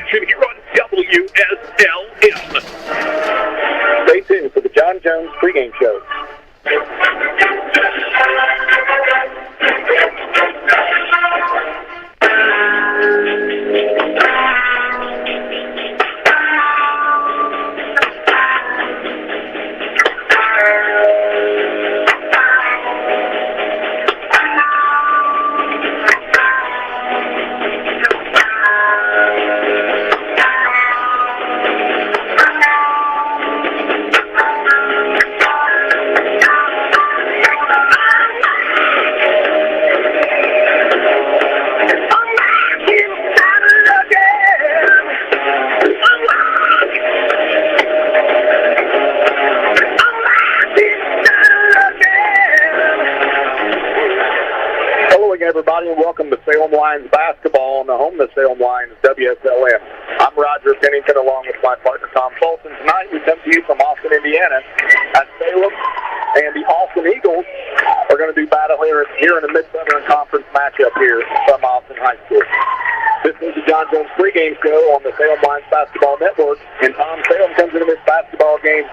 action here on WSLM. Stay tuned for the John Jones pregame show. Everybody, and welcome to Salem Lions basketball on the home of the Salem Lions, WSLM. I'm Roger Pennington, along with my partner Tom Fulton. Tonight we come to you from Austin, Indiana, at Salem, and the Austin Eagles are going to do battle here in the Mid-Southern Conference matchup here from Austin High School. This is the John Jones pregame show on the Salem Lions Basketball Network, and Tom, Salem comes into this basketball game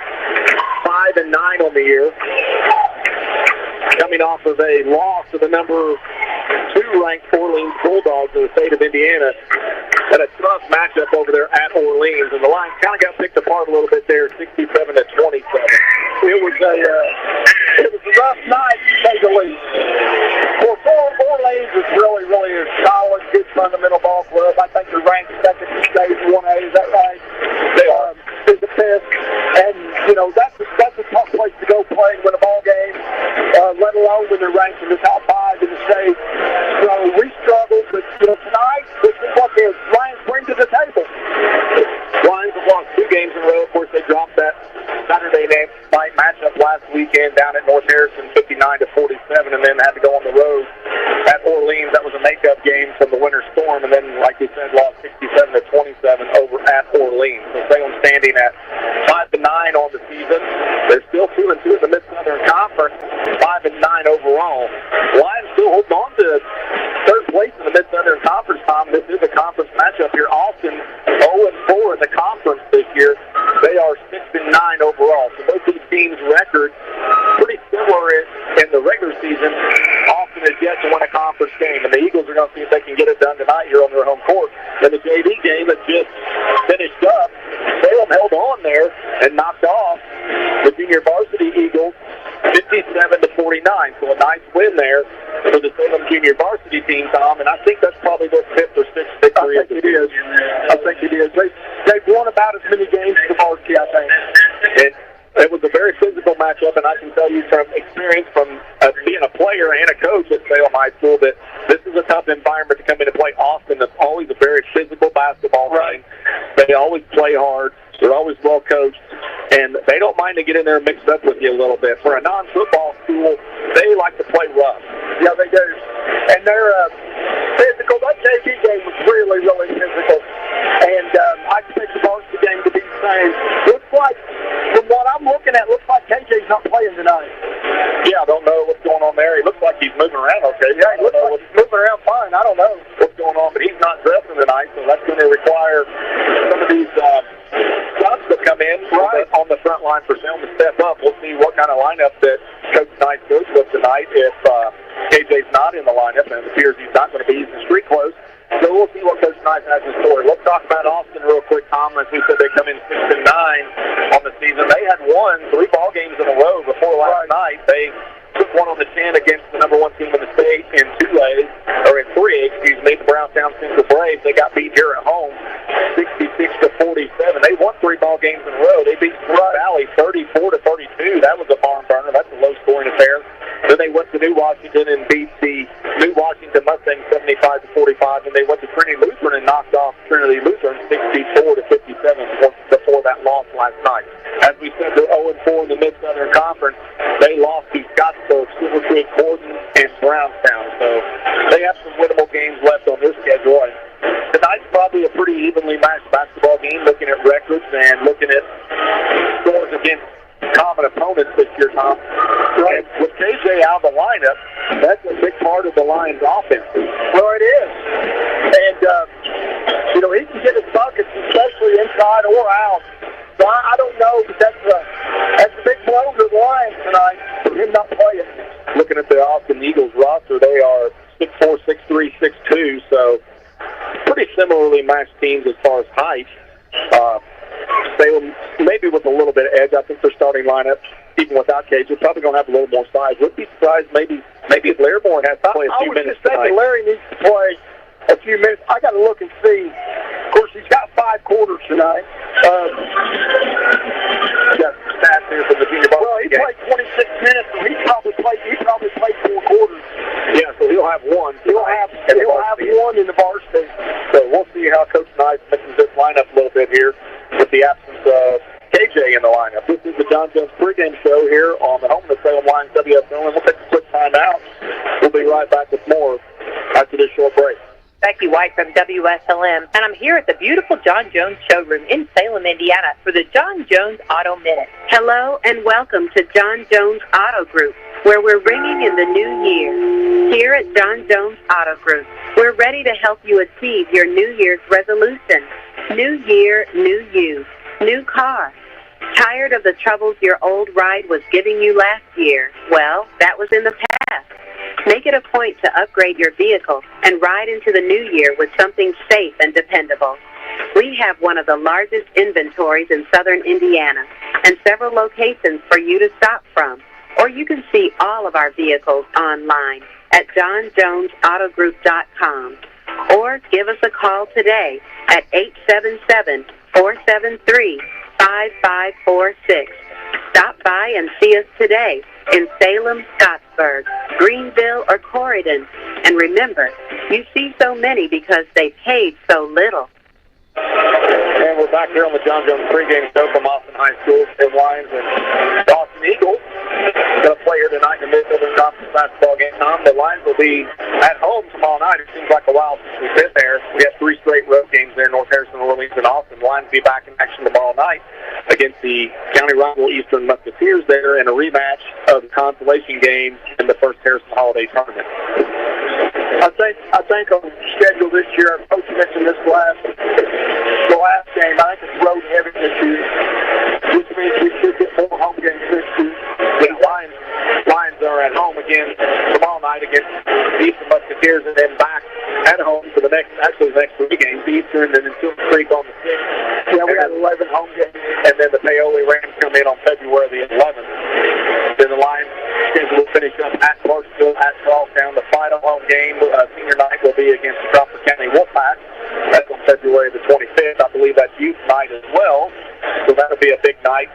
5-9 on the year, coming off of a loss to the number 2 ranked Orleans Bulldogs in the state of Indiana. Had a tough matchup over there at Orleans, and the Lions kind of got picked apart a little bit there, 67-27. It was a rough night, to say the least. Orleans is really a solid, good fundamental ball club. I think they're ranked second in state 1A. Is that right? They are. Is the fifth, and that's a tough place to go play and win a ball game, let alone when they're ranked in the top 5 in the state. So we struggled, but tonight, this is what the Lions bring to the table. Lions have lost 2 games in a row. Of course, they dropped that Saturday night matchup last weekend down at North Harrison, 59-47, and then had to go on the road at Orleans. That was a makeup game from the winter storm, and then, like you said, lost 67-27 over at Orleans. So Salem standing at 5-9 on the season. They're still 2-2 in the Mid-Southern Conference, 5-9 overall. Lions still holding on to third place in the Mid-Southern Conference, Tom. This is a conference matchup here. Austin 0-4 in the conference this year. They are 6-9 overall. So both these teams' records pretty similar in the regular season. Austin is yet to win a conference game, and the Eagles are going to see if they can get it done tonight here on their home court. In the JV game that just finished up, Salem held on there and knocked off the junior varsity Eagles 57-49. So a nice win there for the Salem junior varsity team, Tom, and I think that's probably their 5th or 6th victory. I think it is. They've won about as many games as the varsity, I think. It was a very physical matchup, and I can tell you from experience from being a player and a coach at Salem High School that this is a tough environment to come in and play. Austin is always a very physical basketball team. They always play hard. They're always well coached, and they don't mind to get in there and mix up with you a little bit. For a non-football school, they like to play rough. Yeah, they do. And they're physical. That JV game was really physical. And I expect the varsity game to be the same. Looks like, from what I'm looking at, looks like KJ's not playing tonight. Yeah, I don't know what's going on there. He looks like he's moving around okay. Yeah, he looks like he's moving around fine. I don't know what's going on, but he's not dressing tonight, so that's going to require some of these subs to come in on the front line for Salem to step up. We'll see what kind of lineup that Coach Knight goes with tonight if KJ's not in the lineup, and it appears he's not going to be using street clothes. So we'll see what Coach Knight has in store. Let's talk about Austin real quick, Tom. As we said, they come in 6-9 on the season. They had won 3 ball games in a row before last night. They took one on the chin against the number 1 team in the state in 2A, or in 3A, excuse me, the Brownstown Central Braves. They got beat here at home 66-47. They won 3 ball games in a row. They beat Spruce Valley 34-32. That was a barn burner. That's a low-scoring affair. Then they went to New Washington and beat the New Washington Mustangs 75-45. And they went to Trinity Lutheran and knocked off Trinity Lutheran 64-57 before that loss last night. As we said, they're 0-4 in the Mid-Southern Conference. They lost to Scottsburg, Silver Creek, Gordon, and Brownstown. So they have some winnable games left on their schedule. And tonight's probably a pretty evenly matched basketball game, looking at records and looking at scores against common opponents this year, Tom. Right. With KJ out of the lineup, that's a big part of the Lions' offense. Well, it is. And, he can get his buckets 4 out. So I don't know, but that's a big blow to the Lions tonight for him not playing. Looking at the Austin Eagles roster, they are 6'4", 6'3", 6'2", so pretty similarly matched teams as far as height. Salem, maybe with a little bit of edge. I think their starting lineup, even without Cage, they're probably going to have a little more size. Wouldn't be surprised maybe if Lairborn has to play a few minutes tonight. I would just think Larry needs to play a few minutes. I got to look and see. Of course, he's got 5 quarters tonight. Got stats here from the junior ball. Well, he played 26 minutes, so he probably played 4 quarters. Yeah, so he'll have one. He'll have one in the varsity. So we'll see how Coach Knight mixes this lineup a little bit here with the absence of KJ in the lineup. This is the John Jones pregame show here on the home of the Salem Lions WSL, and we'll take a quick time out. We'll be right back with more after this short break. Becky White from WSLM, and I'm here at the beautiful John Jones showroom in Salem, Indiana for the John Jones Auto Minute. Hello and welcome to John Jones Auto Group, where we're ringing in the new year. Here at John Jones Auto Group, we're ready to help you achieve your New Year's resolution. New year, new you, new car. Tired of the troubles your old ride was giving you last year? Well, that was in the past. Make it a point to upgrade your vehicle and ride into the new year with something safe and dependable. We have one of the largest inventories in southern Indiana and several locations for you to shop from. Or you can see all of our vehicles online at johnjonsautogroup.com. Or give us a call today at 877-473-5546. Stop by and see us today in Salem, Scottsburg, Greenville, or Corydon. And remember, you see so many because they paid so little. And we're back here on the John Jones pregame show from Austin High School. Tim Lions and Austin Eagles going to play here tonight in the Mid-Southern Conference basketball game. Tom, the Lions will be at home tomorrow night. It seems like a while since we've been there. We have 3 straight road games there, North Harrison, Orleans, and Austin. The Lions will be back in action tomorrow night against the county rival Eastern Musketeers there in a rematch of the consolation game in the first Harrison Holiday Tournament. I think on the schedule this year, Coach mentioned this the last game, I think it's road heavy this year, which means we should get more home games this year. The Lions are at home again tomorrow night against the Eastern Musketeers, and then back at home for the next 3 games, Eastern and then Silver Creek on the 6th. Yeah, we got 11 home games. And then the Paoli Rams come in on February the 11th. Then the Lions schedule will finish up at Clarksville, at Charlestown. The final home game, senior night, will be against the Crawford County Wolfpack. That's on February the 25th. I believe that's youth night as well. So that'll be a big night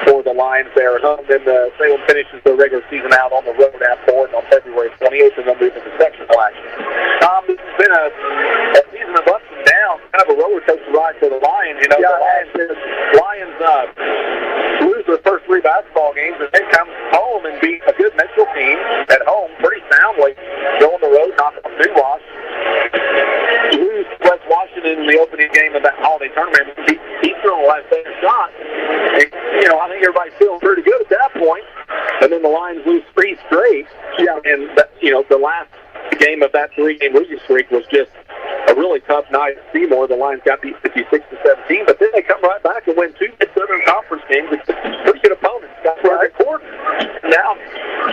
for the Lions there at home. Then the Salem finishes their regular season out on the road at Ford on February 28th, and they'll move into sectional action. Tom, this has been a season of ups and downs, kind of a roller coaster ride for the Lions. You know, the Lions lose their first 3 basketball games and then come home and beat a good Metro team at home pretty soundly. Go on the road, knock off New Ross. Lose West Washington in the opening game of that holiday tournament. Beat Eastern on the last shot. And, you know, I think everybody's feeling pretty good at that point. And then the Lions lose 3 straight. Yeah. And, the last game of that 3-game losing streak was just a really tough night at Seymour. The Lions got beat 56-17, but then they come right back and win 2 Mid-Southern Conference games with pretty good opponents. Got right court. Now,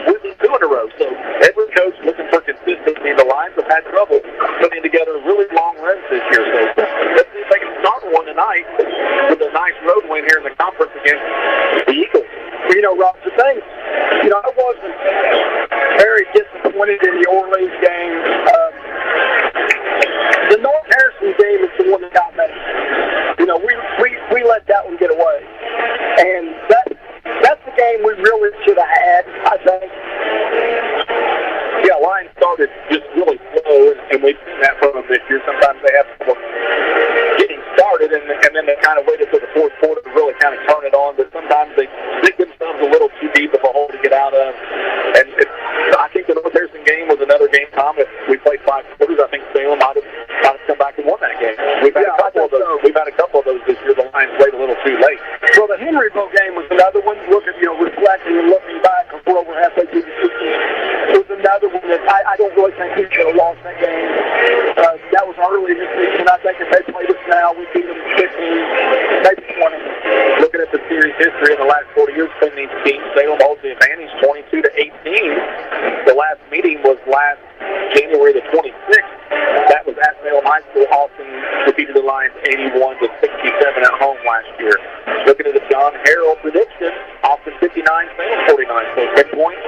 losing 2 in a row. So every coach looking for consistency. The Lions have had trouble putting together really long runs this year. So let's see if they can start one tonight with a nice road win here in the conference against the Eagles. Well, you know, Rob, the thing, I wasn't very disappointed in the Orleans game. The North Harrison game is the one that got me. We let that one get away. And that's the game we really should have had, I think. Yeah, Lions started just really slow, and we've seen that from them this year. Sometimes they have trouble getting started, and then they kind of waited till the fourth quarter to really kind of turn it on. But sometimes they dig themselves a little too deep of a hole to get out of. And I think the North Harrison game was another game, Tom. If we played 5 quarters, I think Salem might have come back and won that game. We've had a couple of those. We've had a couple of those this year. The Lions played a little too late. So the Henryville game was another one. Reflecting and looking back on where we're halfway through the season, it was another one that I don't really think we should have lost that game. That was early in the season. I think if they played us now, we'd beat them 15, maybe series history in the last 40 years between these teams. Salem holds the advantage 22-18. The last meeting was last January the 26th. That was at Salem High School. Austin defeated the Lions 81-67 at home last year. Looking at the John Harrell prediction, Austin 59, Salem 49. So midpoint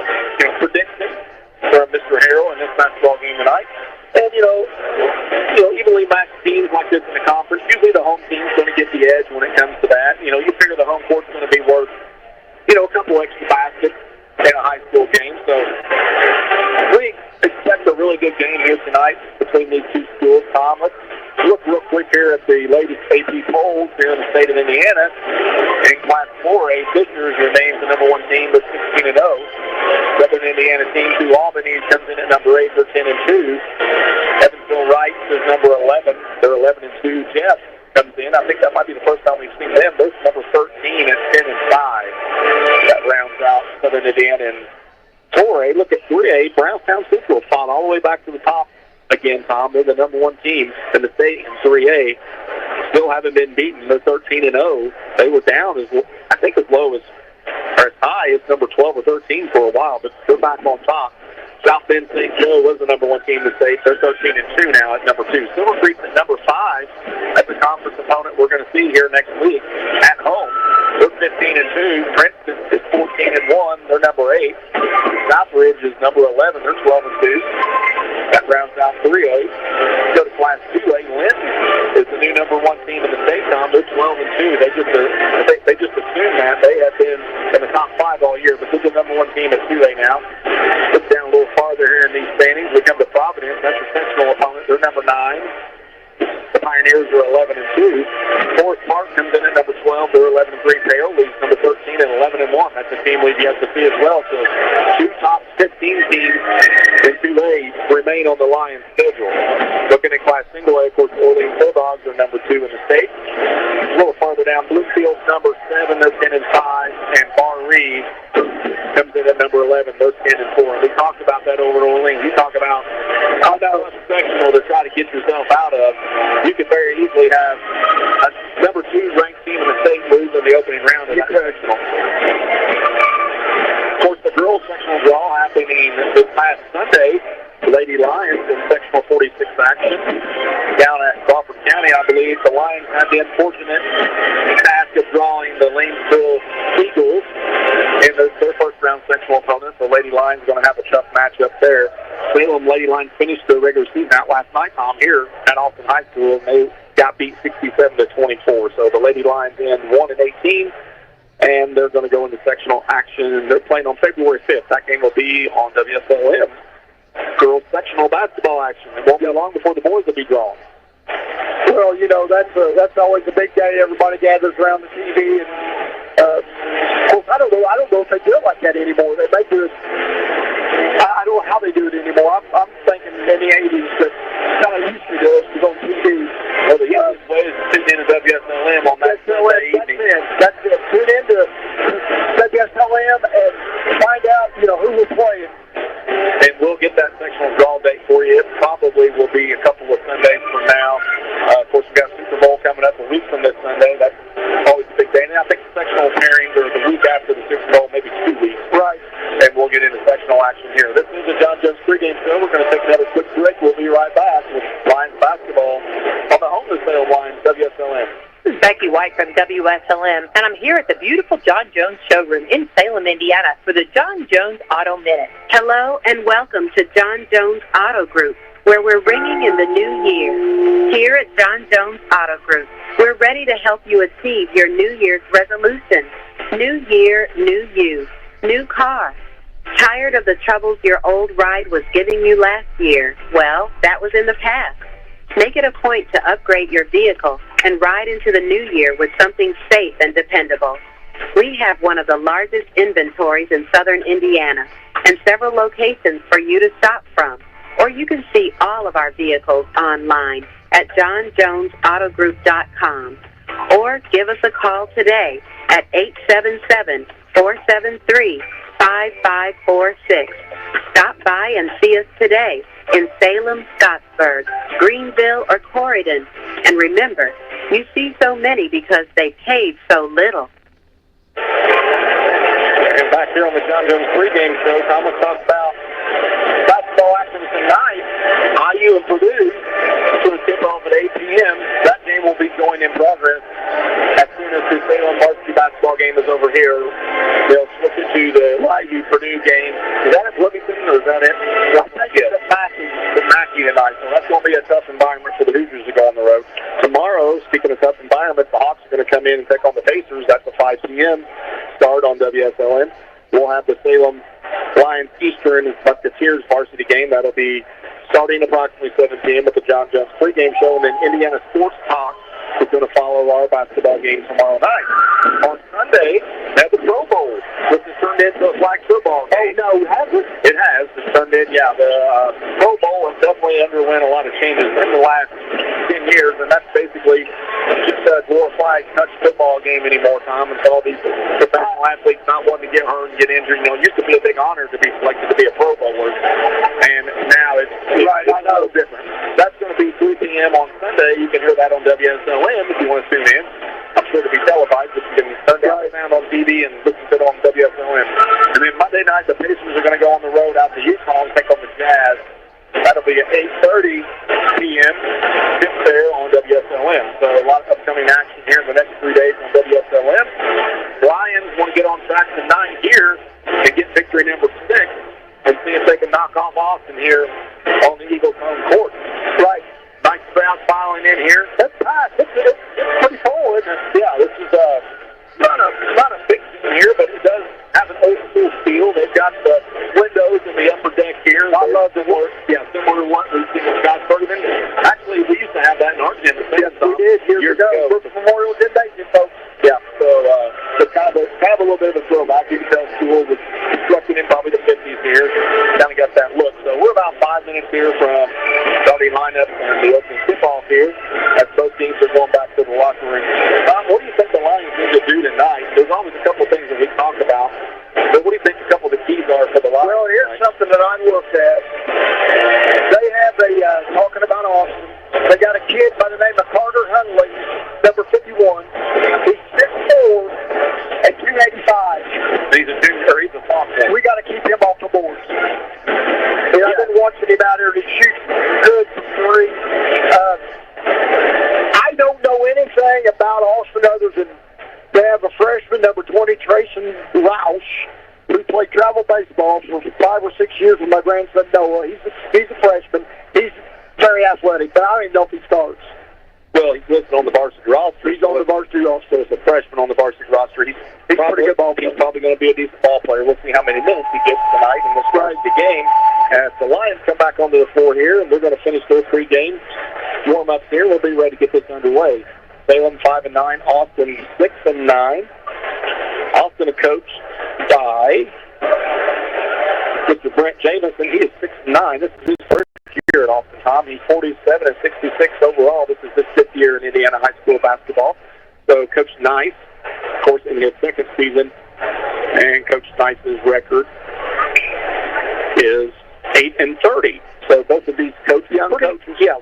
prediction from Mr. Harrell in this basketball game tonight. And, evenly matched teams like this in the conference, usually the home team's going to get the edge when it comes to that. You figure the home court's going to be worth, a couple extra baskets in a high school game. So we expect a really good game here tonight between these two schools. Tom, let's look real quick here at the latest AP polls here in the state of Indiana. In Class 4A, Fishers remains the number one team with 16-0. Southern Indiana team 2 Albany comes in at number 8 for 10-2. Evansville Wright is number 11. They're 11-2. Jeff comes in. I think that might be the first time we've seen them. They're number 13 at 10-5. That rounds out Southern Indiana and 4A. Look at 3A. Brownstown Central fought all the way back to the top again, Tom. They're the number one team in the state in 3A. Still haven't been beaten. They're 13-0. They were down as low as or as high as number 12 or 13 for a while, but they're back on top. South Bend St. Joe was the number one team in the state. They're 13-2 now at number 2. Silver Creek's at number 5. That's the conference opponent we're going to see here next week at home. They're 15-2. Princeton is 14-1. They're number 8. Southridge is number 11. They're 12-2. That rounds out 3A. Go to Class 2A. Linton is the new number one team in the state, Tom. They're 12-2. They just assumed that. They have been in the top 5 all year, but they're the number one team at 2A now. Look down a little farther here in these standings. We come to Providence. That's a sectional opponent. They're number 9. The Pioneers are 11-2. Forest Park comes in at number 12. They're 11-3. Paoli's number 13 and 11-1. That's a team we've yet to see as well. So 2 top 15 teams in 2A remain on the Lions schedule. Looking at Class Single A, of course, Orleans Bulldogs are number 2 in the state. A little farther down, Bloomfield's number 7. They're 10-5, and Bar Reed comes in at number 11. They're 10-4. And we talked about that over at Orleans. You talk about how that was sectional to try to get yourself out of. You could very easily have a number 2 ranked team in the state lose in the opening round of that sectional. Of course, the girls' sectional draw happening this past Sunday. Lady Lions in sectional 46 action down at Crawford County. I believe the Lions had the unfortunate task of drawing the Lanesville Eagles in their first round sectional opponents. The Lady Lions are going to have a tough matchup there. Salem Lady Lions finished their regular season out last night, Tom, here at Austin High School, and they got beat 67-24. So the Lady Lions in 1-18. And they're going to go into sectional action. They're playing on February 5th. That game will be on WSLM. Girls sectional basketball action. It won't be long before the boys will be drawn. Well, that's always a big day. Everybody gathers around the TV, and of course, I don't know if they do it like that anymore. They do it. I don't know how they do it anymore. I'm thinking in the 80s that kind of used to do it was on TV. Well, the easiest way is to tune into WSLM on that Sunday evening. That's it. Tune into WSLM and find out, who we're playing. And we'll get that sectional draw date for you. It probably will be a couple of Sundays from now. Of course, we've got Super Bowl coming up a week from this Sunday. That's always a big day. And I think the sectional pairings are the week after the Super Bowl, maybe 2 weeks. Right. And we'll get into sectional action here. This is the John Jones pregame show. We're going to take another quick break. We'll be right back with Lions basketball on the home of Salem Lions, WSLM. This is Becky White from WSLM, and I'm here at the beautiful John Jones showroom in Salem, Indiana, for the John Jones Auto Minute. Hello, and welcome to John Jones Auto Group, where we're ringing in the new year. Here at John Jones Auto Group, we're ready to help you achieve your New Year's resolution. New year, new you, new car. Tired of the troubles your old ride was giving you last year? Well, that was in the past. Make it a point to upgrade your vehicle and ride into the new year with something safe and dependable. We have one of the largest inventories in southern Indiana and several locations for you to shop from. Or you can see all of our vehicles online at johnjonsautogroup.com. Or give us a call today at 877-473-5546. Stop by and see us today in Salem, Scottsburg, Greenville, or Corydon. And remember, you see so many because they paid so little. here on the John Jones pregame show. Tom, let's talk about basketball action tonight. IU and Purdue for the tip-off at 8 p.m. That game will be going in progress as soon as the Salem varsity basketball game is over here. They'll switch it to the IU-Purdue game. Is that at Bloomington or is that it? I think it's at Mackey tonight, so that's going to be a tough environment for the Hoosiers to go on the road. Tomorrow, speaking of tough environment, the Hawks are going to come in and take on the Pacers. That's a 5 p.m. start on WSLN. We'll have the Salem Lions Eastern Musketeers varsity game. That'll be starting approximately 7 p.m. with the John Jones pregame show. And then Indiana Sports Talk is going to follow our basketball game tomorrow night. On Sunday, we have the Pro Bowl, which is turned into a flag football game. Oh, no, has it? It has. It's turned in, yeah. The Pro Bowl has definitely underwent a lot of changes in the last 10 years, and that's basically just a glorified touch football game anymore, Tom, and so all these professional athletes not wanting to get hurt and get injured. You know, it used to be a big honor to be selected to be a Pro Bowler, and now it's so different. That's going to be 3 p.m. on Sunday. You can hear that on WSLM if you want to tune in. I'm sure it'll be televised, but you can turn down the sound on TV and listen to it on WSLM. And then Monday night, the Pacers are going to go on the road out to Utah and take on the Jazz. That'll be at 8:30 p.m. just there on WSLM. So a lot of upcoming action here in the next 3 days on WSLM. Lions want to get on track tonight here and get victory number 6 and see if they can knock off Austin here on the Eagles' home court. Right. Nice crowd filing in here. That's nice. It's pretty cool, isn't it? Yeah, this is not a big team here, but it does have an old school feel. They've got the windows in the upper deck here. I love the work. Yeah, similar to what we've seen with Scott Bergman. Actually, we used to have that in our gym. Yes, we did years ago. Brooks Memorial Gymnasium, folks. Yeah, so it's kind of a little bit of a throwback. You can tell school was constructed in probably the 50s here. Kind of got that look. So we're about 5 minutes here from starting lineup and the opening tip-off here as both teams are going back to the locker room. Tom, what do you think the Lions need to do tonight? There's always a couple things that we talked about, but what do you think a couple of the keys are for the Lions? Well, here's something that I looked at. They have talking about Austin, they got a kid by the name of Carter Hunley, number 51. He's 6'4" and 285. He's a junior, he's a sophomore. We got to keep him off the boards. I've been watching him out here. He shoots good from three. I don't know anything about Austin other than they have a freshman, number 20, Trayson Roush, who played travel baseball for 5 or 6 years with my grandson Noah. He's a freshman. He's very athletic, but I don't even know if he starts. Well, he's listed on the varsity roster. He's on the varsity roster. So it's a freshman on the varsity roster. He's probably, pretty good ball player. He's probably going to be a decent ball player. We'll see how many minutes he gets tonight in this varsity game. As the Lions come back onto the floor here, and we're going to finish their pregame warm-ups here. We'll be ready to get this underway. Salem 5-9, Austin 6-9. Austin coached by Mr. Brent Jamison. He is 6'9". This is his first year at Austin, Tom. He's 47 and 66 overall. This is his 5th year in Indiana high school basketball. So Coach Nice, of course, in his 2nd season, and Coach Nice's record is 8-30. So both of these coaches, the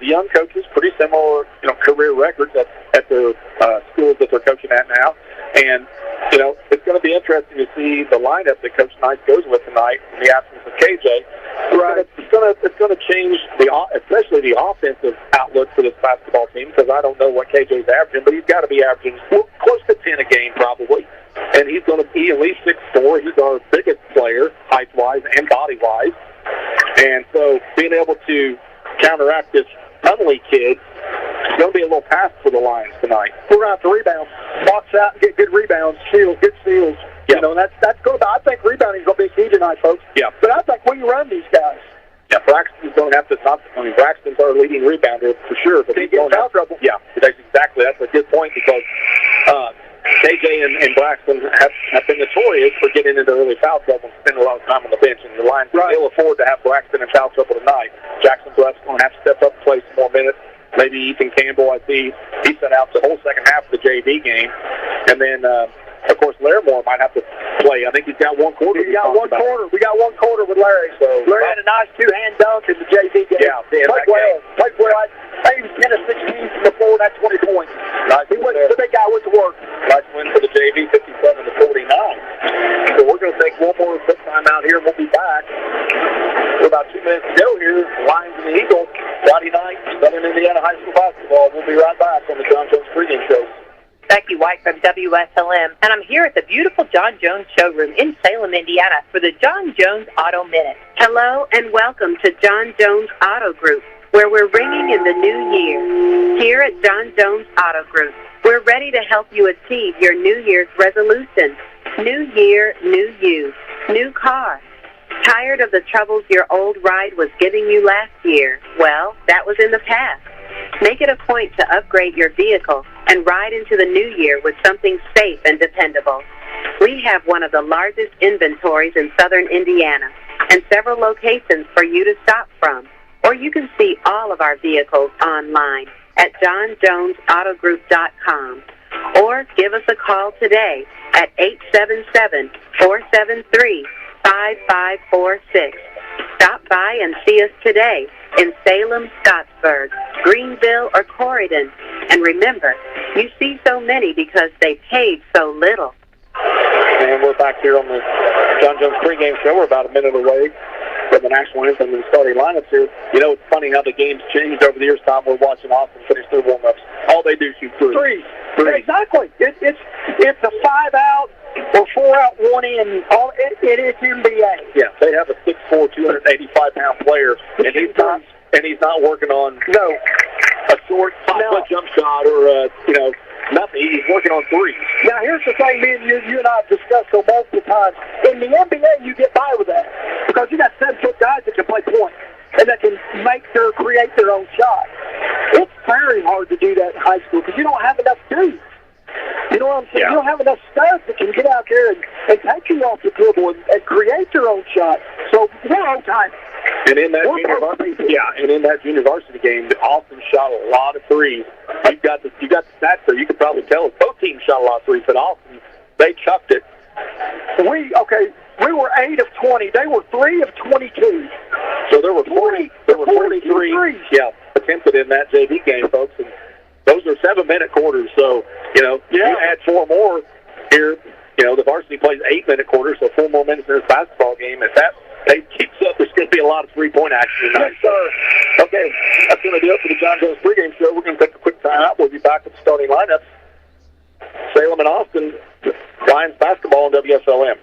young coaches, pretty similar, career records at the schools that they're coaching at now. And, it's going to be interesting to see the lineup that Coach Nice goes with tonight in the absence of KJ. Right. It's going to change especially the offensive outlook for this basketball team, because I don't know what KJ's averaging, but he's got to be averaging close to 10 a game probably. And he's going to be at least 6'4". He's our biggest player, height-wise and body-wise. And so being able to counteract this Hunley kid, it's going to be a little pass for the Lions tonight. We're going to have to rebound. Box out and get good rebounds, good steals. Yeah. That's good. I think rebounding is going to be key tonight, folks. Yeah. But I think we run these guys. Yeah, Braxton's don't have to stop. Braxton's our leading rebounder for sure. But he's going to have trouble. Yeah, that's a good point, because KJ and Braxton have been notorious for getting into early foul trouble and spending a lot of time on the bench. And the Lions can ill afford to have Braxton in foul trouble tonight. Jackson Bruff's going to have to step up and play some more minutes. Maybe Ethan Campbell, I see, he set out the whole second half of the JV game. And then, of course, Larimore might have to play. I think he's got 1 quarter. We got 1 quarter. We got 1 quarter with Larry. So Larry had a nice 2-hand dunk in the JV game. Yeah, played well. Played well. I think he was 10 of 16 from the floor. That's 20 points. Nice. The big guy went to work. Nice win for the JV, 57-49. So we're going to take one more be right back on the John Jones pregame show. Becky White from WSLM, and I'm here at the beautiful John Jones showroom in Salem, Indiana for the John Jones Auto Minute. Hello and welcome to John Jones Auto Group, where we're ringing in the new year. Here at John Jones Auto Group, we're ready to help you achieve your New Year's resolutions. New year, new you, new car. Tired of the troubles your old ride was giving you last year? Well, that was in the past. Make it a point to upgrade your vehicle and ride into the new year with something safe and dependable. We have one of the largest inventories in southern Indiana and several locations for you to shop from. Or you can see all of our vehicles online at johnjonsautogroup.com. Or give us a call today at 877-473-5546. Stop by and see us today in Salem, Scottsburg, Greenville, or Corydon. And remember, you see so many because they paid so little. And we're back here on the John Jones pregame show. We're about a minute away from the national anthem and the starting lineups here. You know, it's funny how the game's changed over the years. Tom, we're watching Austin finish their warm-ups. All they do is shoot threes. Exactly. It's a 5-out or 4-out, 1-in. It is NBA. Yeah, they have a 6'4", 285-pound player, and he's not working on a short 5-foot jump shot or nothing. He's working on threes. Now, here's the thing, me and you and I have discussed so multiple times. In the NBA, you get by with that because you got 7-foot guys that can play point and that can create their own shot. It's very hard to do that in high school because you don't have enough dudes. You know what I'm saying? Yeah. You don't have enough studs that can get out there and take you off the dribble and create their own shot. So we're on time. And in that junior varsity game, Austin shot a lot of threes. You got the stats there. You could probably tell us both teams shot a lot of threes, but Austin, they chucked it. We were 8 of 20. They were 3 of 22. So there were 43 attempted in that JV game, folks. And those are 7-minute quarters. So, you add 4 more here. The varsity plays 8-minute quarters, so 4 more minutes in this basketball game. If that keeps up, there's going to be a lot of three-point action tonight. Yes, sir. Okay, that's going to do it for the John Jones pregame show. We're going to take a quick time out. We'll be back with the starting lineups. Salem and Austin, Lions basketball and WSLM.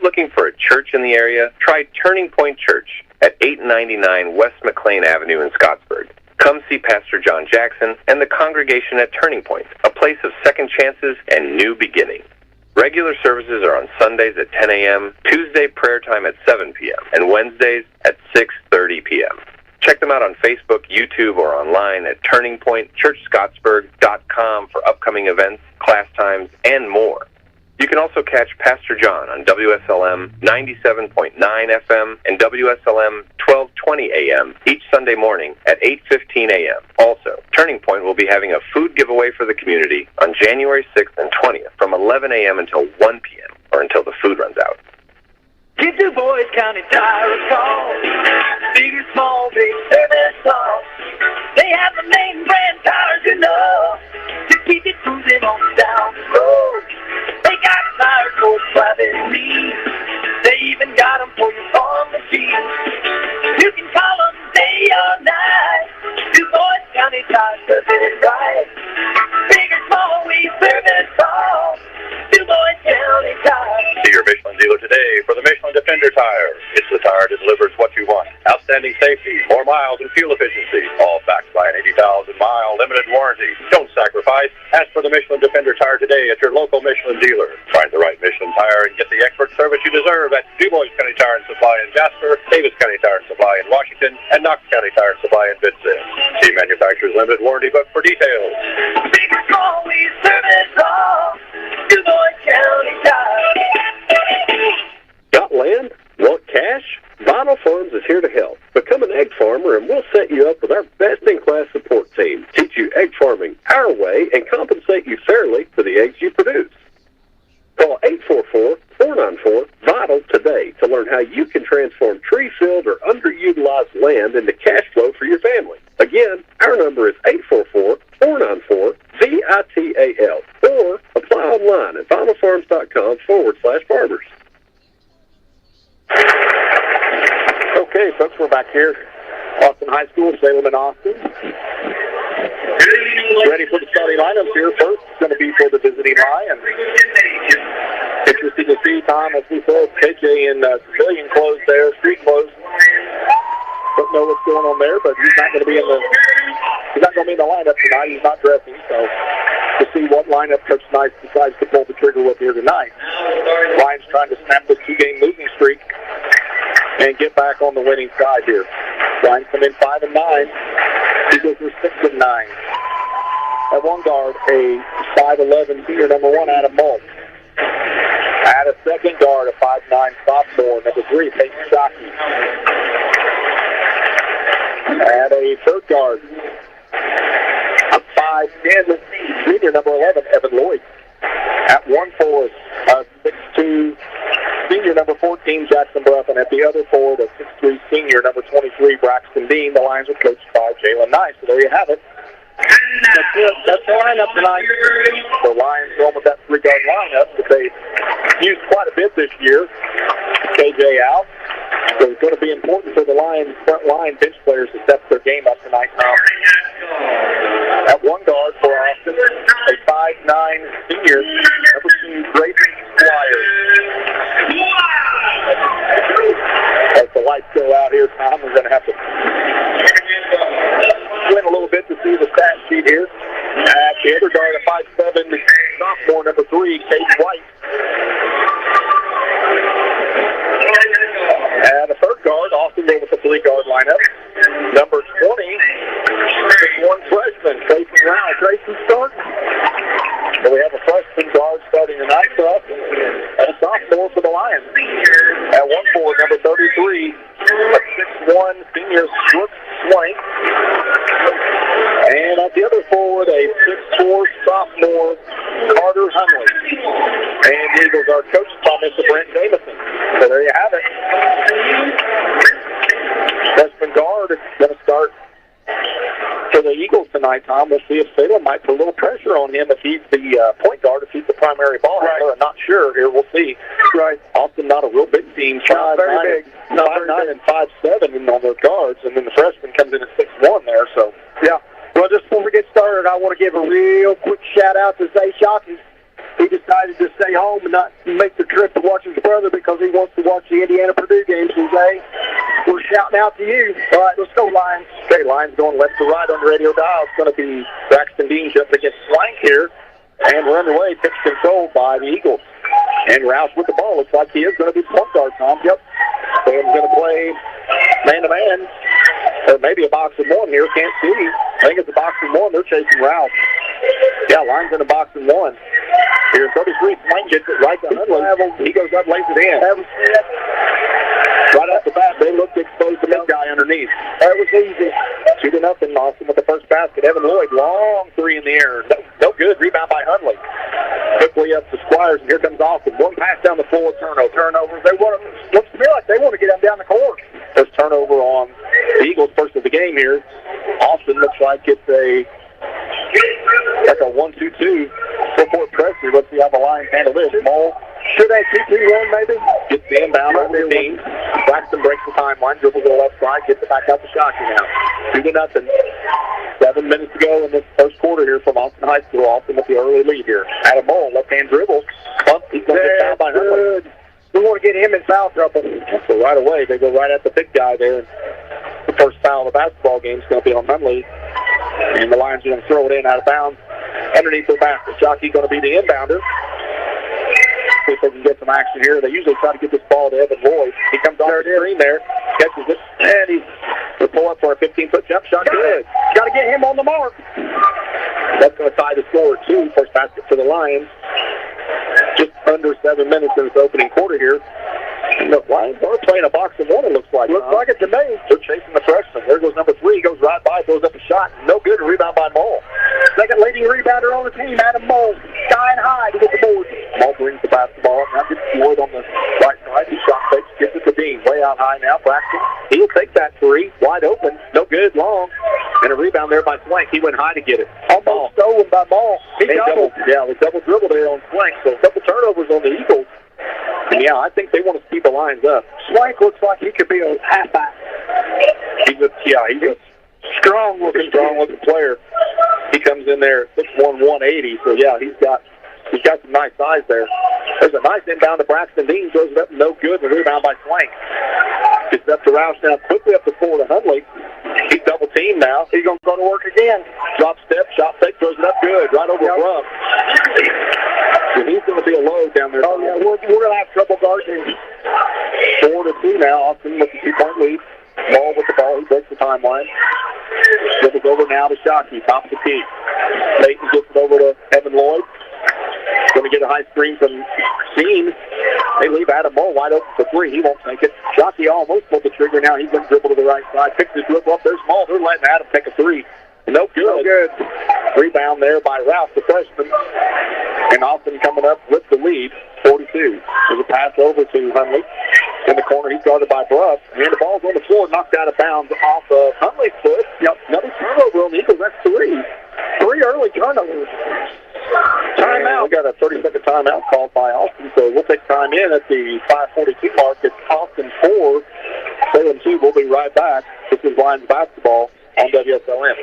Looking for a church in the area? Try Turning Point Church at 899 West McLean Avenue in Scottsburg. Come see Pastor John Jackson and the congregation at Turning Point, a place of second chances and new beginnings. Regular services are on Sundays at 10 a.m., Tuesday prayer time at 7 p.m., and Wednesdays at 6:30 p.m. Check them out on Facebook, YouTube, or online at turningpointchurchscottsburg.com for upcoming events, class times, and more. You can also catch Pastor John on WSLM 97.9 FM and WSLM 1220 AM each Sunday morning at 8:15 a.m. Also, Turning Point will be having a food giveaway for the community on January 6th and 20th from 11 a.m. until 1 p.m. or until the food runs out. Give Du Bois County Tire a call. Big or small, big service all. They have the main brand tires you know to keep it cruising on down the road. They got tires for private needs. They even got them for your farm machines. You can call them day or night. Du Bois County Tires does it right. Big or small, we service all. Du Bois County Tires. See your Michelin dealer today for the Michelin Defender tire. It's the tire that delivers what you want. Outstanding safety, more miles and fuel efficiency, all backed by an 80,000-mile limited warranty. Don't sacrifice. Ask for the Michelin Defender tire today at your local Michelin dealer. Find the right Michelin tire and get the expert service you deserve at Du Bois County Tire and Supply in Jasper, Davis County Tire and Supply in Washington, and Knox County Tire and Supply in Vincent. See manufacturer's limited warranty book for details. Big or small, we service all. Du Bois County Tire. Got land? Want cash? Vital Farms is here to help. Become an egg farmer and we'll set you up with our best-in-class support team. Teach you egg farming our way and compensate you fairly for the eggs you produce. Call 844-494-VITAL today to learn how you can transform tree-filled or underutilized land into cash flow for your family. Again, our number is 844-494-VITAL or apply online at vitalfarms.com/farmers. Okay, folks, we're back here. Austin High School, Salem and Austin. ready for the starting lineups here. First, it's going to be for the visiting Lions. Interesting to see, Tom, as we said, KJ in civilian clothes there, street clothes. Don't know what's going on there, but he's not going to be in the lineup tonight. He's not dressing, so to see what lineup Coach Nice decides to pull the trigger with here tonight. Lions trying to snap this 2-game losing streak and get back on the winning side here. Lions come in 5-9. Eagles are 6-9. At one guard, a 5'11" senior, number 1, Adam Mull. At a second guard, a 5'9" sophomore, number 3, Peyton Shockey. At a third guard, a 5'10" senior, number 11, Evan Lloyd. At one forward, a 6'2" senior, number 14, Jackson Bruff. And at the other forward, a 6'3" senior, number 23, Braxton Dean. The Lions are coached by Jalen Nice. So there you have it. That's it. That's the lineup tonight. The Lions going with that 3-guard lineup that they've used quite a bit this year. KJ out. So it's going to be important for the Lions front line bench players to step their game up tonight. At one guard for Austin, a 5'9" senior, number 2, Grayson Squires. As the lights go out here, Tom, we're going to have to win a little bit to see the stat sheet here. At the other guard, a 5'7" sophomore, number 3, Kate White. And a third guard, Austin going with the 3-guard lineup. Number 20, 6'1" freshman, Grayson Rao. Grayson starting. So we have a freshman guard starting tonight for us, and a sophomore for the Lions. At one forward, number 33, a 6'1" senior, Brooks Swank. And at the other forward, a 6'4" sophomore, Carter Hunley. And the Eagles are coached by Mr. Brent Jamison. So there you have it. Freshman guard is going to start for the Eagles tonight, Tom. We'll see if Salem might put a little pressure on him if he's the point guard, if he's the primary ball handler. I'm not sure here. We'll see. Right. Austin, not a real big team. Not very big. 5'9" and 5'7" on their guards, and then the freshman comes in at 6'1" there. So yeah. Well, just before we get started, I want to give a real quick shout-out to Zay Shockey. He decided to stay home and not make the trip to watch his brother because he wants to watch the Indiana-Purdue game. So, Zay, we're shouting out to you. All right, let's go, Lions. Okay, Lions going left to right on the radio dial. It's going to be Braxton Dean just against Swank here. And we're underway. Pitch controlled by the Eagles. And Rouse with the ball. Looks like he is going to be point guard, Tom. Yep. Sam's going to play man-to-man. Or maybe a box and one here. Can't see. I think it's a box and one. They're chasing Rouse. Yeah, Lions in a box and one. Here, 33, Swank gets it right to Hunley. He goes up, lays it in. Right off the bat, they look to expose the big guy underneath. That was easy. 2-0, Austin with the first basket. Evan Lloyd, long 3 in the air. No good. Rebound by Hunley. Quickly up to Squires, and here comes Austin. One pass down the floor, turnovers. They want to, looks to me like they want to get him down the court. There's turnover on the Eagles' first of the game here. Austin looks like it's like a 1-2-2 full-court pressure. Let's see how the Lions handle this. Mull should they 2-2-1 maybe? Gets the inbound over the team. Braxton breaks the timeline, dribbles to the left side, gets it back out to Shockey now. 2-0. 7 minutes to go in this first quarter here from Austin High School. Austin with the early lead here. Adam Mull, left-hand dribble. Pump. He's going to get fouled by Hunley. We want to get him in foul trouble. So right away, they go right at the big guy there. The first foul of the basketball game is going to be on Hunley. And the Lions are going to throw it in out of bounds underneath their basket. Shockey going to be the inbounder. See if they can get some action here. They usually try to get this ball to Evan Lloyd. He comes off the screen there, catches it, and he's going to pull up for a 15-foot jump shot. Good. Got to get him on the mark. That's going to tie the score, too. First basket for the Lions. Just under 7 minutes in this opening quarter here. And the Lions are playing a box and one, it looks like. Looks like it to me. They're chasing the freshman. There goes number 3. Goes right by, throws up a shot. No good. Rebound by Mull. Second leading rebounder on the team, Adam Mull. Skying high to get the board. Mull brings the basketball up. Now gets Floyd on the right side. He shot fakes, gets it to Dean. Way out high now. Braxton. He'll take that 3. Wide open. No good. Long. And a rebound there by Swank. He went high to get it. Almost stolen by Mull. He doubled. Yeah, they double dribbled there on Swank. So a couple turnovers on the Eagles. And yeah, I think they want to keep the Lions up. Swank looks like he could be a halfback. He's a strong-looking player. He comes in there at 6'1", 180. So yeah, he's got some nice size there. There's a nice inbound to Braxton Dean, throws it up, no good. The rebound by Swank. Gets up to Roush now, quickly up the floor to Hundley. He's double teamed now. He's going to go to work again. Drop step, shot fake, throws it up good, right over Bruff. And he's going to be a low down there. Oh, yeah, we're going to have trouble guarding. 4-2 now. Austin with the 2-point lead. Ball with the ball. He breaks the timeline. Dribbles over now to Shockey. Top of the key. Layton gets it over to Evan Lloyd. Going to get a high screen from Sheen. They leave Adam Moore wide open for three. He won't take it. Shockey almost pulled the trigger now. He's going to dribble to the right side. Picks his dribble up. They're small. They're letting Adam take a three. No good. No good. Rebound there by Rouse, the freshman. And Austin coming up with the lead, 42. There's a pass over to Hundley. In the corner, he's guarded by Bruff. And the ball's on the floor, knocked out of bounds off of Hundley's foot. Yep. Another turnover on the Eagles. That's three. Three early turnovers. Timeout. We got a 30-second timeout called by Austin, so we'll take time in at the 5:42 mark. It's Austin 4, Salem 2. We'll be right back. This is Lions basketball on WSLM.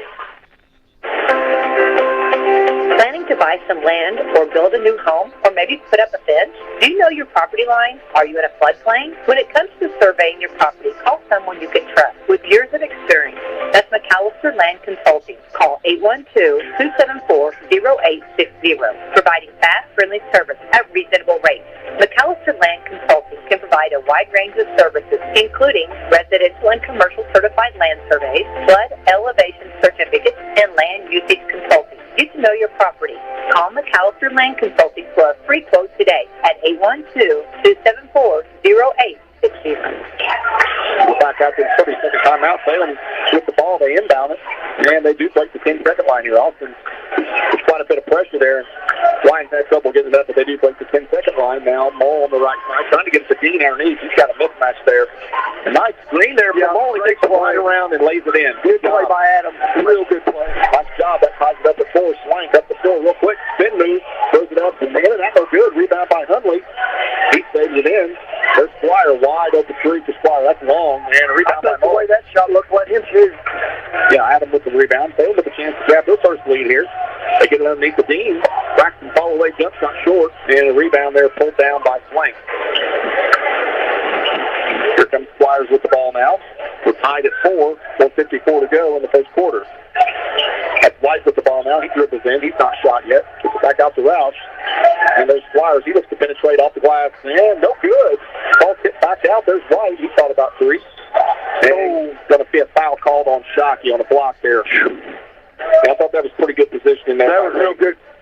Planning to buy some land or build a new home or maybe put up a fence? Do you know your property line? Are you in a floodplain? When it comes to surveying your property, call someone you can trust with years of experience. That's McAllister Land Consulting. Call 812-274-0860. Providing fast, friendly service at reasonable rates. McAllister Land Consulting can provide a wide range of services, including residential and commercial certified land surveys, flood elevation certificates, and land usage consulting. Get to know your property. Call McAllister Land Consulting for a free quote today at 812-274-0860. We're back out to the 30-second timeout. Salem with the ball. They inbound it, and they do break the 10-second line here. Austin, there's quite a bit of pressure there. Lions had trouble getting it up, but they do break the 10-second line now. Moll on the right side, trying to get it to Dean underneath. He's got a mismatch there. A nice screen there for Moll. He takes the line around and lays it in. Good play by Adam. Real good play. Nice job. That ties it up the floor. Swank up the floor real quick. Spin move. Throws it up and in. That's no good. Rebound by Hundley. He saves it in. There's Squire wide open three for Squire. That's long. And a rebound by Moll. The way that shot looked, let him shoot. Yeah, Adam with the rebound. Salem with a chance to grab their first lead here. They get it underneath the Dean. Braxton fall away jump shot short. And a rebound there pulled down by Swank. Here comes Squires with the ball now. We're tied at 4. 1:54 to go in the first quarter. That's White with the ball now. He dribbles in. He's not shot yet. Gets it back out to Roush. And there's Squires. He looks to penetrate off the glass. And no good. Ball tipped back out. There's White. He thought about three. And going to be a foul called on Shockey on the block there. And I thought that was pretty good positioning there. That was real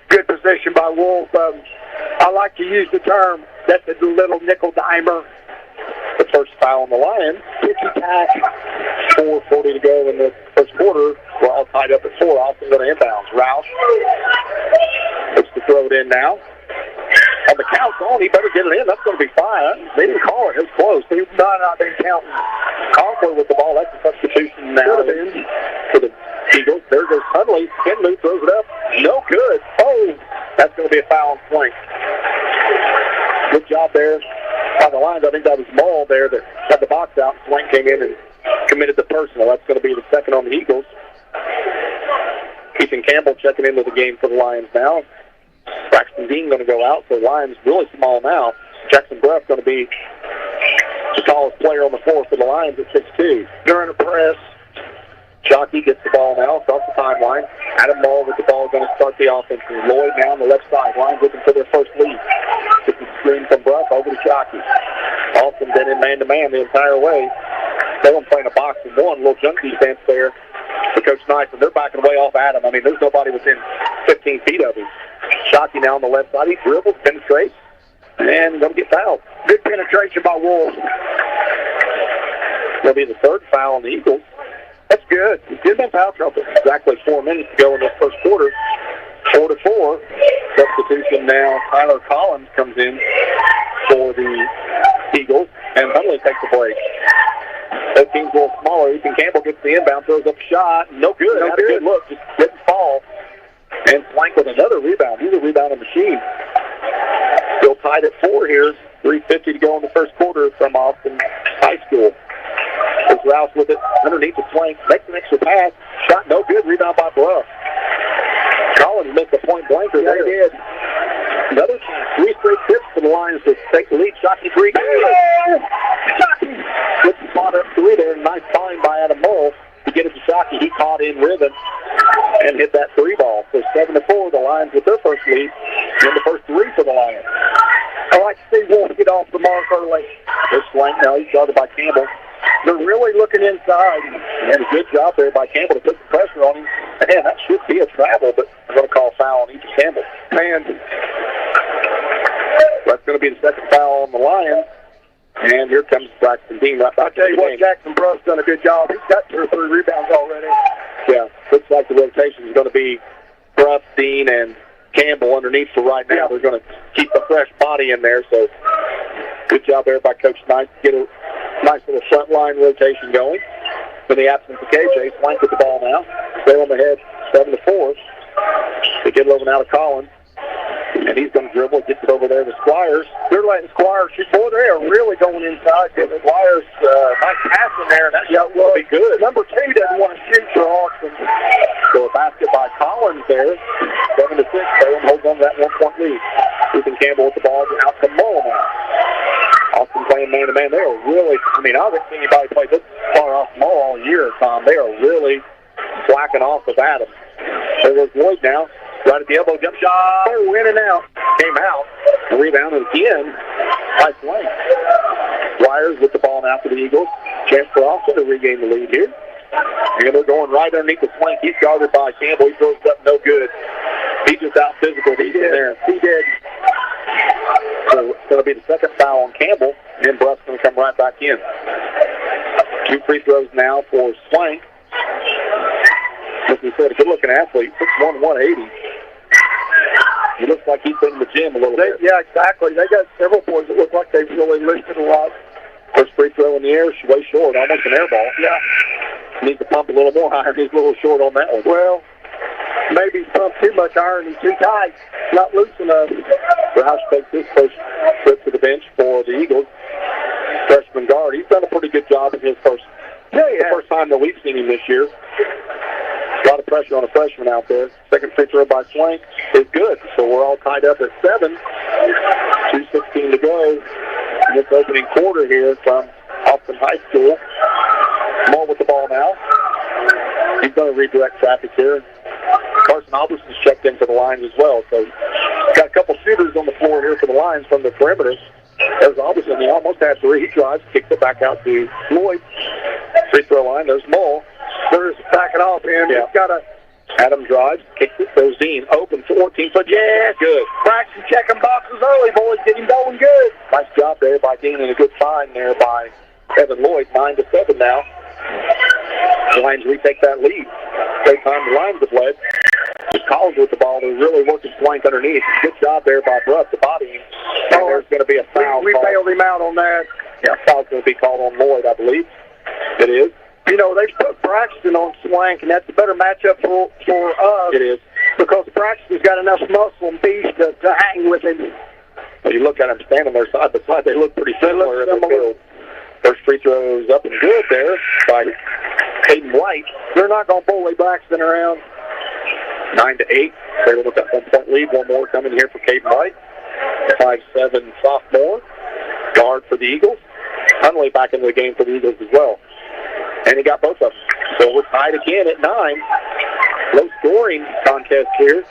good position by Wolf. I like to use the term, that's a little nickel dimer. The first foul on the Lions. Ticky-tack. 4:40 to go in the first quarter. We're all tied up at 4. Austin going to inbounds. Roush looks to throw it in now. On the count's on, he better get it in. That's going to be fine. They didn't call it. It was close. He might not been counting. Conklin with the ball. That's a substitution now for the Eagles. There goes Hundley. Spin move, throws it up. No good. Oh, that's going to be a foul on Swank. Good job there by the Lions. I think that was Moll there that had the box out. Swank came in and committed the personal. That's going to be the second on the Eagles. Ethan Campbell checking into the game for the Lions now. Braxton Dean going to go out, so the Lions really small now. Jackson Bruff going to be the tallest player on the floor for the Lions at 6'2". During a press, Shockey gets the ball now across the timeline. Adam Moll with the ball going to start the offense. And Lloyd now on the left side. Lions looking for their first lead. Gets the screen from Bruff over to Shockey. Austin been in man-to-man the entire way. Salem playing a box and one. Little junk defense there for Coach Nyson. They're backing away off Adam. I mean, there's nobody within 15 feet of him. Shockey now on the left side. He dribbles, penetrates, and going to get fouled. Good penetration by Wolf. That'll be the third foul on the Eagles. That's good. He's been foul trouble. Exactly 4 minutes to go in this first quarter. 4-4. Substitution now. Tyler Collins comes in for the Eagles, and Hundley takes the break. That team's a little smaller. Ethan Campbell gets the inbound, throws up a shot. No good. Had a good look. Just didn't fall. And Swank with another rebound. He's a rebounding machine. Still tied at 4 here. 3:50 to go in the first quarter from Austin High School. There's Rouse with it underneath the Swank. Makes an extra pass. Shot no good. Rebound by Bruff. point blanker Yeah, there. he did. Another chance. 3 straight trips for the Lions to take the lead. Shockey 3. Good spot up 3 there. Nice find by Adam Mull to get it to Shockey. He caught in rhythm and hit that 3 ball. So 7-4, the Lions with their first lead. And the first 3 for the Lions. I like to see Wolf get off the mark early. This flank now, he's guarded by Campbell. They're really looking inside. And a good job there by Campbell to put the pressure on him. Man, that should be a travel, but I'm going to call foul on Ethan Campbell. Man, That's going to be the second foul on the Lions. And here comes Braxton Dean right back. I tell you what, Jackson Bruff's done a good job. He's got 2 or 3 rebounds already. Yeah, looks like the rotation is going to be Bruff, Dean, and Campbell underneath for right now. Yeah. They're going to keep a fresh body in there, so good job there by Coach Knight to get a nice little front line rotation going. In the absence of KJ, Swank with the ball now. Salem ahead, 7-4. They get it over now to Collins. And he's going to dribble, gets it over there to Squires. They're letting Squires shoot. Boy, they are really going inside. Squires, nice pass in there, and that will be good. Number 2 doesn't want to shoot for Austin. So a basket by Collins there, 7-6. Salem holds on to that 1-point lead. Ethan Campbell with the ball out to Mull now. Austin playing man-to-man. They are really, I haven't seen anybody play this far off Mull all year, Tom. They are really slacking off with Adams. There goes Lloyd now. Right at the elbow, jump shot. They're winning out. Came out. Rebound again by Swank. Squires with the ball now for the Eagles. Chance for Austin to regain the lead here. And they're going right underneath the Swank. He's guarded by Campbell. He throws it up no good. He just out physical. He did. There. He did. So it's going to be the second foul on Campbell. And Bruff's going to come right back in. 2 free throws now for Swank. As we said, a good-looking athlete. 6'1", 180. He looks like he's been in the gym a little bit. Yeah, exactly. They got several boys that look like they've really lifted a lot. First free throw in the air, way short, almost an air ball. Yeah. Needs to pump a little more iron. He's a little short on that one. Well, maybe he's pumped too much iron. He's too tight. Not loose enough. Roush takes his first trip to the bench for the Eagles. Freshman guard. He's done a pretty good job in his first the first time that we've seen him this year. A lot of pressure on a freshman out there. Second free throw by Swank is good. So we're all tied up at 7. 2:16 to go in this opening quarter here from Austin High School. Mull with the ball now. He's going to redirect traffic here. Carson Alberson's checked in for the Lions as well. So got a couple shooters on the floor here for the Lions from the perimeter. There's Alberson. He almost had 3. He drives, kicks it back out to Floyd. Free throw line. There's Mull. There's backing off him. Yeah. He's got a Adam drives, kicks it. There's Dean. Open 14-foot. Yeah, good. Braxton checking boxes early, boys. Getting going good. Nice job there by Dean and a good find there by Evan Lloyd. 9-7 now. The Lions retake that lead. Great time the Lions have led. Just Collins with the ball. They're really working Swank underneath. Good job there by Bruff, the body. And there's going to be a foul. We bailed him out on that. Yeah, foul's going to be called on Lloyd, I believe. It is. You know, they've put Braxton on Swank, and that's a better matchup for us. It is. Because Braxton's got enough muscle and beast to hang with him. Well, you look at them standing there side by side, they look pretty similar in the field. First free throw is up and good there by Hayden White. They're not going to bully Braxton around. 9-8. They're with that 1-point lead. One more coming here for Hayden White. 5'7" sophomore. Guard for the Eagles. Hunley back into the game for the Eagles as well. And he got both of them. So we're tied again at 9. Low scoring contest here.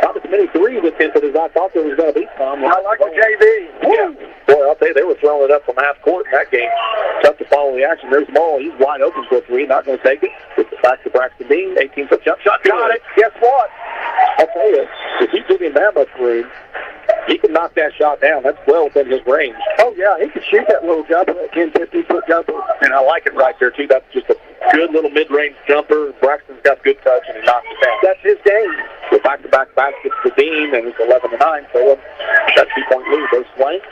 Not as many threes attempted as I thought there was going to be, Tom. I like the JV. Yeah. Boy, I'll tell you, they were throwing it up from half court in that game. Tough to follow the action. There's Mull. He's wide open for a 3. Not going to take it. Gets it back to Braxton Dean. 18-foot jump shot. Got it. Guess what? I'll tell you, if you give him that much room, he can knock that shot down. That's well within his range. Oh, yeah, he can shoot that little jumper, that 10, 15-foot jumper. And I like it right there, too. That's just a good little mid-range jumper. Braxton's got good touch, and he knocks it down. That's his game. So back-to-back baskets for Dean, and it's 11-9. So that 2-point lead. There's Swank.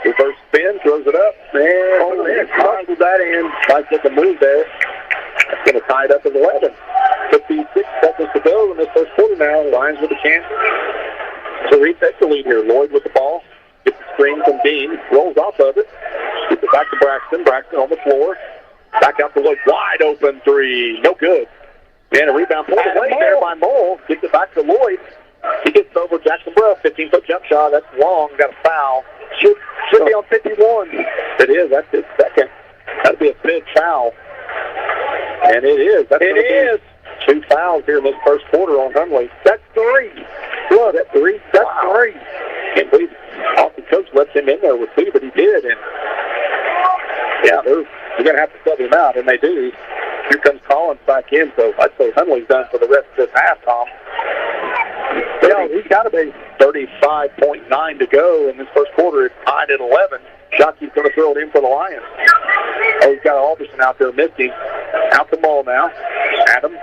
Reverse spin, throws it up. And muscled that in. Nice looking move there. That's going to tie it up at 11. 56 seconds to go in this first quarter now. Lions with a chance to retake the lead here. Lloyd with the ball. Gets the screen from Dean. Rolls off of it. Gets it back to Braxton. Braxton on the floor. Back out to Lloyd. Wide open 3. No good. And a rebound pulled away there by Mole. Gets it back to Lloyd. He gets over Jackson Bruff. 15-foot jump shot. That's long. Got a foul. Should be on 51. It is. That's his second. That'd be a big foul. And it is. It is. 2 fouls here in this first quarter on Hunley. That's 3. Look, That's 3. That's 3. Can't believe the coach lets him in there with 2, but he did. And yeah, they're going to have to sub him out, and they do. Here comes Collins back in, so I'd say Hunley's done for the rest of this half, Tom. Yeah, he's got to be. 35.9 to go in this first quarter. It's tied at 11. Shockey's going to throw it in for the Lions. Oh, he's got Alderson out there missing. Out the ball now. Adams.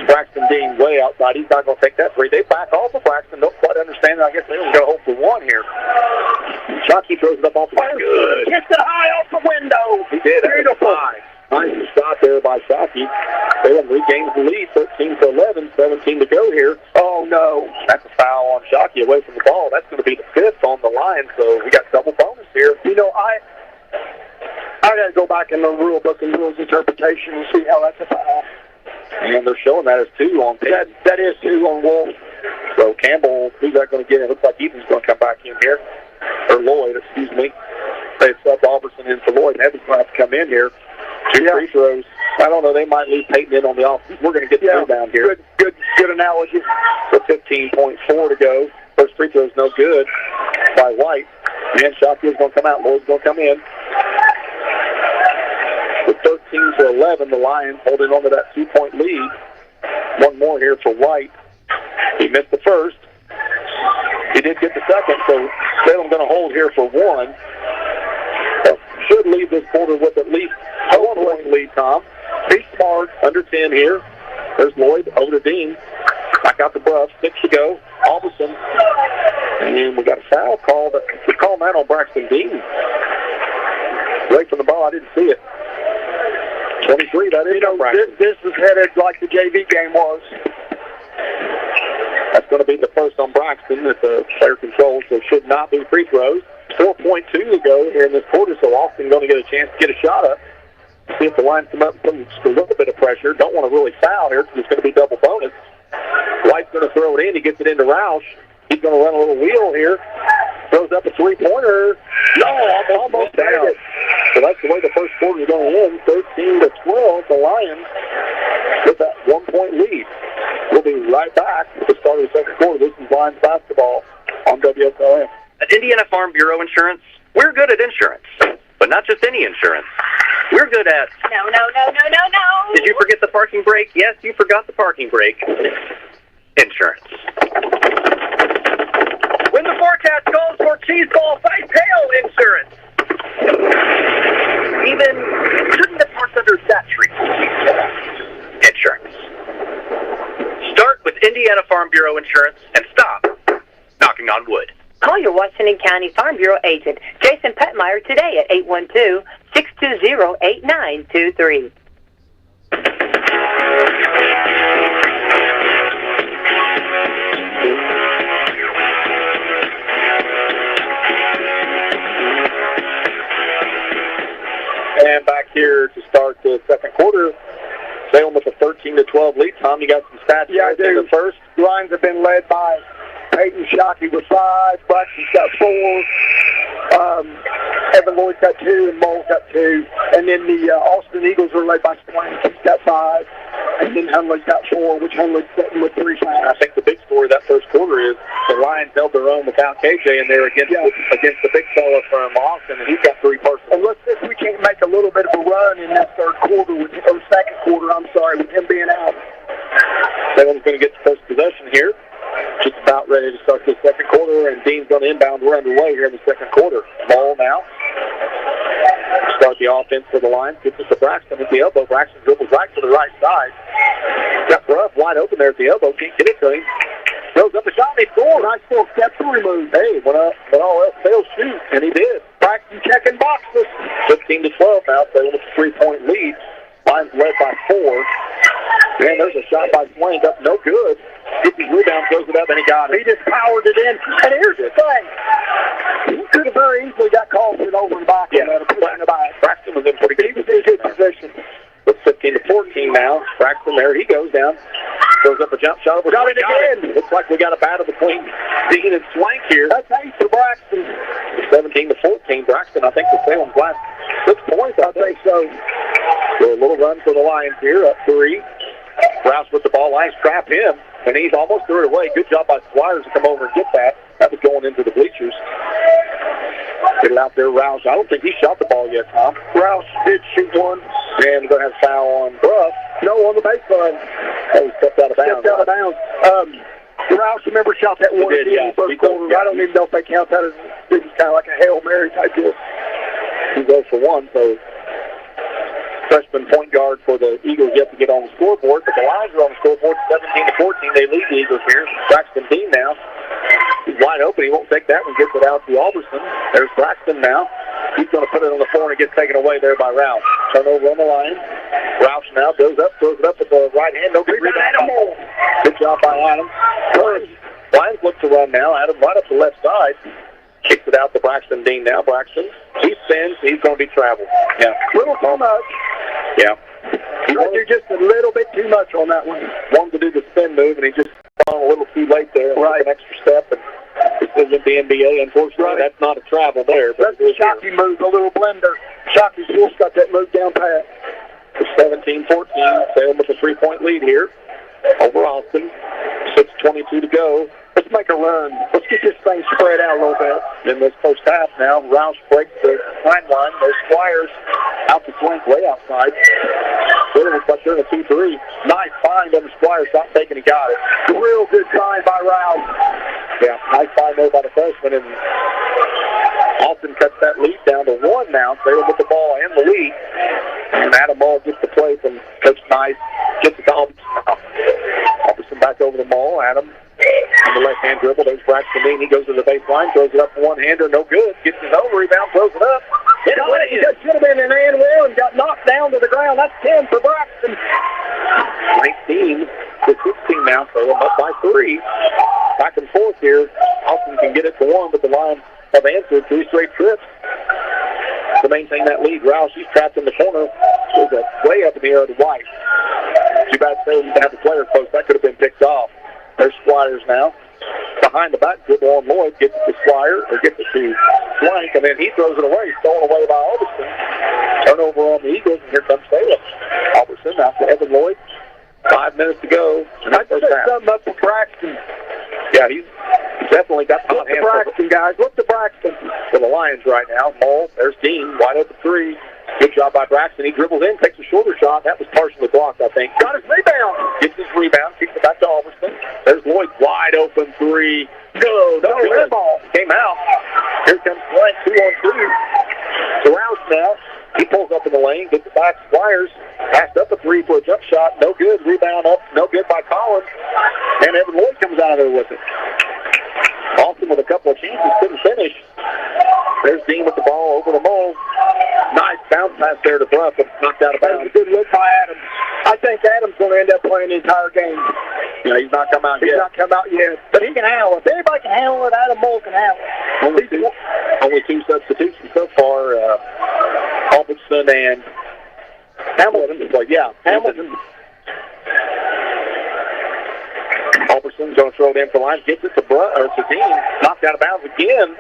Braxton Dean way outside. He's not going to take that 3. They back off of Braxton. Don't quite understand it. I guess they were going to hope for 1 here. Shockey throws it up off the line. Good. Hits it high off the window. He did. Beautiful. Nice shot there by Shockey. Salem regains the lead, 13-11, 17 to go here. Oh, no. That's a foul on Shockey away from the ball. That's going to be the 5th on the line, so we got double bonus here. You know, I got to go back in the rule book and rules interpretation and see how that's a foul. And they're showing that as 2 on Pitt. That is 2 on Wolf. So Campbell, who's that going to get? It looks like Ethan's going to come back in here. Or Lloyd, excuse me. They subbed Alberson in for Lloyd. Evans going to have to come in here. 2 free throws. I don't know. They might leave Peyton in on the offense. We're going to get the rebound here. Good analogy. So 15.4 to go. First free throw is no good by White. And Shockey's going to come out. Lloyd's going to come in. With 13-11, the Lions holding on to that 2-point lead. 1 more here for White. He missed the first. He did get the second, so Salem's going to hold here for 1. Should leave this quarter with at least a 1-point lead, Tom. Be smart. Under 10 here. There's Lloyd over to Dean. Back out to Bruff. 6 to go. Alderson. And we got a foul call. We called that on Braxton Dean. Right from the ball. I didn't see it. 23, that is. You know, this is headed like the JV game was. That's going to be the first on Braxton at the player control, so should not be free throws. 4.2 to go here in this quarter, so Austin going to get a chance to get a shot up. See if the line come up and put a little bit of pressure. Don't want to really foul here because it's going to be double bonus. White's going to throw it in. He gets it into Roush. He's going to run a little wheel here. Throws up a 3-pointer. No, almost down. So that's the way the first quarter is going to end. 13-12, the Lions with that 1-point lead. We'll be right back at the start of the second quarter. This is Lions basketball on WSLM. At Indiana Farm Bureau Insurance, we're good at insurance, but not just any insurance. We're good at... No. Did you forget the parking brake? Yes, you forgot the parking brake. Insurance. When the forecast calls for cheese balls, I tail insurance. Even shouldn't have parked under that tree. Insurance. Start with Indiana Farm Bureau Insurance and stop knocking on wood. Call your Washington County Farm Bureau agent, Jason Petmeyer, today at 812-620-8923. And back here to start the second quarter, Salem with a 13-12 lead. Tom, you got some stats? Yeah, I do. The first Lions have been led by Peyton Shockey with 5, Braxton's got 4, Evan Lloyd's got 2, and Mole's got 2. And then the Austin Eagles are led by Swank. He's got 5. And then Hunley's got 4, which Hunley's sitting with 3 fouls. I think the big story of that first quarter is the Lions held their own without KJ in there against the big fella from Austin, and he's got 3 personal. And let's see if we can't make a little bit of a run in that second quarter, with him being out. Salem's going to get the first possession here. Just about ready to start the second quarter, and Dean's going to inbound. We're underway here in the second quarter. Ball now. Start the offense for the Lions. Gets it to Braxton at the elbow. Braxton dribbles right to the right side. Got Bruff wide open there at the elbow. Can't get it to him. Throws up a shot, and he scores. Nice little step to remove. Hey, when all else fails, shoot. And he did. Braxton checking boxes. 15-12 now. Salem with a 3-point lead. Lions led by 4. Man, there's a shot by Swank up. No good. Gets his rebound, throws it up, and he got it. He just powered it in. And here's the thing. He could have very easily got called for it over the back. Yeah. Pushing the back. Braxton was in pretty good. He was in good position. With 15-14 now. Braxton, there he goes down. Throws up a jump shot. Got it again. Looks like we got a battle between Dean and Swank here. That's 8 for Braxton. 17-14. Braxton, I think, the Salem's last 6 points. I think so. So a little run for the Lions here, up 3. Rouse with the ball. Lions trap him, and he's almost threw it away. Good job by Squires to come over and get that. That was going into the bleachers. Get it out there, Rouse. I don't think he shot the ball yet, Tom. Rouse did shoot one. And we're going to have a foul on Bruff. No, on the baseline. Oh, he stepped out of bounds. Stepped out of bounds. Rouse, remember, shot that one did, in the first quarter. I don't even know if they count that as it was kind of like a Hail Mary type deal. He goes for one, so freshman point guard for the Eagles yet to get on the scoreboard, but the Lions are on the scoreboard 17-14. They lead the Eagles here. Braxton Dean now. He's wide open. He won't take that one. Gets it out to Alderson. There's Braxton now. He's going to put it on the floor and it gets taken away there by Rouse. Turnover on the line. Rouse now goes up, throws it up with the right hand. No good rebound. Good job by Adams. Lions look to run now. Adam right up the left side. Kicks it out to Braxton Dean now. Braxton, he spins. He's going to be traveled. Yeah. Little too much. Yeah. He tried to do just a little bit too much on that one. Wanted to do the spin move, and he just gone a little too late there. Right. An extra step, and this isn't the NBA. Unfortunately, that's not a travel there. That's a Shockey move, a little blender. Shockey's just got that move down pat. 17-14. Salem with a 3-point lead here over Austin. 6:22 to go. Let's make a run. Let's get this thing spread out a little bit. In this first half now, Rouse breaks the timeline. There's Squires out to flank way outside. It looks like they're in a 2-3. Nice find on the Squires. Shot taken. He got it. Real good find by Rouse. Yeah, nice find there by the freshman. And Austin cuts that lead down to 1 now. They will get the ball and the lead. And Adam Ball gets the play from Coach Nice. Gets it to Alderson back over the ball. Adam on the left-hand dribble. There's Braxton Dean. He goes to the baseline, throws it up for one-hander. No good. Gets his own rebound, throws it up. It should have been an and one. Got knocked down to the ground. That's 10 for Braxton. 19-16 now, so up by 3. Back and forth here. Austin can get it to 1, but the Lions have answered 3 straight trips to maintain that lead. Rouse, he's trapped in the corner. There's a way up in the air to White. Too bad Salem didn't have the player close. That could have been picked off. There's Squires now. Behind the back dribble on Lloyd. Gets it to Squire, or gets it to Swank, and then he throws it away. Stolen away by Alderson. Turnover on the Eagles, and here comes Salem. Alderson out to Evan Lloyd. 5 minutes to go. I'd set something up for Braxton. Yeah, he's definitely got hot hands. Look to Braxton, guys. Look to Braxton. For the Lions right now. Mole, there's Dean, wide open 3. Good job by Braxton. He dribbles in, takes a shorter shot. That was partially blocked, I think. Got his rebound. Gets his rebound, kicks it back to Alderson. There's Lloyd, wide open 3. No, red ball. Came out. Here comes Blank, 2-on-2. Surrounds now. He pulls up in the lane, gets it back. Squires passed up a 3 for a jump shot. No good. Rebound up. No good by Collins. And Evan Lloyd comes out of there with it. Austin with a couple of chances, couldn't finish. There's Dean with the ball over the Mole. Nice bounce pass there to Bruff, but knocked out of bounds. That was a good look by Adams. I think Adams going to end up playing the entire game. Yeah, he's not come out yet. He's not come out yet, but he can handle it. If anybody can handle it, Adam Mole can handle it. Only two substitutions so far. Albertson and Hamilton. Well, yeah, Hamilton. Alberson's going to throw it in for line. Gets it to Dean. Knocked out of bounds again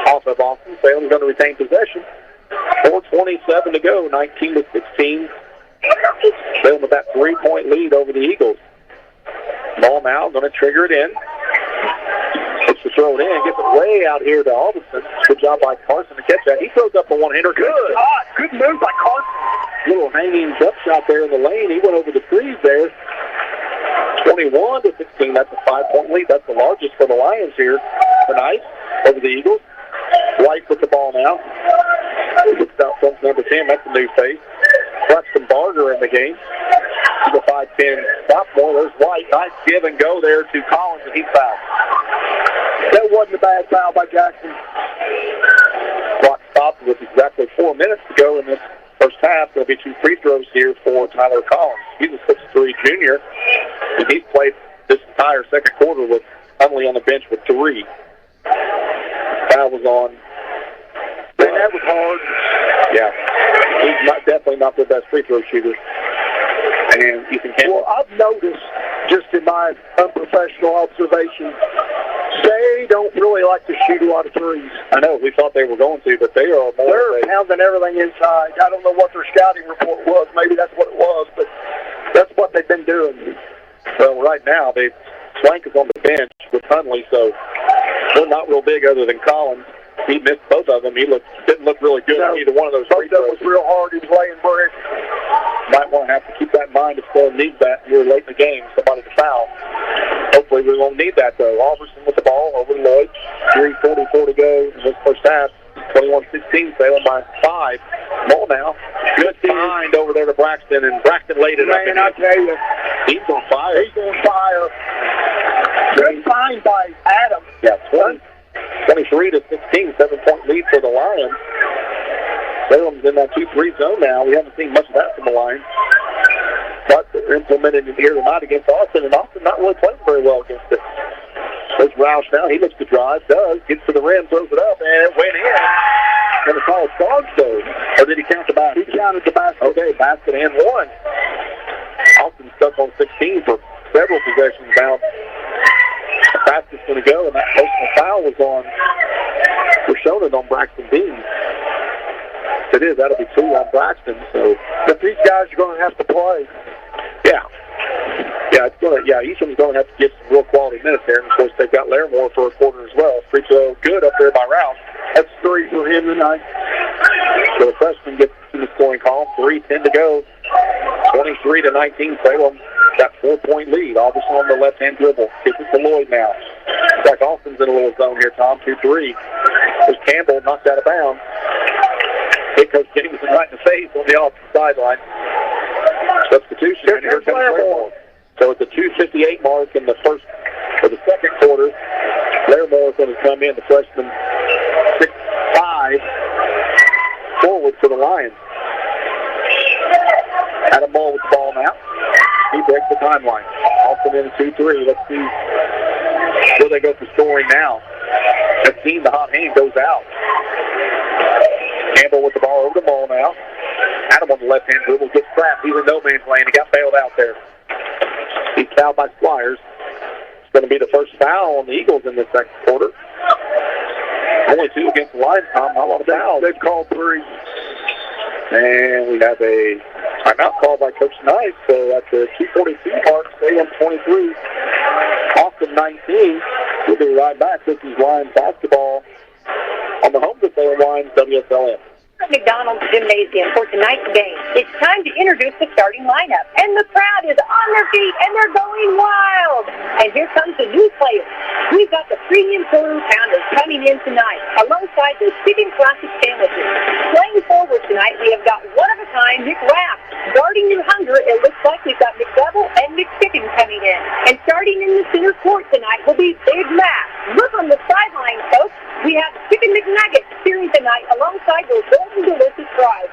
off of Austin. Salem's going to retain possession. 4:27 to go. 19-16. Salem with that 3-point lead over the Eagles. Ball now. Going to trigger it in. Looks to throw it in. Gets it way out here to Alderson. Good job by Carson to catch that. He throws up a one-hander. Good move by Carson. Little hanging jump shot there in the lane. He went over the trees there. 21-16. That's a 5-point lead. That's the largest for the Lions here tonight over the Eagles. White with the ball now. Gets out from number 10. That's a new face. Preston Barger in the game. He's a 5'10" sophomore. There's White. Nice give and go there to Collins, and he's fouled. That wasn't a bad foul by Jackson. Clock stopped with exactly 4 minutes to go in this first half. There'll be 2 free throws here for Tyler Collins. He's a 6'3" junior, and he's played this entire second quarter with only on the bench with 3. Foul was on. Man, that was hard. Yeah. He's definitely not their best free throw shooter. And Ethan Campbell. Well, I've noticed, just in my unprofessional observation, they don't really like to shoot a lot of threes. I know, we thought they were going to, but they are more. They're pounding everything inside. I don't know what their scouting report was. Maybe that's what it was, but that's what they've been doing. Well, right now, Swank is on the bench with Hunley, so they're not real big other than Collins. He missed both of them. He didn't look really good on either one of those free throws. Both of them was real hard. He was laying brick. Might want to have to keep that in mind if Salem needs that here late in the game, somebody to foul. Hopefully we won't need that, though. Alverson with the ball over to Lloyd. 3:44 to go in this first half. 21-16, Salem by 5. Ball now. Good find over there to Braxton, and Braxton laid it up. Man, I tell you. He's on fire. He's on fire. Good find by Adam. Yeah, 23-16, 7-point lead for the Lions. Salem's in that 2-3 zone now. We haven't seen much of that from the Lions. But they're implemented in here tonight against Austin, and Austin not really playing very well against it. There's Roush now. He looks to drive, gets to the rim, throws it up, and it went in. Going to call it charge, though. Or did he count the basket? He counted the basket. Okay, basket and one. Austin stuck on 16 for several possessions now. The fastest going to go, and that personal foul was on Shoshone on Braxton Dean. It is. That'll be 2 on Braxton. So, but these guys are going to have to play. Yeah. Easton's going to have to get some real quality minutes there. And, of course, they've got Larimore for a quarter as well. Free throw good up there by Roush. That's 3 for him tonight. So the freshman gets to the scoring column. 3:10 to go. 23-19. Salem got 4-point lead. Alverson on the left-hand dribble. Gets it to Lloyd now. Looks like Austin's in a little zone here, Tom. 2-3. There's Campbell knocked out of bounds. Hit Coach Jameson right in the face on the opposite sideline. Substitution. And here comes Larimore. So it's a 2:58 mark in the second quarter. Larimore is going to come in, the freshman, 6'5", forward for the Lions. Adam Mull with the ball now. He breaks the timeline. Austin in 2-3. Let's see where they go for scoring now. That team, the hot hand, goes out. Campbell with the ball over to Mull now. Adam on the left-hand dribble gets trapped. He's in no man's lane. He got bailed out there. He's fouled by Squires. It's going to be the first foul on the Eagles in this second quarter. Only 2 against the Lions, Tom. Not a lot of fouls. They've called 3. And we have a timeout called by Coach Knight. So that's a 2:42 mark. Salem 23. Austin 19. We'll be right back. This is Lions basketball on the home of Salem Lions, WSLM. McDonald's Gymnasium for tonight's game. It's time to introduce the starting lineup. And the crowd is on their feet, and they're going wild. And here comes the new players. We've got the premium quarter pounders coming in tonight, alongside the chicken classic sandwiches. Playing forward tonight, we have got one-of-a-kind McWrap. Guarding your hunger, it looks like we've got McDouble and McChicken coming in. And starting in the center court tonight will be Big Mac. Look on the sideline, folks. We have Chicken McNuggets cheering tonight alongside those golden delicious fries.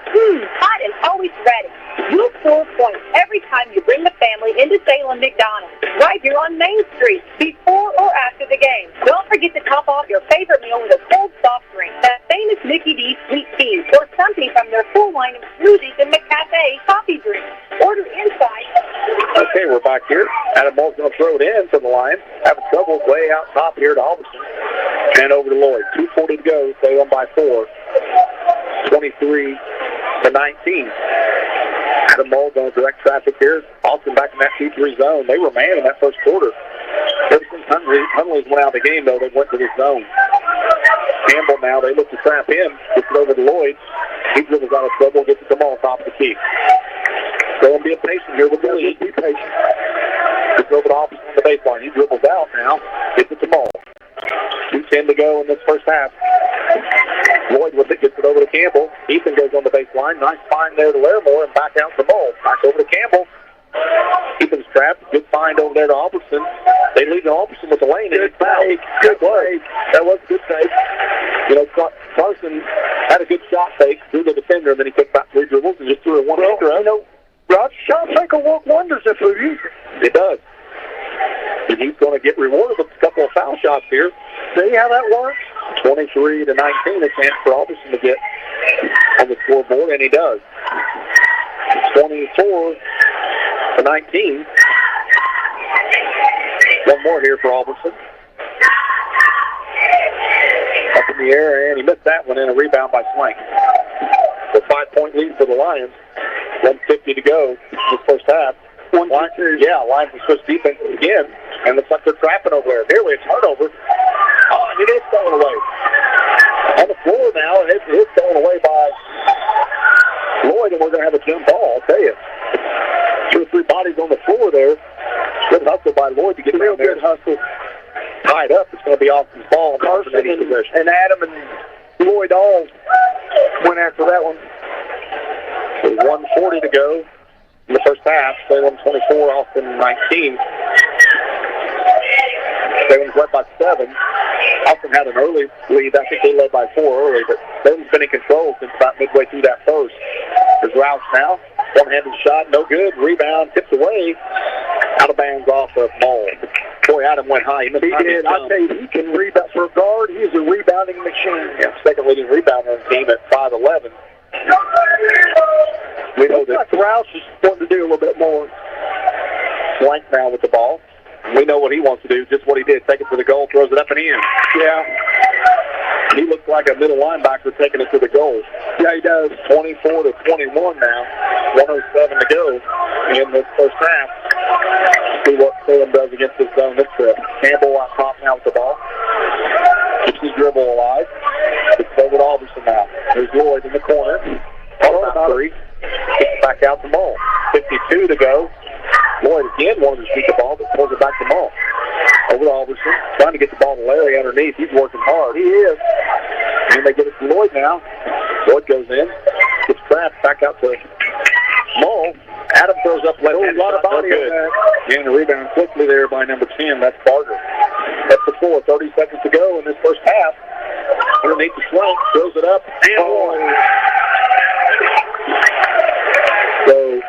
Hot and always ready. You'll score points every time you bring the family into Salem McDonald's, right here on Main Street, before or after the game. Don't forget to top off your favorite meal with a cold soft drink, that famous Mickey D sweet tea, or something from their full line of smoothies and McCafe coffee drinks. Order inside. Okay, we're back here. Adam Mull's going to throw it in for the Lions. Having trouble way out top here to Alverson. And over to Lloyd. 2:40 to go. Salem by 4. 23-19. Adam Mull going to direct traffic here. Austin back in that 2-3 zone. They were man in that first quarter. Ever since Hunley's went out of the game, though, they went to this zone. Campbell now, they look to trap him. Gets it over to Lloyd. He dribbles out of trouble, gets it to Mull, top of the key. So I'm being patient here with the lead. Be patient. Gets over to Austin on the baseline. He dribbles out now. Gets it to Mull. 2:10 to go in this first half. Lloyd with it, gets it over to Campbell. Ethan goes on the baseline. Nice find there to Larimore and back out to Mull. Back over to Campbell. Ethan's trapped. Good find over there to Alverson. They lead to Alverson with the lane. Good save. Good save. That was a good save. You know, Carson had a good shot fake through the defender, and then he took about 3 dribbles and just threw a one-hander. You know, Rod, shot fake will work wonders if we use it. It does. And he's going to get rewarded with a couple of foul shots here. See how that works? 23-19, a chance for Alverson to get on the scoreboard, and he does. 24 to 19. One more here for Albertson. Up in the air, and he missed that one in a rebound by Swank. The 5-point lead for the Lions. 1:50 to go in the first half. Lions will switch defense again, and looks like they're trapping over there. Nearly a turnover. Oh, and it is stolen away. On the floor now, and it is stolen away by Lloyd, and we're going to have a jump ball, I'll tell you. 2 or 3 bodies on the floor there. Good hustle by Lloyd to get Real down there. good hustle. Tied up. It's going to be Austin's ball. Carson and Adam and Lloyd all went after that one. 1:40 to go in the first half. Salem 24, Austin 19. Salem's led by 7. Austin had an early lead. I think they led by 4 early, but Salem's been in control since about midway through that first. There's Roush now. One-handed shot, no good. Rebound, tipped away. Out of bounds off of Mull. Boy, Adam went high. He did. I tell you, he can rebound. For a guard, he's a rebounding machine. Yeah, second leading rebounder on the team at 5'11". We know that Roush is wanting to do a little bit more. Swank now with the ball. We know what he wants to do, just what he did. Take it to the goal, throws it up and in. Yeah. He looks like a middle linebacker taking it to the goal. Yeah, he does. 24 to 21 now. 1:07 to go in this first half. See what Salem does against this zone. It's Campbell on top now with the ball. Keeps his dribble alive. It's over to Albertson now. There's Lloyd in the corner. About 3. Kicks it back out to Mull. 52 to go. Lloyd again wanted to shoot the ball, but pulls it back to Mull. Over to Albertson. Trying to get the ball to Larry underneath. He's working hard. He is. And they get it to Lloyd now. Lloyd goes in. Gets trapped back out to Mull. Adam throws up left hand. A lot of body on that. Getting the rebound quickly there by number 10. That's Barger. That's the floor. 30 seconds to go in this first half. Underneath the Swank. Throws it up. And so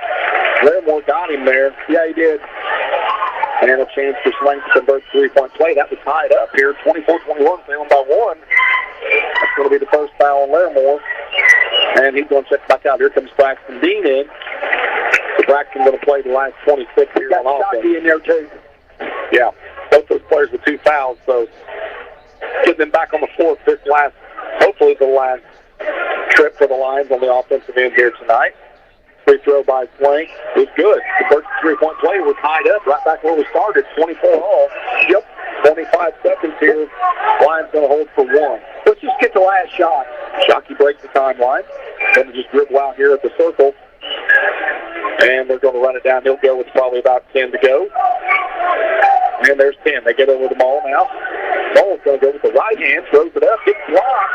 Larimore got him there. Yeah, he did. And a chance for Swank to convert 3-point play. That was tied up here. 24-21. Salem by 1. That's going to be the first foul on Larimore. And he's going to check back out. Here comes Braxton Dean in. So Braxton going to play the last 26 here on offense. In there too. Yeah, both those players with 2 fouls. So getting them back on the floor for this last, hopefully the last trip for the Lions on the offensive end here tonight. Free throw by Swank is good. Converts the 3-point play. We're tied up right back where we started. 24 all. Yep. 25 seconds here. Lions going to hold for 1. Let's just get the last shot. Shockey breaks the timeline. Going to just dribble out here at the circle. And they're going to run it down. He'll go with probably about 10 to go. And there's 10. They get over the Mull now. Mull's going to go with the right hand. Throws it up. Gets blocked.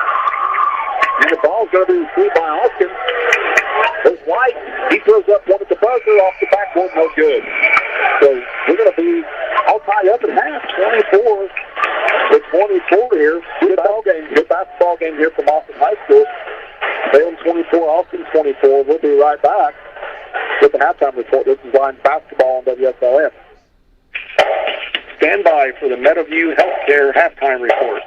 And the ball's going to be retrieved by Austin. There's White. He throws up one at the buzzer off the backboard. No good. So we're going to be all tied up at half. 24 to 24 here. Good ball game. Good basketball game here from Austin High School. Salem 24, Austin 24. We'll be right back with the halftime report. This is Lions basketball on WSLM. Stand by for the Meadowview Healthcare halftime report.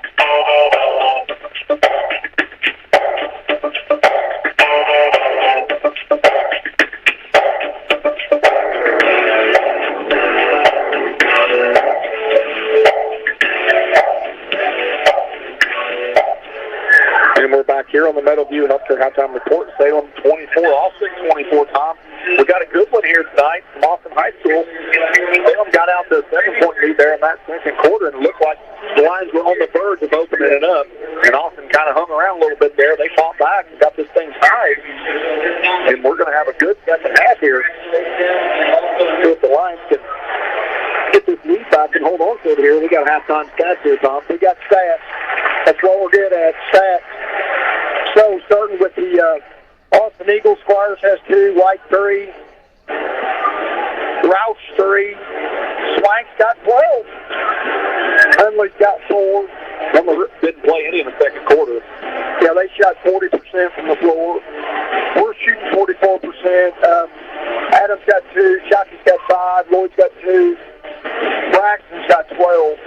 And we're back here on the Meadowview Healthcare halftime report. Salem 24, Austin 24, Tom. We got a good one here tonight from Austin High School. Salem got out to a 7-point lead there in that second quarter, and it looked like the Lions were on the verge of opening it up. And Austin kind of hung around a little bit there. They fought back and got this thing tied. And we're going to have a good second half here. See if the Lions can get this lead back and hold on to it here. We got halftime stats here, Tom. We got stats. That's what we're good at, stats. So starting with the Austin Eagles, Squires has 2, White 3, Roush 3, Swank's got 12, Hunley's got 4. Hunley didn't play any in the second quarter. Yeah, they shot 40% from the floor. We're shooting 44%. Adams got 2, Shockey's got 5, Lloyd's got 2, Braxton's got 12,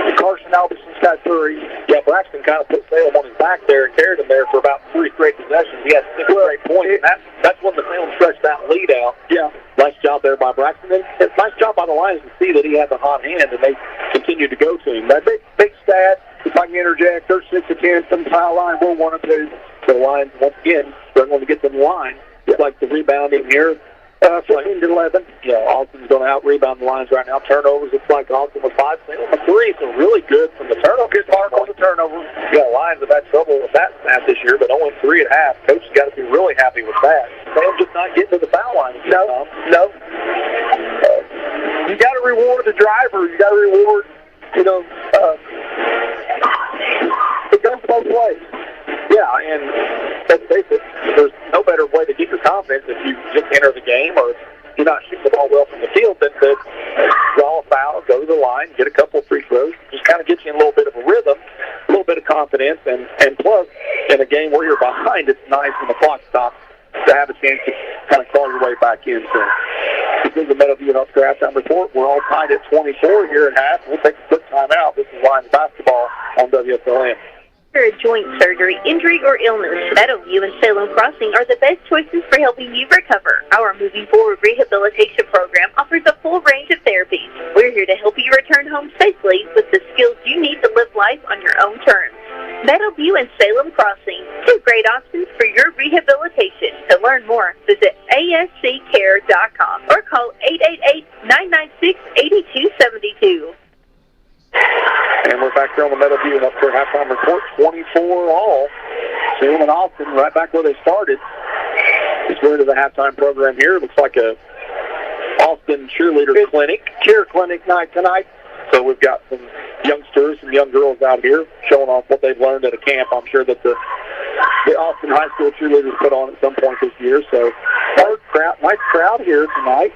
and Carson Albertson's got got 3. Yeah, Braxton kind of put Salem on his back there and carried him there for about 3 straight possessions. He had 6 straight points, and that's when the Salem stretched that lead out. Yeah. Nice job there by Braxton. And it's nice job by the Lions to see that he had the hot hand, and they continued to go to him. That big stat, if I can interject, they're 6 of 10 from the foul line. We're 1 of 2. So the Lions, once again, struggling to get them in line. It's like the rebounding here. 15 to 11. Yeah, Austin's going to out-rebound the Lions right now. Turnovers, looks like Austin with 5. Salem with 3, so really good from the turnover. Good mark on the turnover. Yeah, Lions have had trouble with that stat this year, but only 3 at half. Coach has got to be really happy with that. Salem just not getting to the foul line. No. You got to reward the driver. You got to reward, it goes both ways. Yeah, and let's face it, there's no better way to get your confidence if you just enter the game or you're not shooting the ball well from the field than to draw a foul, go to the line, get a couple of free throws, just kind of get you in a little bit of a rhythm, a little bit of confidence, and plus, in a game where you're behind, it's nice when the clock stops to have a chance to kind of claw your way back in. So, this is the Meadowview Healthcare halftime report. We're all tied at 24 here at half. We'll take a quick timeout. This is Lions basketball on WSLM. For a joint surgery, injury, or illness, Meadowview and Salem Crossing are the best choices for helping you recover. Our Moving Forward rehabilitation program offers a full range of therapies. We're here to help you return home safely with the skills you need to live life on your own terms. Meadowview and Salem Crossing, 2 great options for your rehabilitation. To learn more, visit asccare.com or call 888-996-8272. And we're back here on the Meadowview Healthcare halftime report, 24 all. Salem and Austin right back where they started. Just we're into the halftime program here. Looks like a Austin cheerleader Cheer clinic night tonight. So we've got some youngsters, some young girls out here showing off what they've learned at a camp. I'm sure that the Austin High School cheerleaders put on at some point this year. So nice crowd here tonight.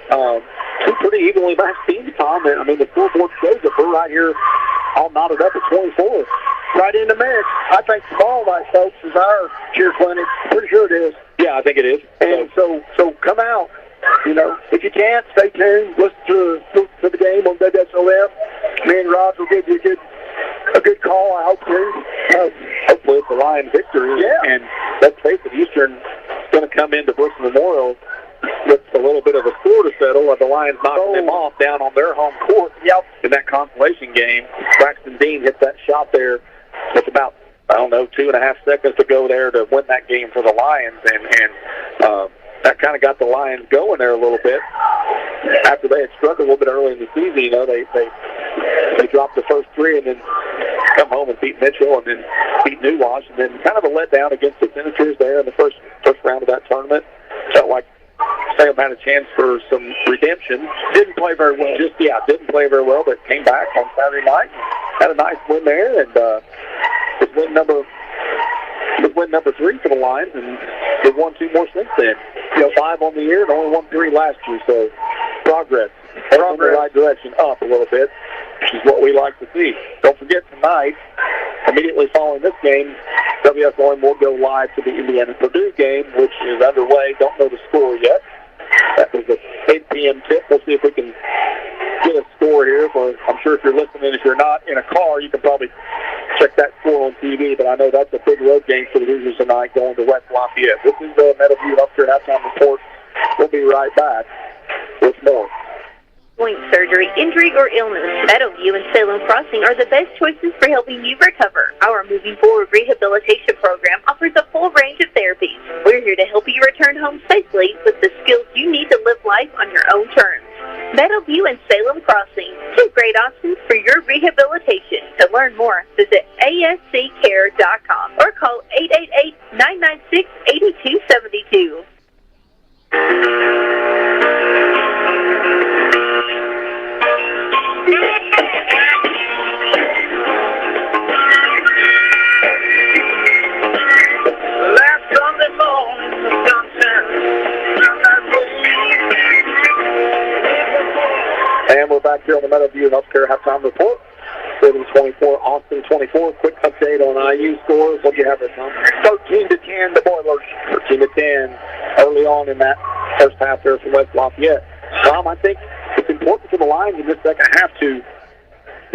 2 pretty evenly matched teams, Tom. I mean, the scoreboard shows that we're right here all knotted up at 24. Right in the mix. I think tomorrow night, folks, is our cheer clinic. Pretty sure it is. Yeah, I think it is. And so come out. If you can't, stay tuned. Listen to the game on WSLM. Me and Rob will give you a good call, I hope, too. Hopefully it's a Lion victory. Yeah. And let's face it, Eastern's going to come into Brooks Memorial with a little bit of a score to settle. The Lions knocking them off down on their home court in that consolation game. Braxton Dean hit that shot there with about, 2.5 seconds to go there to win that game for the Lions. And that kind of got the Lions going there a little bit. After they had struggled a little bit early in the season, they dropped the first 3 and then come home and beat Mitchell and then beat New Wash, and then kind of a letdown against the Senators there in the first round of that tournament. Felt like Salem had a chance for some redemption. Didn't play very well. Didn't play very well, but came back on Saturday night. Had a nice win there, and was win number 3 for the Lions, and they've won 2 more since then. 5 on the year and only won 3 last year, so progress. In the right direction, up a little bit, which is what we like to see. Don't forget tonight, immediately following this game, WSLM will go live to the Indiana-Purdue game, which is underway. Don't know the score yet. That was a 8 p.m. tip. We'll see if we can get a score here. I'm sure if you're listening, if you're not in a car, you can probably check that score on TV, but I know that's a big road game for the Hoosiers tonight going to West Lafayette. This is the Meadowview Healthcare halftime report. We'll be right back with more. Joint surgery, injury, or illness, Meadowview and Salem Crossing are the best choices for helping you recover. Our Moving Forward rehabilitation program offers a full range of therapies. We're here to help you return home safely with the skills you need to live life on your own terms. Meadowview and Salem Crossing, 2 great options for your rehabilitation. To learn more, visit asccare.com or call 888-996-8272. Last Sunday morning, the sun shines. And we're back here on the Meadowview Healthcare halftime report. Salem 24, Austin 24. Quick update on IU scores. What do you have there, Tom? 13-10, the Boilers. 13-10 early on in that first half there for West Lafayette. Tom, I think it's important for the Lions in this second half to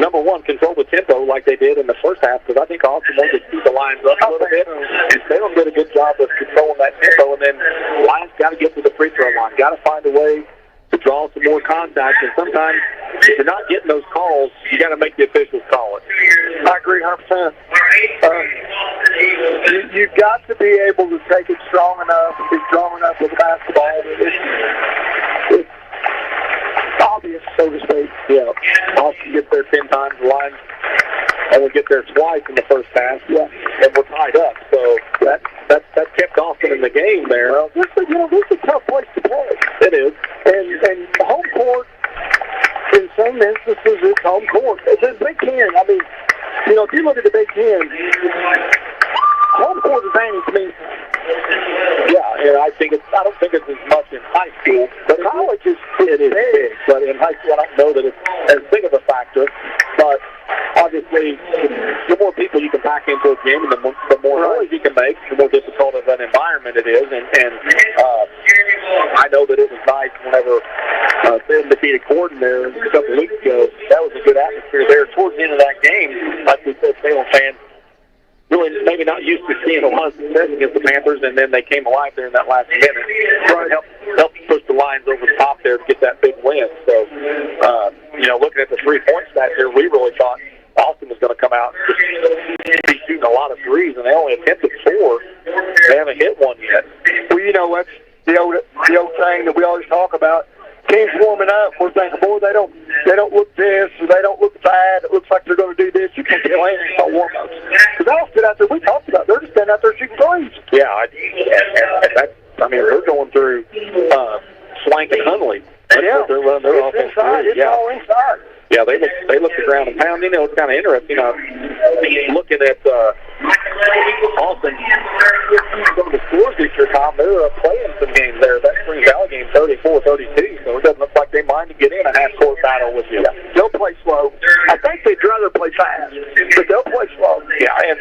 number one, control the tempo like they did in the first half, because I think Austin wanted to keep the Lions up a little bit. And Salem did a good job of controlling that tempo, and then Lions got to get to the free throw line, got to find a way to draw some more contact, and sometimes if you're not getting those calls, you got to make the officials call it. I agree 100%. You've got to be able to take it strong enough and be strong enough with the basketball. It's obvious, so to speak. Yeah, Austin gets there 10 times, the Lions only get there twice in the first half, and we're tied up. So that kept Austin in the game there. Well, this is a tough place to play. It is. And home court, in some instances, it's home court. The Big Ten, I mean, if you look at the Big Ten, home court advantage means. Yeah, and I don't think it's as much in high school, but college is big. But in high school, I don't know that it's as big of a factor. But obviously, the more people you can pack into a game, and the more noise you can make, the more difficult of an environment it is. And I know that it was nice whenever Salem defeated Gordon there a couple weeks ago. That was a good atmosphere there. Towards the end of that game, like we said, Salem fans really maybe not used to seeing a lot of success against the Panthers, and then they came alive there in that last minute. Right. Helped push the Lions over the top there to get that big win. So, looking at the 3-point stats here, we really thought Austin was going to come out and just be shooting a lot of threes, and they only attempted 4. They haven't hit one yet. Well, that's the old thing that we always talk about. Teams warming up, we're thinking, boy, they don't look this, or they don't look bad. It looks like they're going to do this. You can't get anything on warm-ups. Because Austin out there, we talked about, they're just standing out there shooting threes. Yeah, and that's, they're going through Swank and Hunley. Yeah, they're running their offense. It's all inside. Yeah, they look the ground and pound. It's kind of interesting. Looking at Austin, some of the scores this year, Tom, they're playing some games there. That Spring Valley game, 34-32, so it doesn't look like they mind to get in a half-court battle with you. They'll play slow. I think they'd rather play fast, but they'll play slow. Yeah, and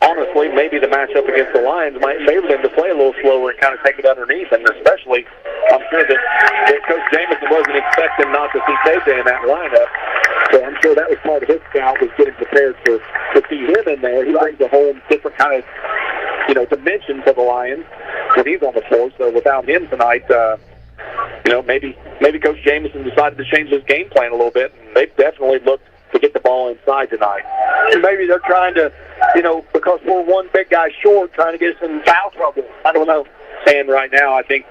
honestly, maybe the matchup against the Lions might favor them to play a little slower and kind of take it underneath, and especially, I'm sure that Coach Jamison wasn't expecting not to see KJ in that lineup, so I'm sure that was part of his scout, was getting prepared to see him in there. He brings a whole different kind of, dimension to the Lions when he's on the floor, so without him tonight, maybe Coach Jamison decided to change his game plan a little bit, and they've definitely looked to get the ball inside tonight. And maybe they're trying to, because we're one big guy short, trying to get us in foul trouble. I don't know. And right now, I think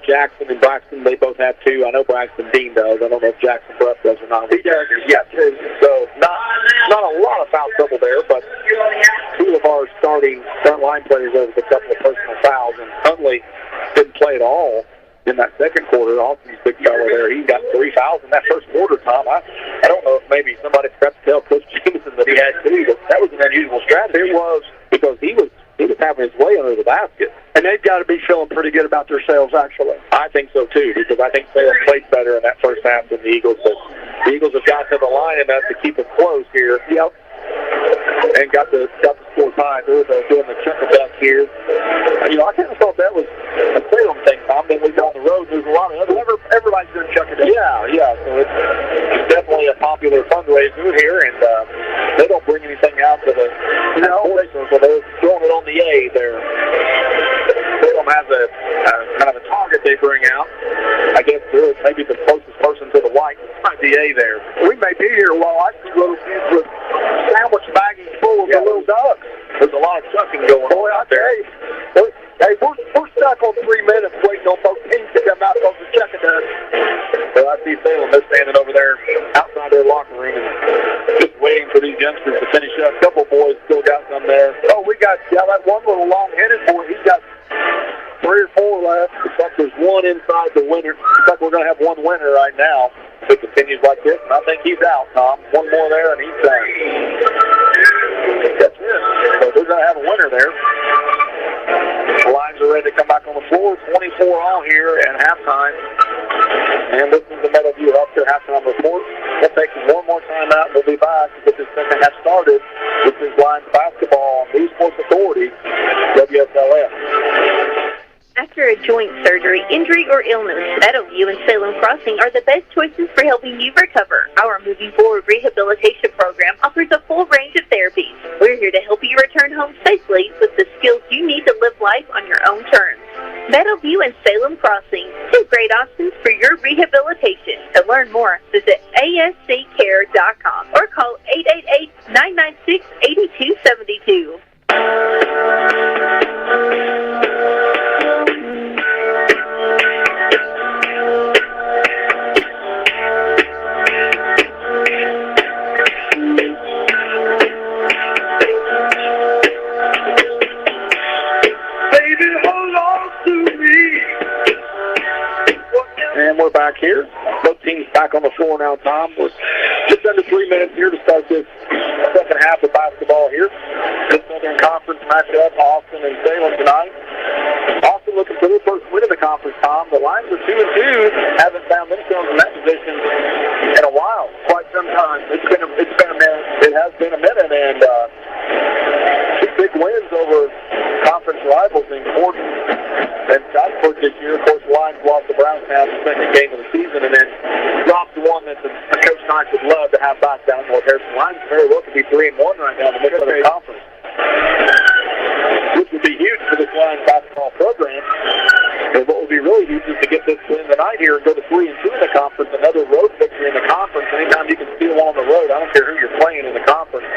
Jackson and Braxton, they both have 2. I know Braxton Dean does. I don't know if Jackson Bruff does or not. He does. Yeah, 2. So not a lot of foul trouble there, but 2 of our front line players over a couple of personal fouls, and Huntley didn't play at all in that second quarter. Austin's big fellow there, he got 3 fouls in that first quarter, Tom. I don't know if maybe somebody forgot to tell Coach Jamison that he had 2, but that was an unusual strategy. It was. Because he was having his way under the basket. And they've got to be feeling pretty good about themselves, actually. I think so, too, because I think Salem played better in that first half than the Eagles. But the Eagles have got to the line enough to keep it close here. Yep. And got the score tied. They're doing the chuckle duck here. I kind of thought that was a Salem thing, Tom. Then we got on the road. There's a lot of everybody's doing chuckle duck. Yeah. So it's definitely a popular fundraiser here, and they don't bring anything out to the so they're throwing it on the A there. Salem has a kind of a target they bring out. I guess they're maybe the closest person to the white. The A there. We may be here a while. I see little kids with sandwich baggies full of the little ducks. There's a lot of chucking going on out there. Hey, we're stuck on 3 minutes waiting on both teams to come out of the chucking ducks. So I see Salem, they're standing over there outside their locker room and just waiting for these youngsters to finish up. A couple boys still got some there. Oh, we got that one little long-headed boy. He's got 3 or 4 left. Looks like there's one inside the winner. Looks like we're going to have one winner right now. If it continues like this, and I think he's out, Tom. One more there, and he's done. That's it. So we're going to have a winner there. The Lions are ready to come back on the floor. 24 all here at halftime. And this is the Meadowview Healthcare halftime report. We'll take one more time out. We'll be back to get this second half started. This is Lions basketball on News Sports Authority, WSLM. After after a joint surgery, injury, or illness, Meadowview and Salem Crossing are the best choices for helping you recover. Our Moving Forward rehabilitation program offers a full range of therapies. We're here to help you return home safely with the skills you need to live life on your own terms. Meadowview and Salem Crossing, two great options for your rehabilitation. To learn more, visit asccare.com or call 888-996-8272. And we're back here. Both teams back on the floor now, Tom. We're just under 3 minutes here to start this second half of basketball here. This Southern Conference matchup, Austin and Salem tonight. Austin looking for their first win in the conference, Tom. The Lions are 2-2. Haven't found themselves in that position in a while, quite some time. It's been a minute. It has been a minute, and two big wins over conference rivals in Gordon and Southport this year. Of course, the Lions lost to Brownstown the second game of the season, and then dropped the one that Coach Knight would love to have back down North Harrison. The Lions very well could be 3-1 right now in the middle of the conference, which would be huge for this Lions basketball program. And what would be really huge is to get this win tonight here and go to 3-2 in the conference, another road victory in the conference. Anytime you can steal one on the road, I don't care who you're playing in the conference.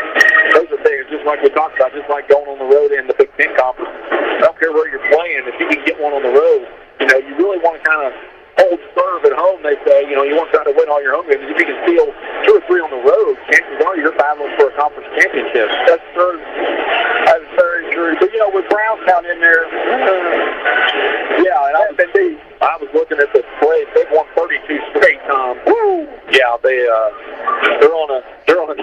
Those are things, just like we talked about, just like going on the road in the Big Ten Conference. I don't care where you're playing. If you can get one on the road, you really want to kind of hold serve at home, they say. You want to try to win all your home games. If you can steal 2 or 3 on the road, chances are you're battling for a conference championship. That's true. That's very true. But, with Brownstown in there, yeah, and I was looking at the Braves. They've won 32 straight, Tom. Woo! Yeah, they're on a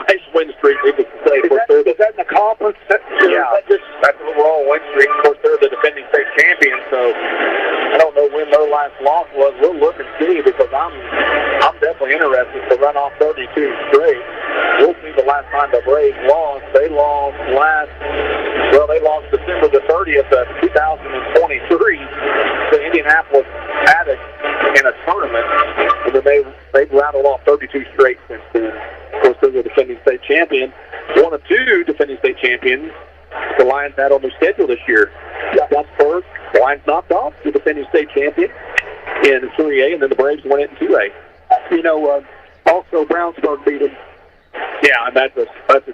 nice win streak, needless to say. Is that in the conference? Yeah, that's an overall win streak. Of course, they're the defending state champion, so I don't know when their last loss was. We'll look and see, because I'm definitely interested to run off 32 straight. We'll see the last time the Braves lost. They lost December the 30th of 2023 to Indianapolis Addicts in a tournament, and then they've rattled off 32 straight since then. Of course, they're the defending state champion. One of 2 defending state champions the Lions had on their schedule this year. That's first. The Lions knocked off the defending state champion in 3A, and then the Braves won it in 2A. Also Brownsburg beat them. Yeah, and that's a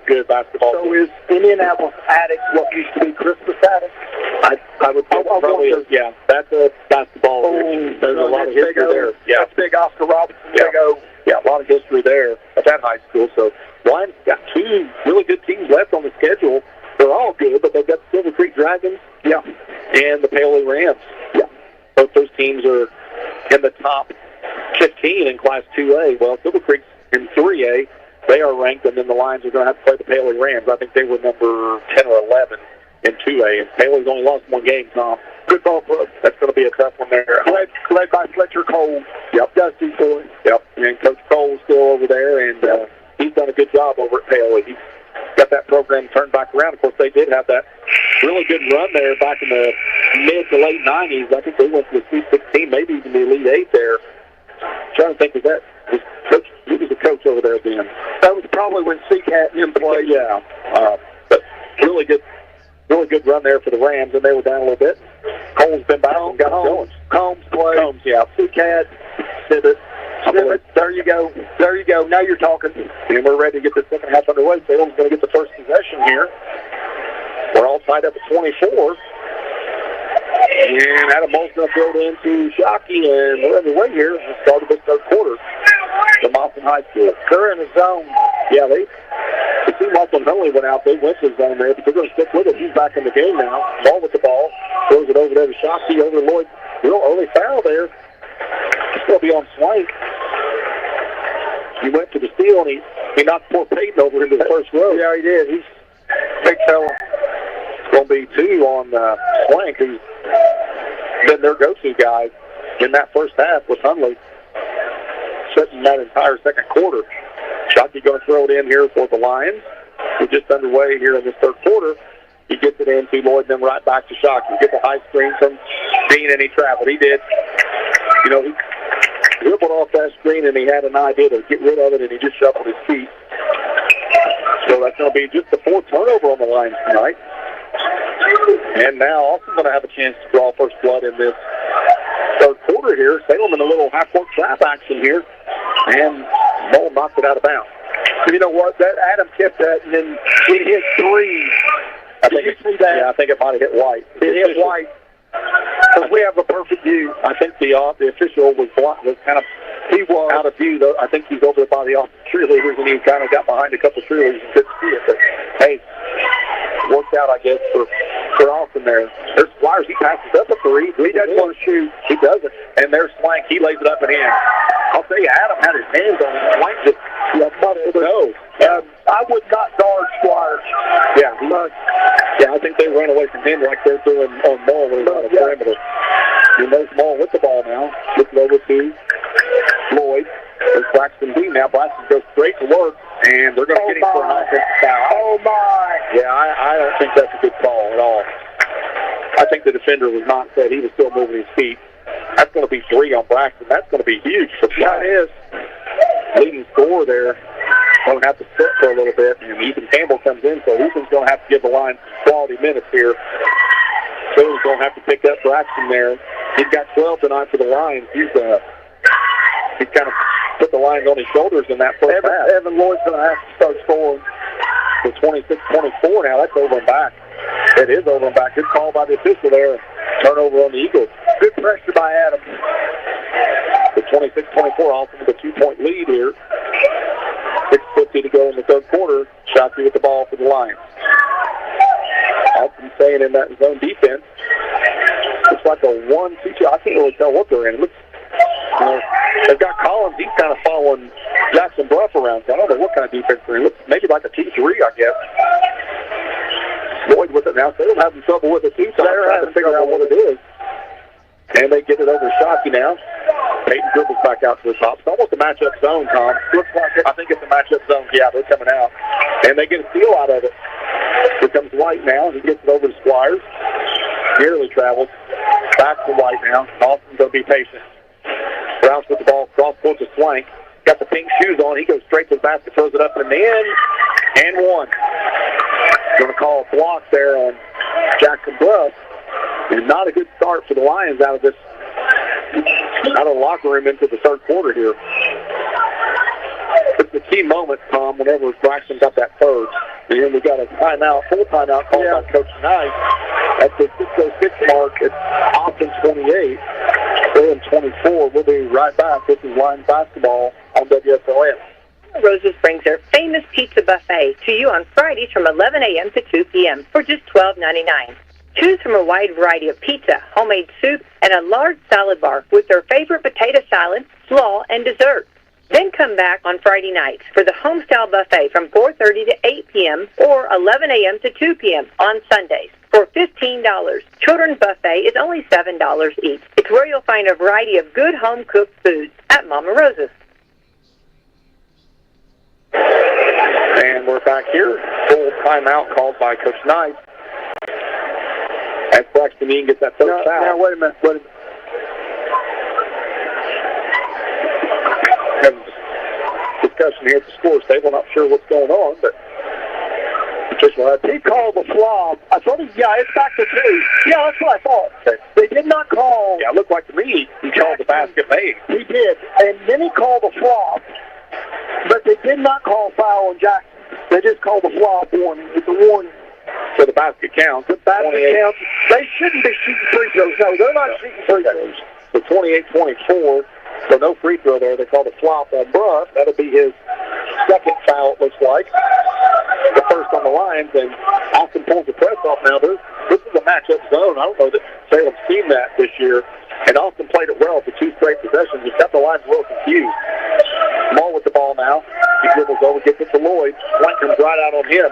good basketball So team. is Indianapolis Addicts what used to be Christmas Addicts? I would probably, yeah, that's a basketball. There's a lot of history there. Yeah, that's big Oscar Robertson. Yeah, a lot of history there at that high school. So Lions got 2 really good teams left on the schedule. They're all good, but they've got the Silver Creek Dragons, and the Paoli Rams. Yeah, both those teams are in the top 15 in Class 2A. Well, Silver Creek's in 3A. They are ranked, and then the Lions are going to have to play the Paoli Rams. I think they were number 10 or 11 in 2A, and Paoli's only lost 1 game, Tom. Good ball club. That's going to be a tough one there. Led by Fletcher Cole. Yep. Dusty boy. Yep. And Coach Cole's still over there, and he's done a good job over at Paoli. He's got that program turned back around. Of course, they did have that really good run there back in the mid to late 90s. I think they went to the Sweet 16, maybe even the Elite 8 there. I'm trying to think, he was the coach over there then. That was probably when Seacat and him played. Yeah. But really good run there for the Rams, and they were down a little bit. Cole's been back and got going. Combs played. Combs, yeah. Seacat, Snippet. There you go. Now you're talking. And we're ready to get the second half underway. Salem's going to get the first possession here. We're all tied up at 24. And Adam Moll's going to throw it into Shockey, and we're underway here at the start of this third quarter from Austin High School. They're in the zone. Yeah, it seemed like when Hunley went out, they went to the zone there, but they're going to stick with it. He's back in the game now. Ball with the ball. Throws it over there to Shockey, over to Lloyd. Real early foul there. It's going to be on Swank. He went to the steal, and he knocked poor Peyton over into the first row. Yeah, he did. He's big fella. It's going to be 2 on Swank, who's been their go-to guy in that first half with Hunley, setting that entire second quarter. Shockey going to throw it in here for the Lions. We're just underway here in this third quarter. He gets it into Lloyd, then right back to Shockey. Get the high screen from screen, and he traveled. He did. You know, he dribbled off that screen, and he had an idea to get rid of it, and he just shuffled his feet. So that's going to be just the fourth turnover on the line tonight. And now Austin's going to have a chance to draw first blood in this third quarter here. Salem in a little half-court trap action here, and Mull knocked it out of bounds. You know what? That Adam kept that, and then it hit three. Did you see that? Yeah, I think it might have hit White. It hit White. We have a perfect view. I think the official was kind of out of view, though. I think he's over by the cheerleaders, and he kind of got behind a couple cheerleaders and couldn't see it. But, hey, worked out, I guess, for Austin there. There's Squires. He passes up a three. He doesn't want to shoot. He doesn't. And there's Swank. He lays it up and in. I'll tell you, Adam had his hands on it. Swank just busted it. No. I would not guard Squires. Yeah, I think they ran away from him like they're doing on Mull when he's on the perimeter. And there's Mull with the ball now. Looking over to Lloyd. There's Braxton B now. Braxton goes straight to work, and they're going to get him for an offensive foul. Oh, my. Yeah, I don't think that's a good call at all. I think the defender was not set. He was still moving his feet. That's going to be 3 on Braxton. That's going to be huge for Yeah, it is. Leading scorer there. Going to have to sit for a little bit, and Ethan Campbell comes in, so Ethan's going to have to give the line quality minutes here. So he's going to have to pick up Braxton there. He's got 12 tonight for the Lions. He's kind of put the lines on his shoulders in that first half. Evan Lloyd's going to have to start scoring. For 26-24 now, that's over and back. It is over and back. Good call by the official there. Turnover on the Eagles. Good pressure by Adam. The 26-24, Austin with a 2-point lead here. 6:50 to go in the third quarter. Shotzi with the ball for the Lions. Austin staying in that zone defense. Looks like a 1-2. I can't really tell what they're in. It looks, they've got Collins. He's kind of following Jackson Bluff around. So I don't know what kind of defense they're in. It looks maybe like a 2-3, I guess. Lloyd with it now. So they're having trouble with it too. So they're trying to figure out what it is. And they get it over to Shockey now. Peyton dribbles back out to the top. It's almost a matchup zone, Tom. Looks like it. I think it's a matchup zone. Yeah, they're coming out. And they get a steal out of it. Here comes White now. He gets it over to Squires. Nearly travels. Back to White now. Austin's going to be patient. Browns with the ball. Cross court to Swank. Got the pink shoes on. He goes straight to the basket. Throws it up and in. And one. Going to call a block there on Jackson Bluff. And not a good start for the Lions out of the locker room into the third quarter here. It's the key moment, Tom, whenever Braxton got that third. And then we got a timeout, full timeout called by Coach Knight. At the 6:06 mark, it's Austin 28, Salem 24. We'll be right back. This is Lions basketball on WSLM. Roses brings their famous pizza buffet to you on Fridays from 11 a.m. to 2 p.m. for just $12.99. Choose from a wide variety of pizza, homemade soup, and a large salad bar with their favorite potato salad, slaw, and dessert. Then come back on Friday nights for the homestyle buffet from 4:30 to 8 p.m. or 11 a.m. to 2 p.m. on Sundays for $15. Children's buffet is only $7 each. It's where you'll find a variety of good home-cooked foods at Mama Rosa's. And we're back here. Full timeout called by Coach Knight. As Braxton Eaton gets that third foul. Now, wait a minute. Discussion here at the score table. Not sure what's going on, but he called the flop. I thought it's back to 2. Yeah, that's what I thought. Okay. They did not call. Yeah, it looked like to me he called the basket made. He did. And then he called the flop. But they did not call foul on Jackson. They just called the flop warning. It's a warning. So the basket counts. The basket counts. They shouldn't be shooting free throws. No, they're not shooting free throws. So 28-24. So no free throw there. They called a flop on Bruff. That'll be his second foul, it looks like. The first on the Lions. And Austin pulls the press off now. This is a matchup zone. I don't know that Salem's seen that this year. And Austin played it well for 2 straight possessions. He's got the Lions a little confused. Mull with the ball now. He dribbles over, gets it to Lloyd. Swank comes right out on him.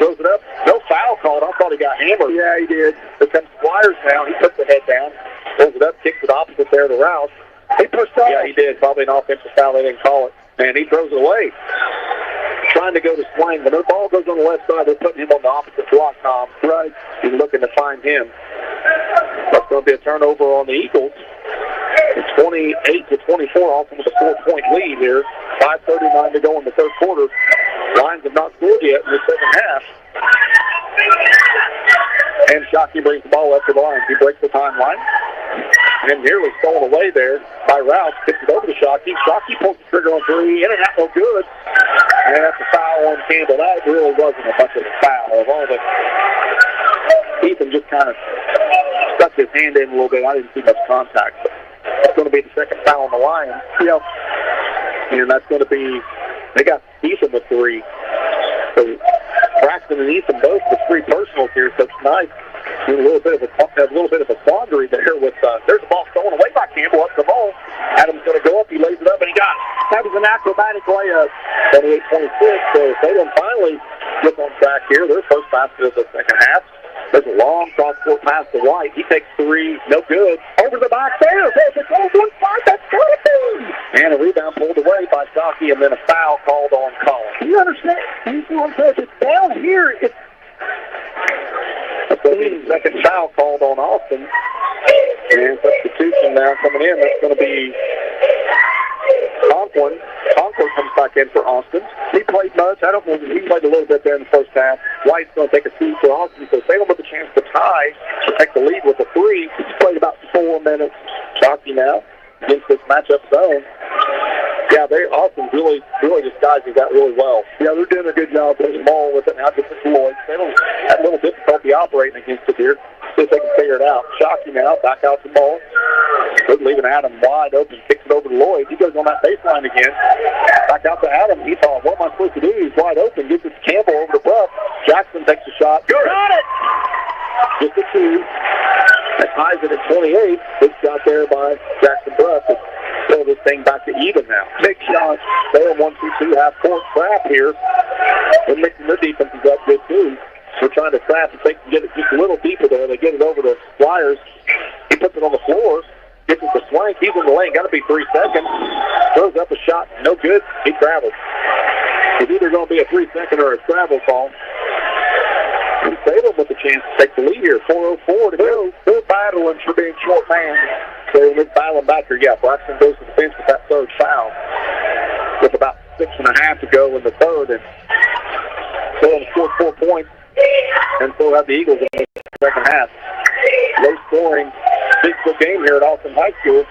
Throws it up. No foul called. I thought he got hammered. Yeah, he did. Here comes Squires now. He puts the head down. Throws it up, kicks it opposite there to Rouse. He pushed off. Yeah, he did. Probably an offensive foul. They didn't call it. And he throws it away. Trying to go to Swain. When the ball goes on the left side, they're putting him on the opposite block, Tom. Right. He's looking to find him. That's going to be a turnover on the Eagles. It's 28-24, also with a 4-point lead here. 5:39 to go in the third quarter. Lions have not scored yet in the second half. And Shockey brings the ball up to the line. He breaks the timeline. And nearly stolen away there by Rouse. Gets it over to Shockey. Shockey pulls the trigger on three. In and out, no good. And that's a foul on Campbell. That really wasn't a much of a foul. As long as Ethan just kind of stuck his hand in a little bit. I didn't see much contact. But it's going to be the second foul on the Lions. Yep. And that's going to be, they got Ethan with three. So Braxton and Ethan both with three personals here. So tonight, a little bit of a quandary there with, there's the ball stolen away by Campbell up the ball. Adams going to go up. He lays it up and he got it. That was an acrobatic layup. 28-26. So Salem finally gets on track here. Their first basket of the second half. There's a long cross-court pass to White. He takes three. No good. Over the back there. There's a goal. One spot. That's got to be. And a rebound pulled away by Shockey, and then a foul called on Collins. You understand? It's down here. It's That's going to be the second foul called on Austin. And substitution now coming in. That's going to be Conklin. Conklin comes back in for Austin. He played much. I don't know. He played a little bit there in the first half. White's going to take a seat for Austin. So Salem with a chance to tie, to take the lead with a three. He's played about 4 minutes. Shockey now against this matchup zone. Yeah, Austin really disguises that really well. Yeah, they're doing a good job. There's Maul with it now. Gets it to Lloyd. Salem had a little difficulty operating against it here. See if they can figure it out. Shockey now, back out to Maul. Leaving Adam wide open, kicks it over to Lloyd. He goes on that baseline again. Back out to Adam. He thought, what am I supposed to do? He's wide open. Gets it to Campbell over to Bruff. Jackson takes a shot. Good. Got it! Just a two. That ties it at 28. Good shot there by Jackson Bruff to pull this thing back to even now. Big shot. Salem 1-2-2 half court trap here. They're mixing their defenses up good too. We're trying to trap if they can get it just a little deeper there. They get it over to Squires. He puts it on the floor. Gets it to Swank. He's in the lane. Got to be 3 seconds. Throws up a shot. No good. He travels. It's either going to be a 3-second or a travel call. And Salem with the chance to take the lead here. 4:04 to go. They're battling for being short man. Salem is battling back here. Yeah, Braxton goes to the bench with that third foul. With about 6.5 to go in the third. And Salem scored 4 points. And so have the Eagles in the second half. Low scoring, physical game here at Austin High School.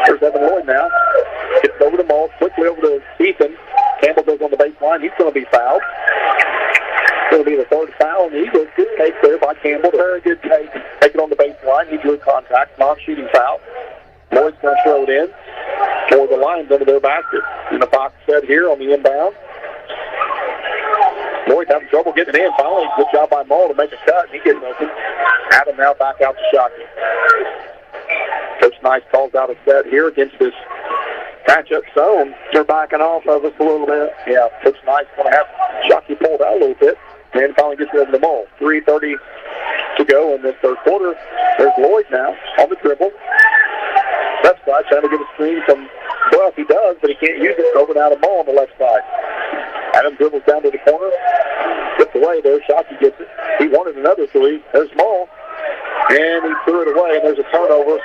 There's Evan Lloyd now. Gets it over to Maul, quickly over to Ethan. Campbell goes on the baseline. He's going to be fouled. It's going to be the third foul on the Eagles. Good take there by Campbell. Very good take. Take it on the baseline. He drew contact. Non-shooting foul. Lloyd's going to throw it in for the Lions under their basket. In the box set here on the inbound. Lloyd having trouble getting it in. Finally, good job by Maul to make a cut. He gets open. Adam now back out to Shockey. Coach Nice calls out a set here against this matchup zone. They're backing off of us a little bit. Yeah, Coach Nice going to have Shockey pulled out a little bit. And finally gets it over to Maul. 3:30 to go in this third quarter. There's Lloyd now on the dribble. Left side trying to get a screen from Bruff. He does, but he can't use it. Over now to Maul on the left side. Adam dribbles down to the corner. Gets away there. Shockey gets it. He wanted another three. There's Maul. And he threw it away, and there's a turnover.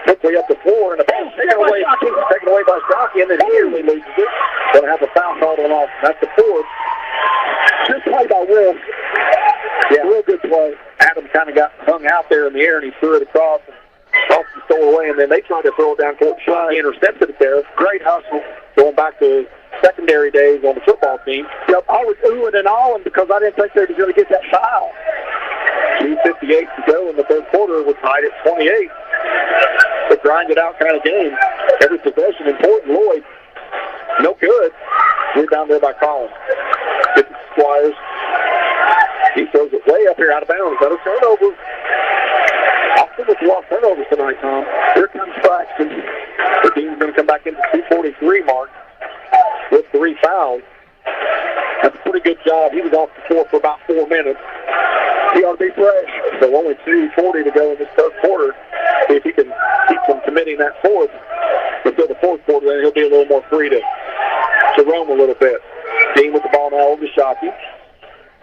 Quickly up the floor, and the ball taken away by Shockey, and then he nearly loses it. Going to have a foul called on off. That's the fourth. Good play by Will. Yeah, real good play. Adam kind of got hung out there in the air, and he threw it across. And Austin stole away, and then they tried to throw it down court. Shockey intercepted it there. Great hustle. Going back to secondary days on the football team. Yep, I was oohing and awing because I didn't think they were going to get that foul. 2:58 to go in the third quarter. We're tied at 28. The grind-it out kind of game. Every possession important. Lloyd, no good. We're down there by Collins. Gets it to Squires. He throws it way up here out of bounds. Another turnover. Austin with a lot of turnovers tonight, Tom. Here comes Braxton. The team's going to come back into 2:43 mark with 3 fouls. That's a pretty good job. He was off the floor for about 4 minutes. He ought to be fresh. So only 2:40 to go in this third quarter. See if he can keep from committing that fourth until the fourth quarter, then he'll be a little more free to roam a little bit. Dean with the ball now over to Shockey.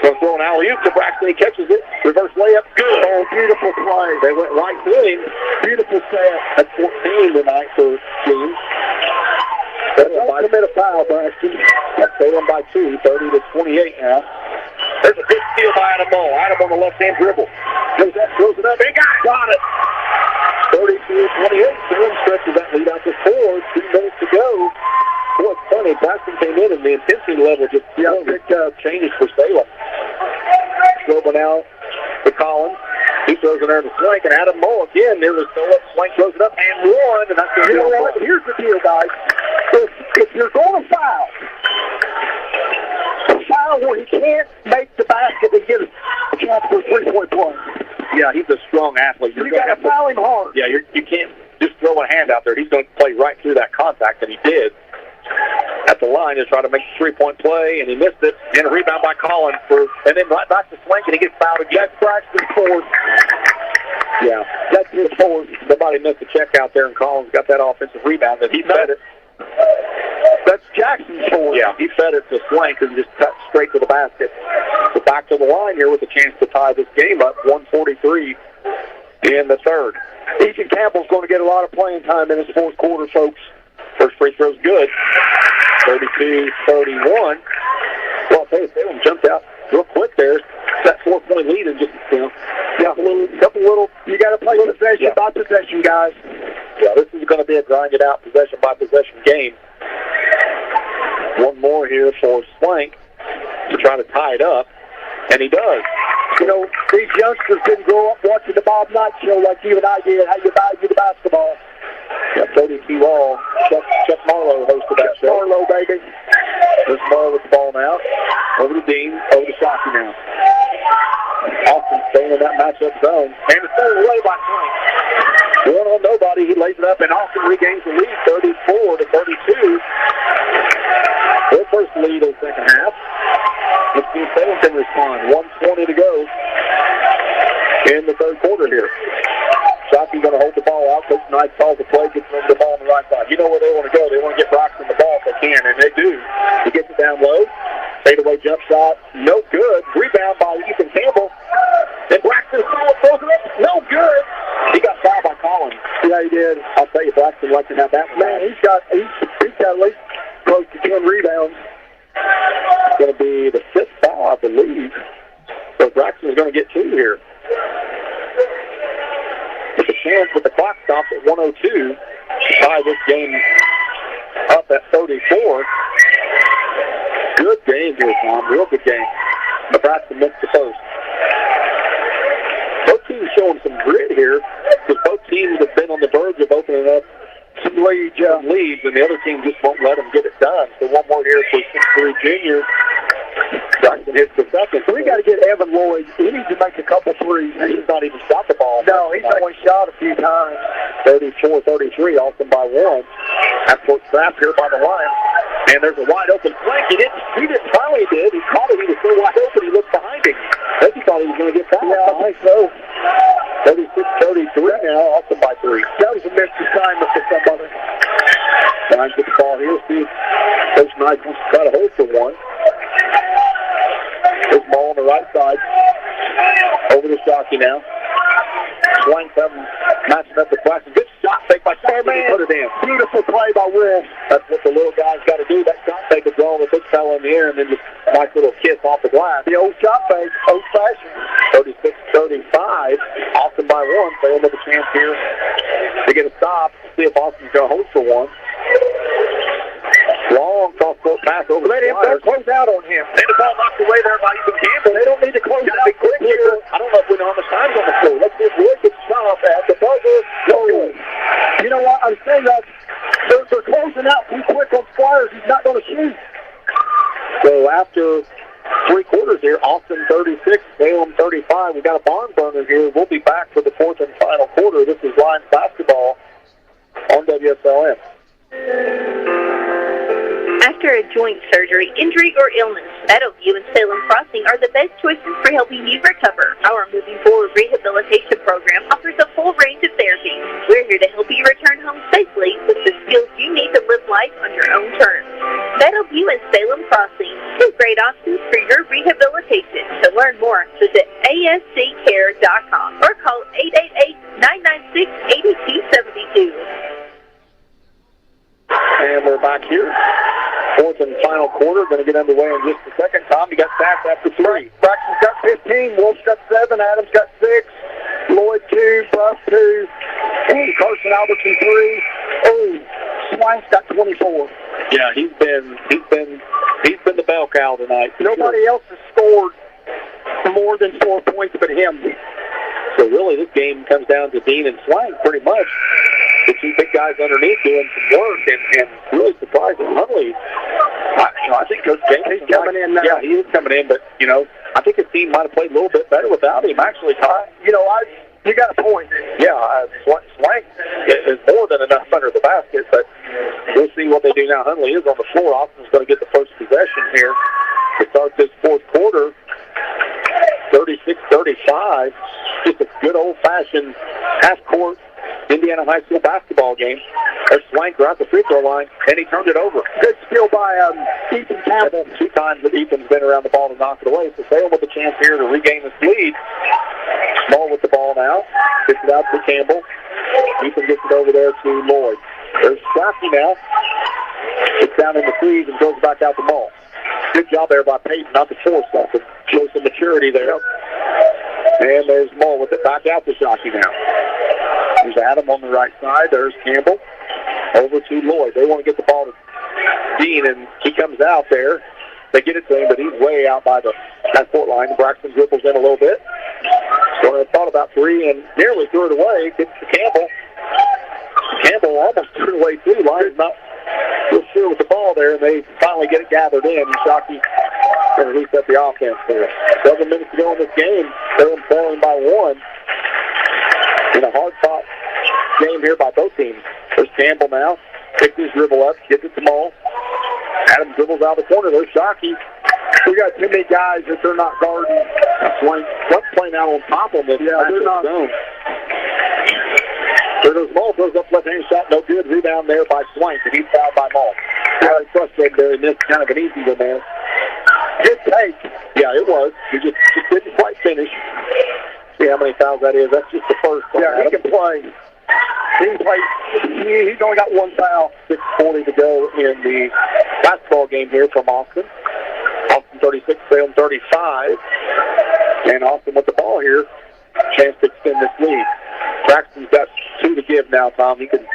Going to throw an alley-oop to Braxton. He catches it. Reverse layup. Good. Oh, beautiful play. They went right to him. Beautiful set. That's 14 tonight for James. Don't commit a foul, Braxton. That's Salem by 2, 30-28 now. There's a good steal by Adam Moe. Adam on the left-hand dribble. Throws it up. Big guy. Got it. 32-28. Salem stretches that lead out to 4. 2 minutes to go. Boy, it's funny. Braxton came in and the intensity level just changes for Salem. Over now to Collins. He throws it there to Swank, and Adam Moe again. There was Phillips. Swank throws it up and one, and that's going to be what? Here's the deal, guys. If you're going to foul where he can't make the basket and get a chance for a 3-point play. Yeah, he's a strong athlete. You got to foul him hard. Yeah, you can't just throw a hand out there. He's going to play right through that contact, and he did. At the line to try to make a 3-point play, and he missed it. And a rebound by Collins and then right back to Swank, and he gets fouled again. Braxton fourth. Yeah, that's his fourth. Somebody missed a check out there, and Collins got that offensive rebound, and he fed it. That's Jackson's fourth. Yeah, he fed it to Swank and just cut straight to the basket. So back to the line here with a chance to tie this game up. 1:43 in the third. Ethan Campbell's going to get a lot of playing time in his fourth quarter, folks. First free throw's good. 32-31. Well, I'll tell you, Salem jumped out real quick there. That 4-point lead and just, couple little, you got to play possession by possession, guys. Yeah, this is going to be a grinded out possession by possession game. One more here for Swank to try to tie it up, and he does. You know, these youngsters didn't grow up watching the Bob Knight show like you and I did, how you value the basketball. Yeah, 32 all. Chuck Marlowe hosted that show. Marlowe, baby. There's Marlowe with the ball now. Over to Dean. Over to Shockey now. Austin staying in that matchup zone. And it's thrown away by Swank. One on nobody. He lays it up, and Austin regains the lead, 34-32. Their first lead of the second half. Let's see if Salem can respond. 1:20 to go in the third quarter here. Shockey going to hold the ball out. Coach Knight calls the play, gets over the ball on the right side. You know where they want to go. They want to get Braxton the ball if they can, and they do. He gets it down low. Fadeaway jump shot. No good. Rebound by Ethan Campbell. Then Braxton throws it up. No good. He got fouled by Collins. Yeah, he did. I'll tell you, Braxton likes to have that one. Man, he's got at least close to 10 rebounds. It's going to be the fifth foul, I believe. So Braxton's going to get 2 here. It's a chance with the clock stops at 1:02 to tie this game up at 34. Good game here, Tom. Real good game. Nebraska missed the post. Both teams showing some grit here because both teams have been on the verge of opening up some leads, and the other team just won't let them get it done. So one more here for 6'3" junior. Braxton hits the second. So we got to get Evan Lloyd. He needs to make a couple threes. He's not even shot the ball. No, he's only shot a few times. 34-33, Austin by 1. That's what's trapped here by the line. And there's a wide open flank. He didn't finally did. He caught it. He was so wide open. He looked behind him. I think he thought he was going to get fouled. Yeah, I think so. 36-33 now, Austin by 3. That was a missed assignment for somebody. Trying to get the ball here. See if Coach Knight wants to try to hold for one. There's the ball on the right side. Over to Shockey now. Swank matching up the Braxton. Good shot fake by Shockey. Put it in. Beautiful play by Will. That's what the little guy's got to do. That shot fake is drawing the big fella in the air and then just a nice little kiss off the glass. The old shot fake, old-fashioned. 36-35. Austin by 1. Salem with a chance here to get a stop. See if Austin's going to hold for one. Long cross-court pass over Let him close out on him. And the ball knocked away there by Ethan Campbell. They don't need to close out quick here. I don't know if we know how much time's on the floor. Let's see if Wood gets shot off at the buzzer. No. You know what? I'm saying that they're closing out too quick on Squires. He's not going to shoot. So after 3 quarters here, Austin 36, Salem 35. We've got a barn burner here. We'll be back for the fourth and final quarter. This is Lions basketball on WSLM. After a joint surgery, injury, or illness, Meadowview and Salem Crossing are the best choices for helping you recover. Our Moving Forward Rehabilitation Program offers a full range of therapies. We're here to help you return home safely with the skills you need to live life on your own terms. Meadowview and Salem Crossing, two great options for your rehabilitation. visit asccare.com or call 888-996-8272. And we're back here. Fourth and final quarter. Going to get underway in just a second. Tom, you got stats after 3. Braxton's got 15, Wolf's got 7, Adams got 6, Lloyd 2, Buff 2, and Carson Albertson 3. Oh, Swank's got 24. Yeah, he's been the bell cow tonight. Nobody else has scored more than 4 points but him. So really, this game comes down to Dean and Swank pretty much. The two big guys underneath doing some work, and really surprising. Huntley, I think Coach James is coming in now. Yeah, he is coming in, but, I think his team might have played a little bit better without him, actually. You got a point. Yeah, Swank is more than enough under the basket, but we'll see what they do now. Huntley is on the floor. Austin's going to get the first possession here to start this fourth quarter. 36-35. Just a good old-fashioned half-court Indiana high school basketball game. There's Swank right at the free throw line, and he turned it over. Good skill by Ethan Campbell. 2 times that Ethan's been around the ball to knock it away. So Salem with a chance here to regain this lead. Small with the ball now. Gets it out to Campbell. Ethan gets it over there to Lloyd. There's Scrappy now. Gets down in the threes and goes back out the ball. Good job there by Peyton, not to force something. Shows some maturity there. And there's Mull with it back out to Shockey now. There's Adam on the right side. There's Campbell. Over to Lloyd. They want to get the ball to Dean, and he comes out there. They get it to him, but he's way out by the half-court line. Braxton dribbles in a little bit. So I thought about 3 and nearly threw it away. Gets to Campbell. Campbell almost threw it away, too. Line's not real sure with the ball there, and they finally get it gathered in. And Shockey going to reset the offense there. 7 minutes to go in this game. They're trailing by 1. In a hard-fought game here by both teams. There's Campbell now. Picks his dribble up, gets it to Mull. Adam dribbles out the corner. There's Shockey. We got too many guys that they're not guarding. Swank's playing out on top of them. Yeah, they're not. Zone. So there's Mull, goes up left-hand shot, no good. Rebound there by Swank, and he's fouled by Mull. Really frustrated there, and this kind of an easy one there. Good take. Yeah, it was. He just didn't quite finish. See how many fouls that is. That's just the first one. Yeah, he can play. He's only got 1 foul. 6:40 to go in the basketball game here from Austin. Austin 36, Salem 35. And Austin with the ball here. Chance to extend this lead. Braxton's got 2 to give now, Tom. He can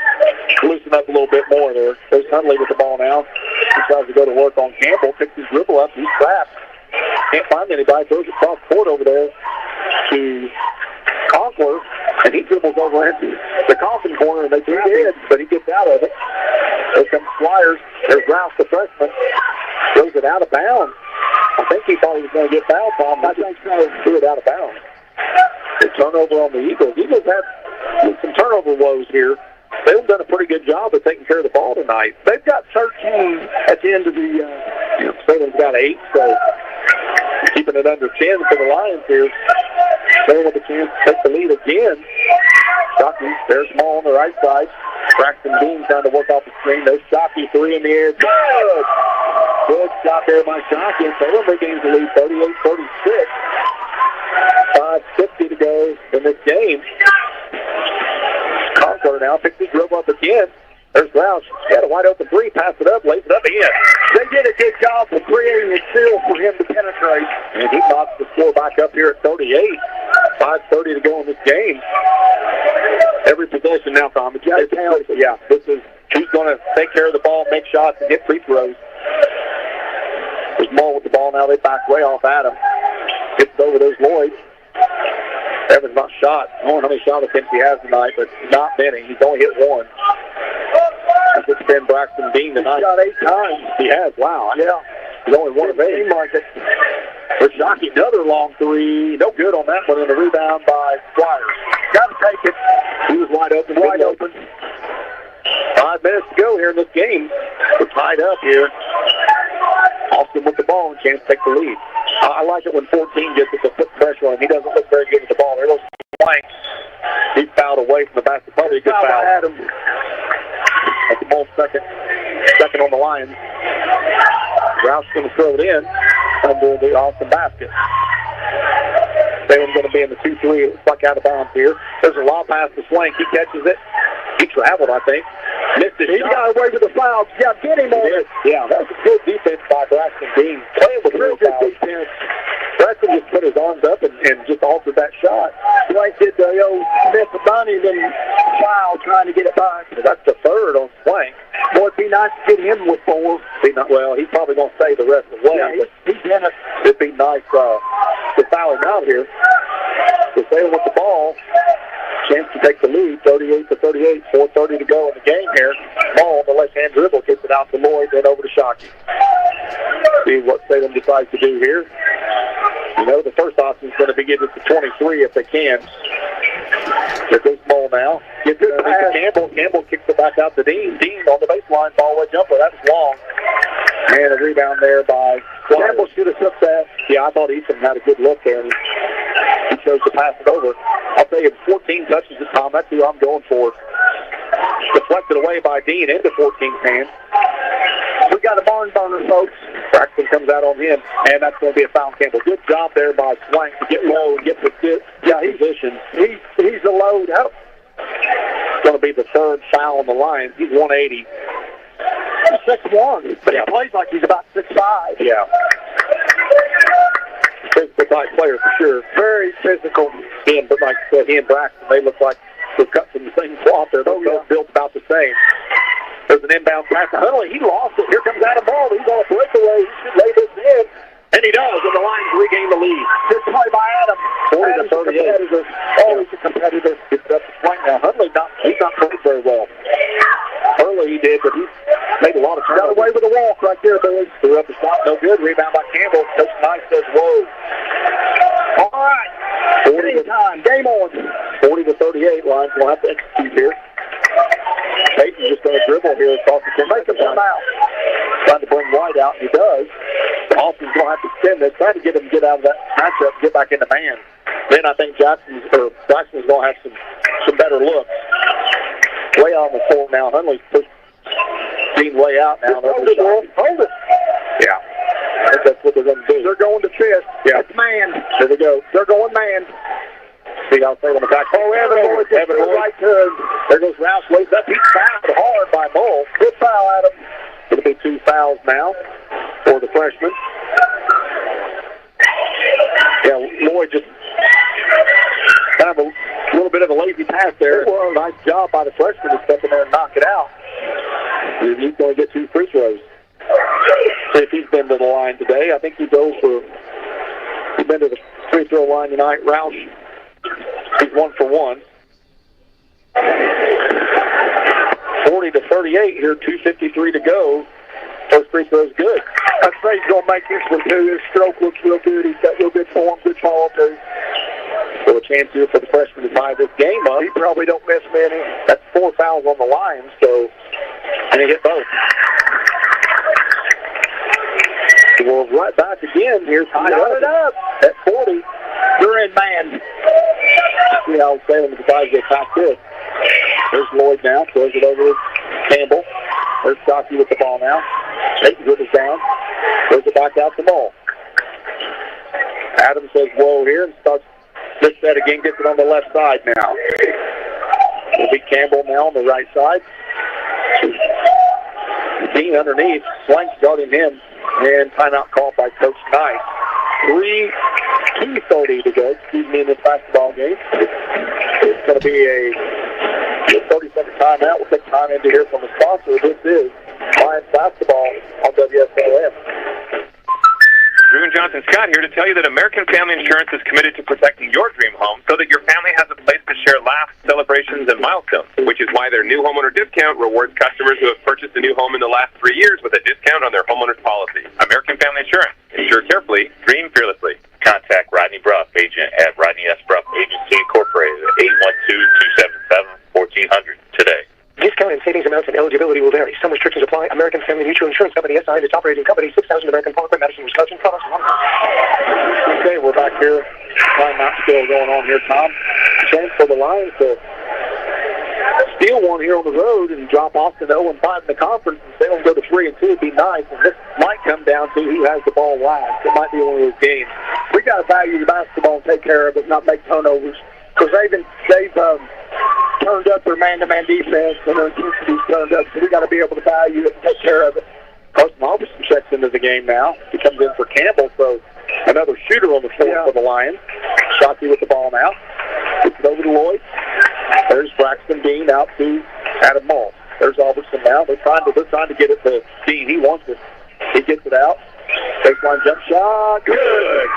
loosen up a little bit more there. There's Huntley with the ball now. He tries to go to work on Campbell. Picks his dribble up. He's trapped. Can't find anybody. Throws it cross court over there to Conkler, and he dribbles over into the Coffin corner, and they trap him, but he gets out of it. There comes Squires. There's Rouse, the freshman. Throws it out of bounds. I think he thought he was going to get fouled, Tom. I think so. Threw it out of bounds. The turnover on the Eagles. Eagles had some turnover woes here. They've done a pretty good job of taking care of the ball tonight. They've got 13 at the end of the... Salem's got 8, so keeping it under 10 for the Lions here. Salem with a chance to take the lead again. Shockey, there's Mull on the right side. Braxton Dean trying to work off the screen. There's Shockey, 3 in the air. Good! Good shot there by Shockey. And Salem regains the lead, 38-36. 5:50 to go in this game. Concord now picks his dribble up again. There's Rouse. He had a wide open 3, pass it up, lays it up again. They did a good job of creating a seal for him to penetrate. And he knocks the score back up here at 38. 5:30 to go in this game. Every possession now, Tom. Yeah, this is who's going to take care of the ball, make shots, and get free throws. There's Mull with the ball now. They back way off Adam. Gets it over. There's Lloyd. Evans not shot. I don't know how many shot attempts he has tonight, but not many. He's only hit 1. That's what's been Braxton Dean tonight. He's shot 8 times. He has. Wow. Yeah. He's only 1 of 8. Like it. For Shockey, another long 3. No good on that one. And a rebound by Squires. Got to take it. He was wide open. 5 minutes to go here in this game. We're tied up here. Austin with the ball and chance to take the lead. I like it when 14 gets it to put pressure on him. He doesn't look very good with the ball. There goes Blank. He's fouled away from the basket. Probably a good foul. Adam. That's the ball second on the line. Rouse going to throw it in under the Austin basket. Salem's going to be in the 2-3. It looks like out of bounds here. There's a lob pass to Swank. He catches it. He traveled, I think. Missed his shot. He got away with the foul. Yeah, get him on it. Yeah, that was a good defense by Braxton Dean. Playing with real good defense. Braxton just put his arms up and just altered that shot. Swank did the old miss the bunny and then foul trying to get it back. So that's the third on Swank. Boy, it'd be nice to get him with 4. Well, he's probably going to stay the rest of the way. Yeah, he's in it. It'd be nice to foul him out here. So Salem with the ball. Chance to take the lead, 38-38, 4:30 to go in the game here. Ball on the left-hand dribble, gets it out to Lloyd, then over to Shockey. See what Salem decides to do here. You know, the first option is going to be get it to 23 if they can. There goes Mole now. Gets it to Campbell. Campbell kicks it back out to Dean. Dean on the baseline, fall-away jumper. That was long. And a rebound there by Campbell should have took that. Yeah, I thought Easton had a good look there. And he chose to pass it over. I'll tell you, 14 touches this time. That's who I'm going for. Deflected away by Dean into 14's hand. We got a barn burner, folks. Braxton comes out on him, and that's going to be a foul, Campbell. Good job there by Swank to get low and get the position. He's a load. It's going to be the third foul on the line. He's 180. 6'1", but he plays like he's about 6'5". Yeah. Physical type player for sure. Very physical. But like I said, he and Braxton, they look like they're cut from the same cloth. They're both built about the same. There's an inbound pass to Huntley. He lost it. Here comes Adam Ball. He's on a breakaway. He should lay this in. And he does, and the Lions regain the lead. Good play by Adam. 40-38. Always a competitor. Gets up to point now. Huntley, he's not played very well. Early he did, but he made a lot of turnovers. Got away with a walk right there, boys. Threw up the shot, no good. Rebound by Campbell. Coach Knight says, whoa. All right. Game on. 40-38. Lions will have to execute here. Peyton's just going to dribble here across the 10. Make him come out. Trying to bring White out, and he does. Austin's going to have to spin this, trying to get him to get out of that matchup, get back into man. Then I think Braxton's going to have some better looks. Way on the floor now. Huntley's pushed Dean way out now. Hold it. Yeah. I think that's what they're going to do. They're going to fist. Yeah. It's man. There they go. They're going man. See how Salem attack. Evan Lloyd. Right to him. There goes Rouse. Lays up. He's fouled hard by Mole. Good foul, Adam. It'll be 2 fouls now for the freshman. Yeah, Lloyd just kind of a little bit of a lazy pass there. Nice job by the freshman to step in there and knock it out. He's going to get 2 free throws. See if he's been to the line today. I think he's been to the free throw line tonight. Roush, he's 1 for 1. 40-38 here, 2:53 to go. First free throw's good. I'd say he's going to make this one, too. His stroke looks real good. He's got real good form, good fall, too. So a chance here for the freshman to tie this game up. He probably don't miss many. That's 4 fouls on the line, and he hit both. So we're right back again here, tied up at 40. They're in man. See how Salem decides to attack this. There's Lloyd now, throws it over to Campbell. There's Shockey with the ball now. Peyton with it down. Throws it back out to Mole. Adams says whoa here and starts this set again, gets it on the left side now. It'll be Campbell now on the right side. Dean underneath, Slank's guarding him, and timeout called by Coach Knight. 2:30 to go, in this basketball game. It's going to be a 30-second timeout. We'll take time in to hear from the sponsor. This is Lions basketball on WSLM. Drew and Johnson Scott here to tell you that American Family Insurance is committed to protecting your dream home so that your family has a place to share laughs, celebrations, and milestones, which is why their new homeowner discount rewards customers who have purchased a new home in the last 3 years with a discount on their homeowner's policy. American Family Insurance. Insure carefully, dream fearlessly. Contact Rodney Bruff, agent at Rodney S. Bruff Agency Incorporated at 812-277-1400 today. Discount and savings amounts and eligibility will vary. Some restrictions apply. American Family Mutual Insurance Company, SI, and its operating company, 6000 American Parkway, Madison, Wisconsin. Products. Okay, we're back here. Timeout still going on here, Tom. Chance for the Lions to steal one here on the road and drop Austin 0-5 in the conference, and Salem go to 3-2. It'd be nice, and this might come down to who has the ball last. It might be one of those games. We got to value the basketball and take care of it, not make turnovers. Because they've turned up their man-to-man defense and their intensity's turned up, so we got to be able to value it and take care of it. Carson Albertson checks into the game now. He comes in for Campbell, so another shooter on the floor for the Lions. Shockey with the ball now. Gets it over to Lloyd. There's Braxton Dean out to Adam Moll. There's Albertson now. They're trying to get it to Dean. He wants it. He gets it out. Baseline jump shot. Good.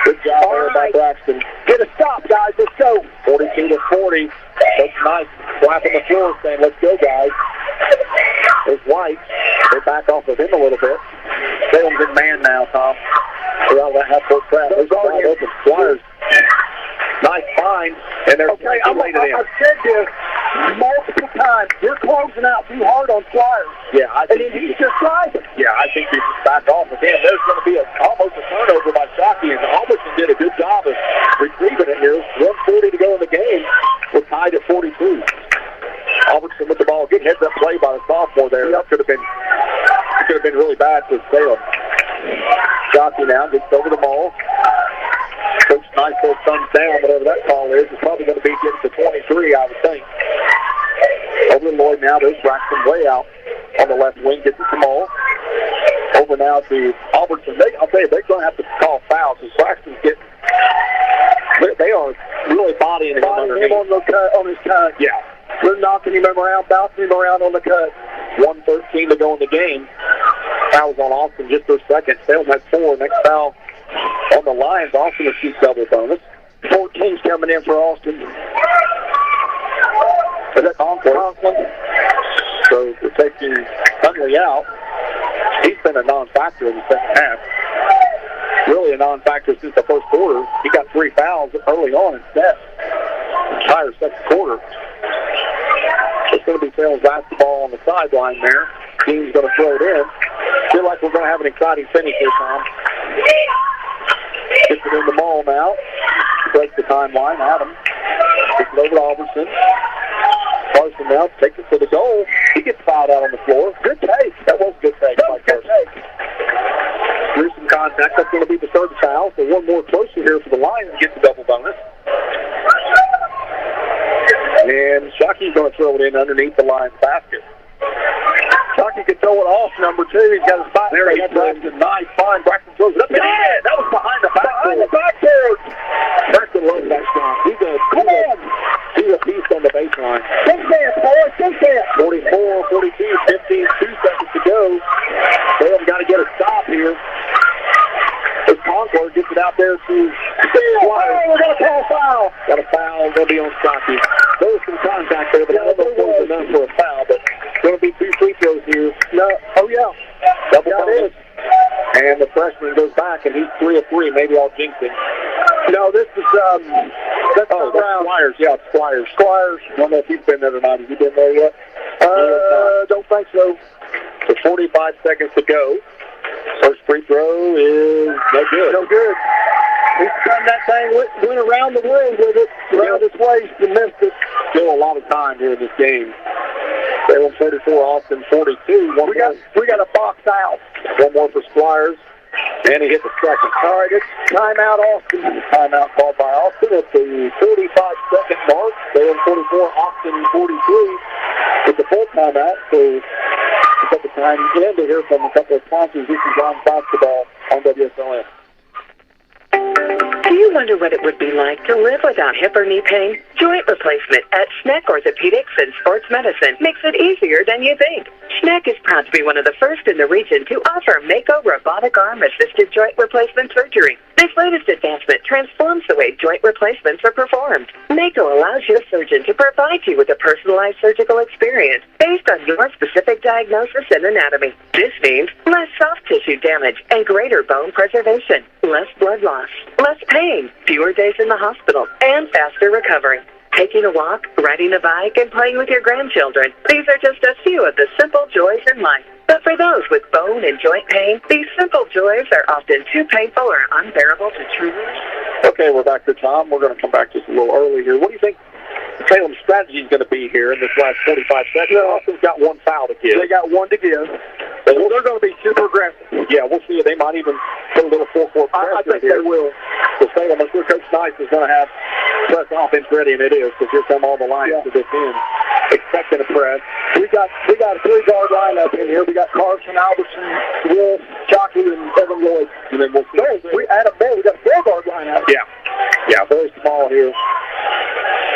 Good job there by Braxton. Get a stop, guys. Let's go. 42-40. That's nice. Slapping the floor saying, let's go, guys. There's White. They back off of him a little bit. Salem's in man now, Tom. They're out of that half-court trap. There's all open. Squires. Nice find. And they're okay, I've said this multiple times. You're closing out too hard on Squires. Yeah, I think he's just driving. Yeah, I think he's just back off again. There's going to be almost a turnover by Shockey, and Albertson did a good job of retrieving it here. 1:40 to go in the game. We're tied at 42. Albertson with the ball. Good heads-up play by the sophomore there. That could have been really bad for Salem. Shockey now gets over the ball. Coach Nyfield thumbs down, whatever that call is. It's probably going to be getting to 23, I would think. Over to Lloyd now. There's Braxton way out on the left wing. Gets it to Moll. Over now to Albertson. I'll tell you, they're going to have to call fouls. Because Braxton's getting... They are really bodying him underneath. On his cut. Yeah. They're knocking him around, bouncing him around on the cut. 1:13 to go in the game. Foul's on Austin just for a second. Salem has 4. Next foul on the Lions. Austin will shoot double bonus. 14's coming in for Austin. Is that Conklin? So we're taking Huntley out. He's been a non-factor in the second half. Really a non-factor since the first quarter. He got 3 fouls early on instead. Entire second quarter. It's going to be Salem's basketball on the sideline there. Dean's going to throw it in. Feel like we're going to have an exciting finish here, Tom. Gets it in the ball now. Breaks the timeline. Adam gets it over to Albertson. Carson now takes it to the goal. He gets fouled out on the floor. Good take. That was a good take by Carson. Through some contact. That's going to be the third foul. So one more closer here for the Lions to get the double bonus. And Shockey's going to throw it in underneath the Lions basket. Shockey could throw it off number 2. He's got his back. There he is. Braxton. Nice find. Braxton throws it up. Yeah, that was behind the backboard. Braxton loves that shot. He's a beast on the baseline. Big dance, boys. Big dance. 44, 42, 15, 2 seconds to go. Salem got to get a stop here. As Concord gets it out there to Squires. We're going to call a foul. Got a foul. Going to be on Shockey. There was some contact there, but I don't know if it was enough for a foul. But going to be 2 free throws here. No. Oh, yeah. Double bonus. And the freshman goes back, and he's 3 of 3. Maybe I'll jinx him. No, this is, that's Squires. Yeah, it's Squires. I don't know if he's been there or not. Has he been there yet? Don't think so. So 45 seconds to go. First free throw is no good. No good. He's done that thing, went around the world with it, around his waist and missed it. Still a lot of time here in this game. Salem 34, Austin 42. We got a box out. One more for Squires. And he hit the second. All right, it's timeout, Austin. Timeout called by Austin at the 45-second mark. Salem 44, Austin 43 with the full timeout. So we'll take the time in to hear from a couple of sponsors. This is John Basketball on WSLN. Do you wonder what it would be like to live without hip or knee pain? Joint replacement at Schneck Orthopedics and Sports Medicine makes it easier than you think. Schneck is proud to be one of the first in the region to offer Mako robotic arm-assisted joint replacement surgery. This latest advancement transforms the way joint replacements are performed. Mako allows your surgeon to provide you with a personalized surgical experience based on your specific diagnosis and anatomy. This means less soft tissue damage and greater bone preservation, less blood loss, less pain, fewer days in the hospital, and faster recovery. Taking a walk, riding a bike, and playing with your grandchildren. These are just a few of the simple joys in life. But for those with bone and joint pain, these simple joys are often too painful or unbearable to truly. Okay, we're back to Tom. We're going to come back just a little early here. What do you think Salem's strategy is going to be here in this last 45 seconds? Austin's got one foul to give. They got one to give. So they're going to be super aggressive. Yeah, we'll see. They might even put a little full-court press I think here. they will. So Salem, I'm sure Coach Nice is going to have press offense ready, and it is, because here come all the Lions to this end, expecting a press. We got a 3-guard lineup in here. We got Carson, Albertson, Wolf, Chalky, and Evan Lloyd. And then we'll see. We add up there. We got a 4-guard lineup. Yeah, very small here.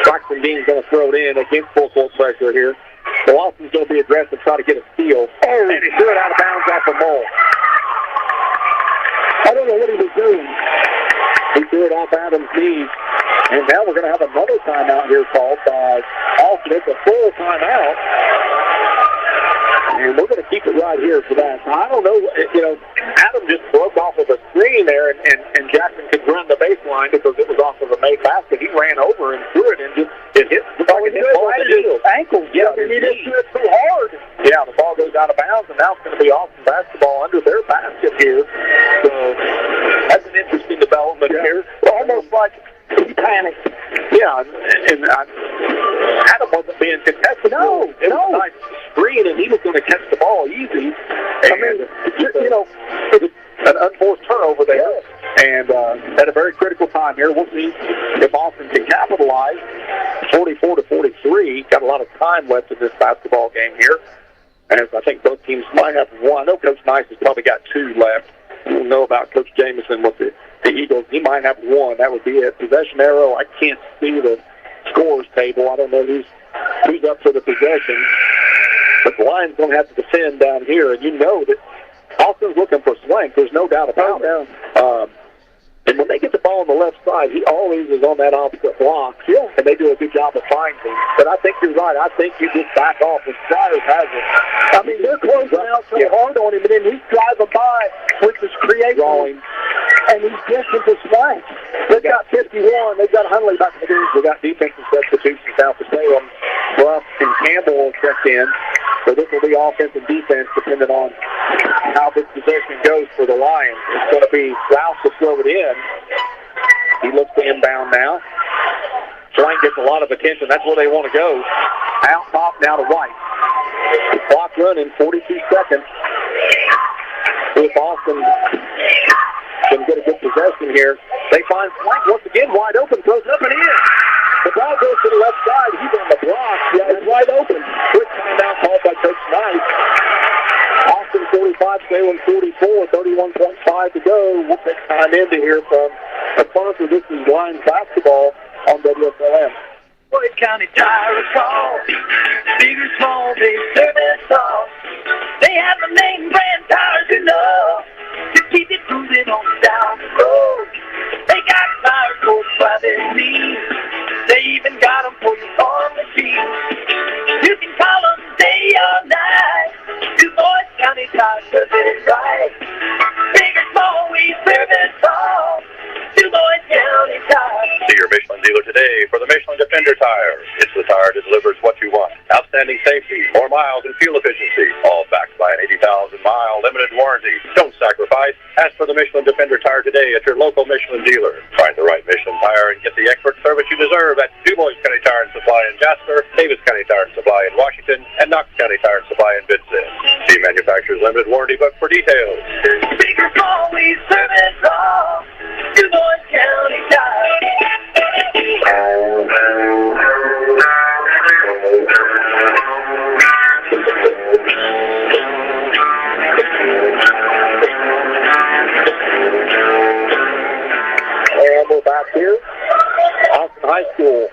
Braxton Dean's going to throw it in against full-court pressure here. So Austin's going to be aggressive, try to get a steal. And he threw it out of bounds off the Mole. I don't know what he was doing. He threw it off Adams' knees. And now we're going to have another timeout here called by Austin. It's a full timeout. And we're going to keep it right here for that. I don't know, Adam just broke off of a screen there, and Jackson could run the baseline because it was off of a made basket. He ran over and threw it, and it hit the ball in his ankle. Yeah, he just threw it too hard. Yeah, the ball goes out of bounds, and now it's going to be Austin basketball under their basket here. So that's an interesting development here. Almost like he panicked. Yeah, and Adam wasn't being contested. No. It was a nice screen, and he was going to catch the ball easy. An unforced turnover there. And at a very critical time here, we'll see if Austin can capitalize. 44-43. Got a lot of time left in this basketball game here. As I think both teams might have one. I know Coach Nice has probably got 2 left. We don't know about Coach Jameson with the Eagles. He might have 1. That would be it. Possession arrow, I can't see the scores table. I don't know who's up for the possession. But the Lions going to have to defend down here. And you know that Austin's looking for Swank. There's no doubt about it. And when they get the ball on the left side, he always is on that opposite block. Yeah. And they do a good job of finding him. But I think you're right. I think you just back off. And Squires has it. I mean, they're closing out so hard on him, and then he's driving by, which is creating, and he's distant to Swank. They've got 51. They've got Hunley back in the game. We've got defensive substitutions now for Salem. Bruff and Campbell will check in. So this will be offense and defense depending on how this possession goes for the Lions. It's going to be Rouse to throw it in. He looks to inbound now. Swank gets a lot of attention. That's where they want to go. Out top now to White. The clock running, 42 seconds. If Austin can get a good possession here, they find Swank once again wide open, throws up and in. The ball goes to the left side. He's on the block. Yeah, it's wide open. Quick timeout called by Coach Knight. Austin 45, Salem 44, 31.5 to go. We'll take time in to hear from the sponsor. This is Lions basketball on WSLM. Floyd County Tire Call. Big or small, they serve it all. They have the name brand tires you know to keep it moving on down the road. They got tires for private needs. They even got them for your farm machine. You can call them day or night. Du Bois County Tire does it right. Big or small, we serve it all. Du Bois County Tire. See your Michelin dealer today for the Michelin Defender tire. It's the tire that delivers what you want. Outstanding safety, more miles and fuel efficiency, all backed by an 80,000-mile limited warranty. Don't sacrifice. Ask for the Michelin Defender tire today at your local Michelin dealer. Find the right Michelin tire and get the expert service you deserve at Du Bois County Tire and Supply in Jasper, Davis County Tire and Supply in Washington, and Knox County Tire and Supply in Vincent. See manufacturer's limited warranty book for details. Big or small, we serve it all. Du Bois County Tire. And we're back here. Austin High School.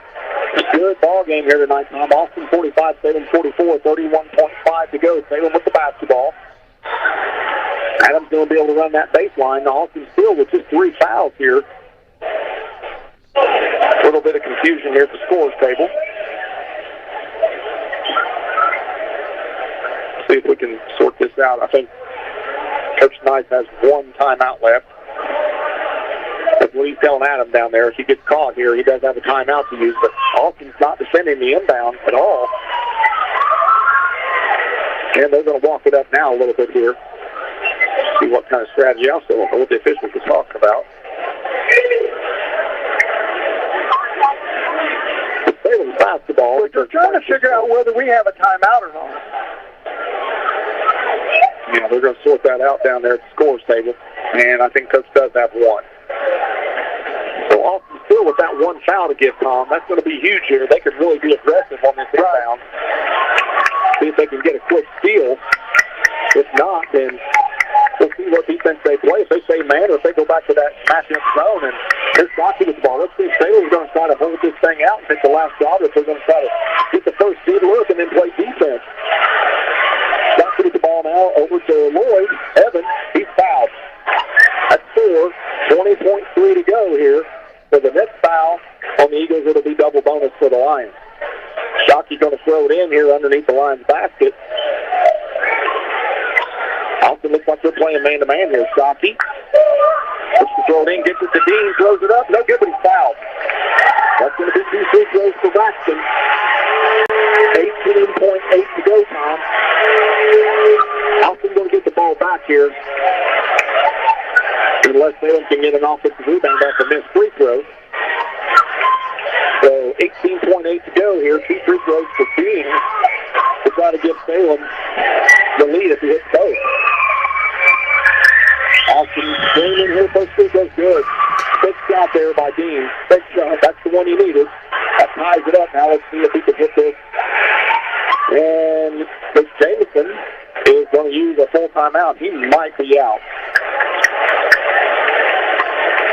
Good ball game here tonight, Tom. Austin 45, Salem 44, 31.5 to go. Salem with the basketball. Adams going to be able to run that baseline. Austin still with just 3 fouls here. A little bit of confusion here at the scores table. See if we can sort this out. I think Coach Nice has 1 timeout left. That's what he's telling Adam down there. If he gets caught here, he does have a timeout to use, but Austin's not defending the inbound at all. And they're going to walk it up now a little bit here. See what kind of strategy. I also don't know what the officials are talking about. Salem basketball. But they're trying to figure out whether we have a timeout or not. Yeah, they're going to sort that out down there at the scores table, and I think Coach does have one. So Austin still with that one foul to give, Tom. That's going to be huge here. They could really be aggressive on this inbound. See if they can get a quick steal. If not, then we'll see what defense they play. If they say man, or if they go back to that matchup zone, and here's Scotty with the ball. Let's see if Salem's going to try to hold this thing out and take the last shot, or if they're going to try to get the first good look and then play defense. Scotty with the ball now over to Lloyd. Evan, he's fouled. That's 4. 20.3 to go here. For the next foul on the Eagles, it'll be double bonus for the Lions. Shockey's going to throw it in here underneath the Lions basket. Austin looks like they're playing man-to-man here. Shockey looks to throw it in, gets it to Dean, throws it up. No good, but he's fouled. That's going to be 2 free throws for Braxton. 18.8 to go, Tom. Austin's going to get the ball back here, unless Salem can get an offensive rebound after a missed free throw. So 18.8 to go here. 2 free throws for Dean to try to give Salem the lead if he hits both. Austin going in here. First free throw's good. Big shot there by Dean. Big shot. That's the one he needed. That ties it up. Now let's see if he can hit this. And Coach Jameson is going to use a full timeout. He might be out.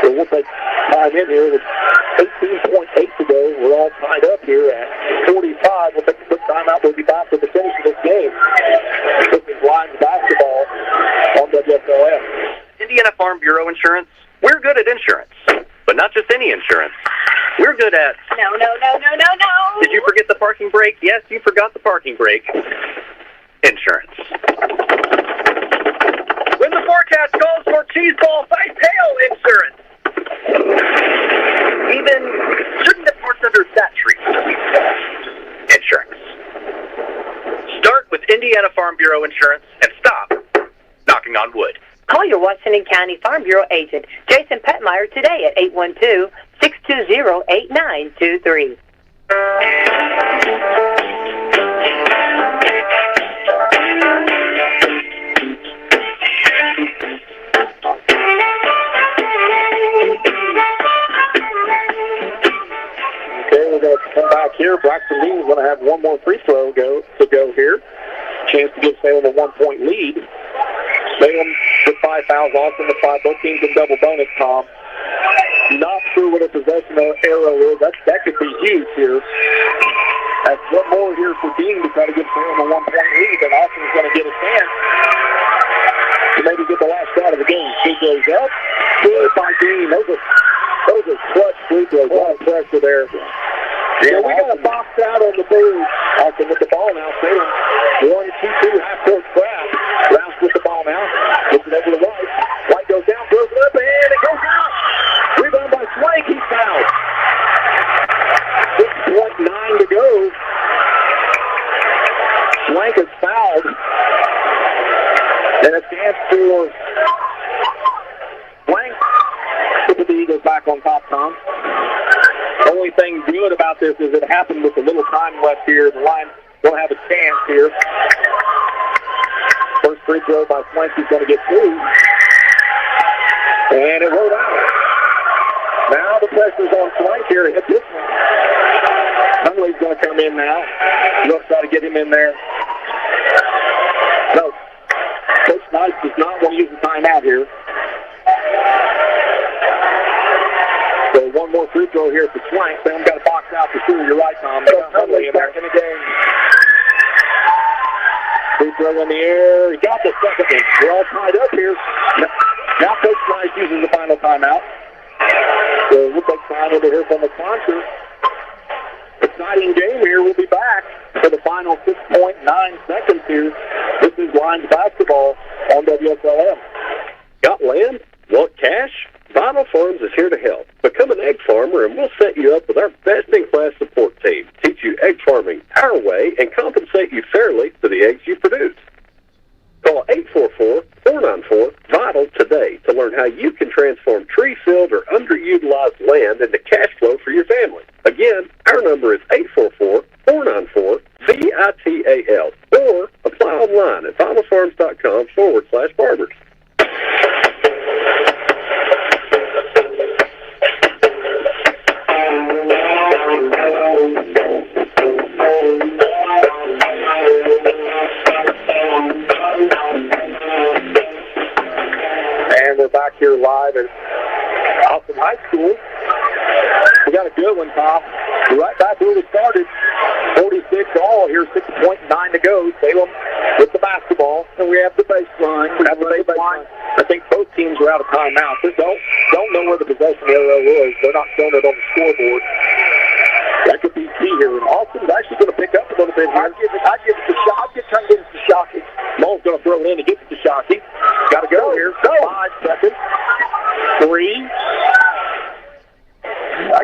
So we'll take time in here with 18.8 to go. We're all tied up here at 45. We'll take a quick timeout. We'll be back with the finish of this game. This is Lions basketball on WSLM. Indiana Farm Bureau Insurance, we're good at insurance, but not just any insurance. We're good at... No. Did you forget the parking brake? Yes, you forgot the parking brake. Insurance. When the forecast calls for cheese balls, I tail insurance. Even shouldn't have parked under that tree. Insurance. Start with Indiana Farm Bureau Insurance and stop knocking on wood. Call your Washington County Farm Bureau agent, Jason Petmeyer, today at 812-620-8923. We're going to come back here. Braxton Dean is going to have one more free throw to go here. Chance to give Salem a 1-point lead. Salem with 5 fouls, Austin with 5. Both teams in double bonus, Tom. Not sure what a possession arrow is. That could be huge here. That's one more here for Dean to try to give Salem a 1-point lead, and Austin's going to get a chance to maybe get the last shot of the game. He goes up. Good by Dean. Those are clutch free throws. A lot of pressure there. Yeah, we got a box out on the board. Austin with the ball now. Salem 1-2-2 half-court grab. Rouse with the ball now. Gets it over to White. White goes down, throws it up, and it goes out. Rebound by Swank. He's fouled. 6.9 to go. Swank is fouled. And a chance for Swank to put the Eagles back on top, Tom. Only thing good about this is it happened with a little time left here. The Lions will have a chance here. First free throw by Swank is going to get 2. And it rolled out. Now the pressure's on Swank here to hit this one. Huntley's going to come in now. He'll try to get him in there. No. Coach Knight does not want to use the timeout here. So one more free throw here for Swank. Sam got a box out for 2. You're right, Tom. Huntley back in the game. Free throw in the air. He got the second one. We're all tied up here. Now Coach Knight uses the final timeout. So we'll take time over here from the sponsor. Exciting game here. We'll be back for the final 6.9 seconds here. This is Lions basketball on WSLM. Got land? Want cash? Vital Farms is here to help. Become an egg farmer and we'll set you up with our best-in-class support team. Teach you egg farming our way and compensate you fairly for the eggs you produce. Call 844-494-VITAL today to learn how you can transform tree-filled or underutilized land into cash flow for your family. Again, our number is 844-494-VITAL or apply online at vitalfarms.com/ drive at Austin High School. We got a good one, Tom. Right back where we started. 46 all. Here's 6.9 to go. Salem with the basketball. And we have the baseline. We have the baseline. I think both teams are out of timeout. They don't know where the possession arrow is. They're not showing it on the scoreboard. That could be key here. And Austin's actually going to pick up a little bit here. I'd give it to Shockey. I'm just trying to get it to Shockey. Moll's going to throw it in to get it to Shockey. Got to go here. 5 seconds. 3. I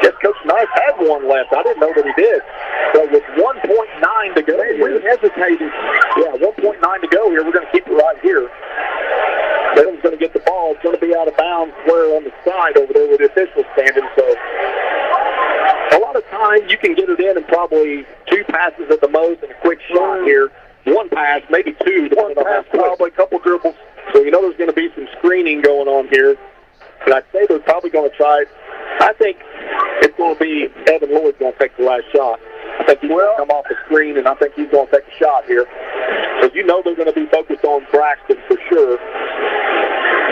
guess Coach Knight had one left. I didn't know that he did. So with 1.9 to go, We hesitated. Yeah, 1.9 to go here. We're going to keep it right here. Salem's going to get the ball. It's going to be out of bounds where on the side over there where the official's standing. So a lot of times you can get it in probably 2 passes at the most and a quick shot here. 1 pass, maybe 2. One pass, probably a couple dribbles. So you know there's going to be some screening going on here. But I'd say they're probably going to try it. I think it's going to be Evan Lloyd going to take the last shot. I think he's going to come off the screen, and I think he's going to take a shot here. So you know they're going to be focused on Braxton for sure.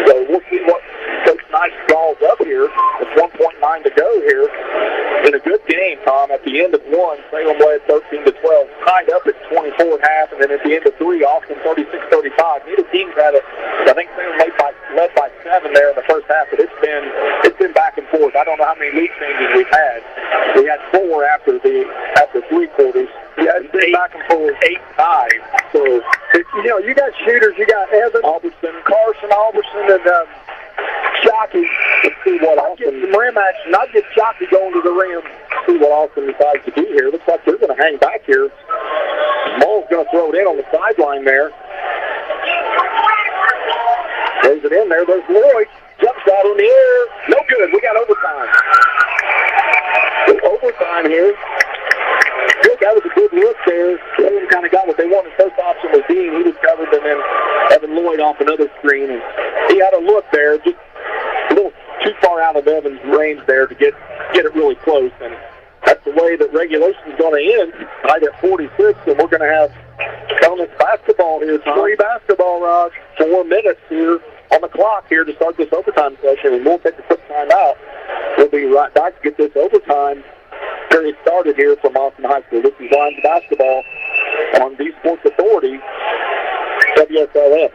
So we'll see what Coach Knight calls up here. With 1.9 to go here. In a good game, Tom. At the end of 1, Salem led 13-12. Tied up at 24 at half, and then at the end of 3, Austin 36-35. Neither team's had it. I think Salem led by 7 there in the first half, but it's been back and forth. I don't know how many lead changes we've had. We had 4 after 3 quarters. Yeah, it's been back and forth. 8-5. So you got shooters. You got Evan, Carson Alberson, and Shockey. Let's see what I'll get Austin. some rim action. I'll get Shockey going to the rim. See what Austin decides to do here. Looks like they're going to hang back here. Moll's going to throw it in on the sideline there. Throws it in there. There's Lloyd. Jump shot in the air. No good. We got overtime. Overtime here. Good. That was a good look there. Salem kind of got what they wanted. First option was Dean. He was covered, and then Evan Lloyd off another screen. And he had a look there, just a little too far out of Evan's range there to get it really close. And that's the way that regulation is going to end, right at 46. And we're going to have Conus basketball here, Tom. 3 basketball, Raj. 4 minutes here on the clock here to start this overtime session, and we'll take a quick time out. We'll be right back to get this overtime period started here from Austin High School. This is Lions basketball on the Sports Authority, WSLM.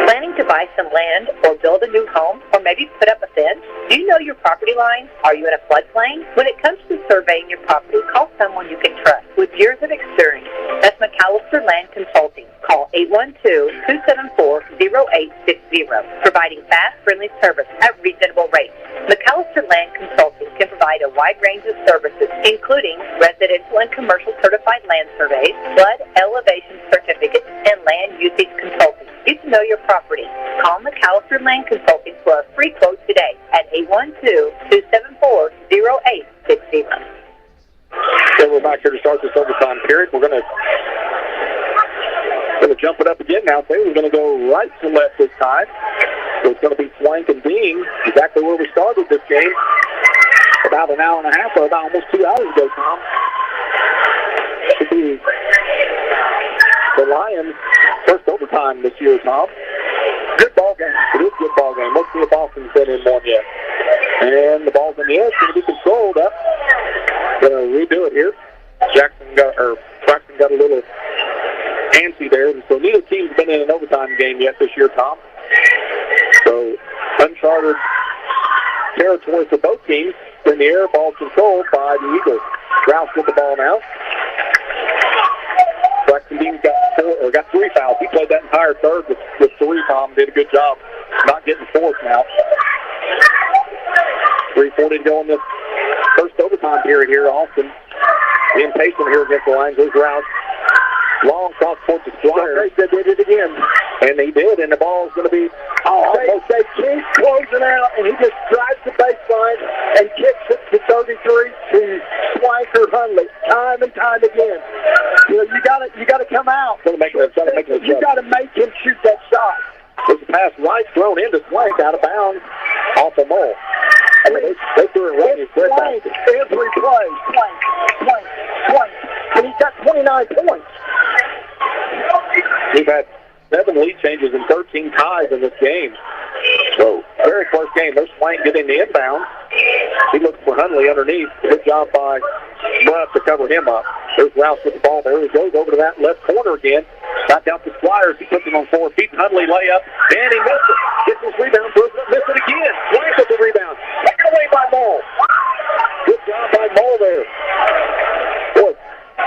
Planning to buy some land or build a new home or maybe put up a fence? Do you know your property lines? Are you in a floodplain? When it comes to surveying your property, call someone you can trust with years of experience. That's McAllister Land Consulting. Call 812-274-0860, providing fast, friendly service at reasonable rates. McAllister Land Consulting can provide a wide range of services, including residential and commercial certified land surveys, flood elevation certificates, and land usage consulting. Get to know your property. Call McAllister Land Consulting for a free quote today at 812-274-0860. So we're back here to start this overtime period. We're going to jump it up again now. We're going to go right to left this time. So it's going to be Swank and Dean, exactly where we started this game about an hour and a half, or about almost 2 hours ago, Tom. Should be the Lions' first overtime this year, Tom. Good ball game. It is a good ball game. Let's see if Austin's been in one yet. And the ball's in the air. It's going to be controlled up. Going to redo it here. Braxton got a little antsy there, and so neither team's been in an overtime game yet this year, Tom. So uncharted territory for both teams. In the air, ball controlled by the Eagles. Rouse with the ball now. Braxton Dean got 3 fouls. He played that entire third with 3, Tom. Did a good job not getting forced now. 3:40 to go in this first overtime period here. Austin being patient here against the Lions. There's Rouse. Long cross court to Squire. They did it again. And they did, and the ball's going to be They keep closing out, and he just drives the baseline and kicks it to 33 to Swank or Hundley, time and time again. You got to come out. You got to make him shoot that shot. There's a pass right thrown into Swank out of bounds off the Mole. I mean, they threw it right in his Swank every play. Swank. And he's got 29 points. We've had 7 lead changes and 13 ties in this game. So, very close game. There's Swank getting the inbound. He looks for Hundley underneath. Good job by Bruff to cover him up. There's Rouse with the ball there. He goes over to that left corner again. Back out to Squires. He puts him on 4 feet. Hundley layup. And he missed it. Gets his rebound. Throws it up. Missed it again. Swank with the rebound. Taken away by Mole. Good job by Mole there. Boy,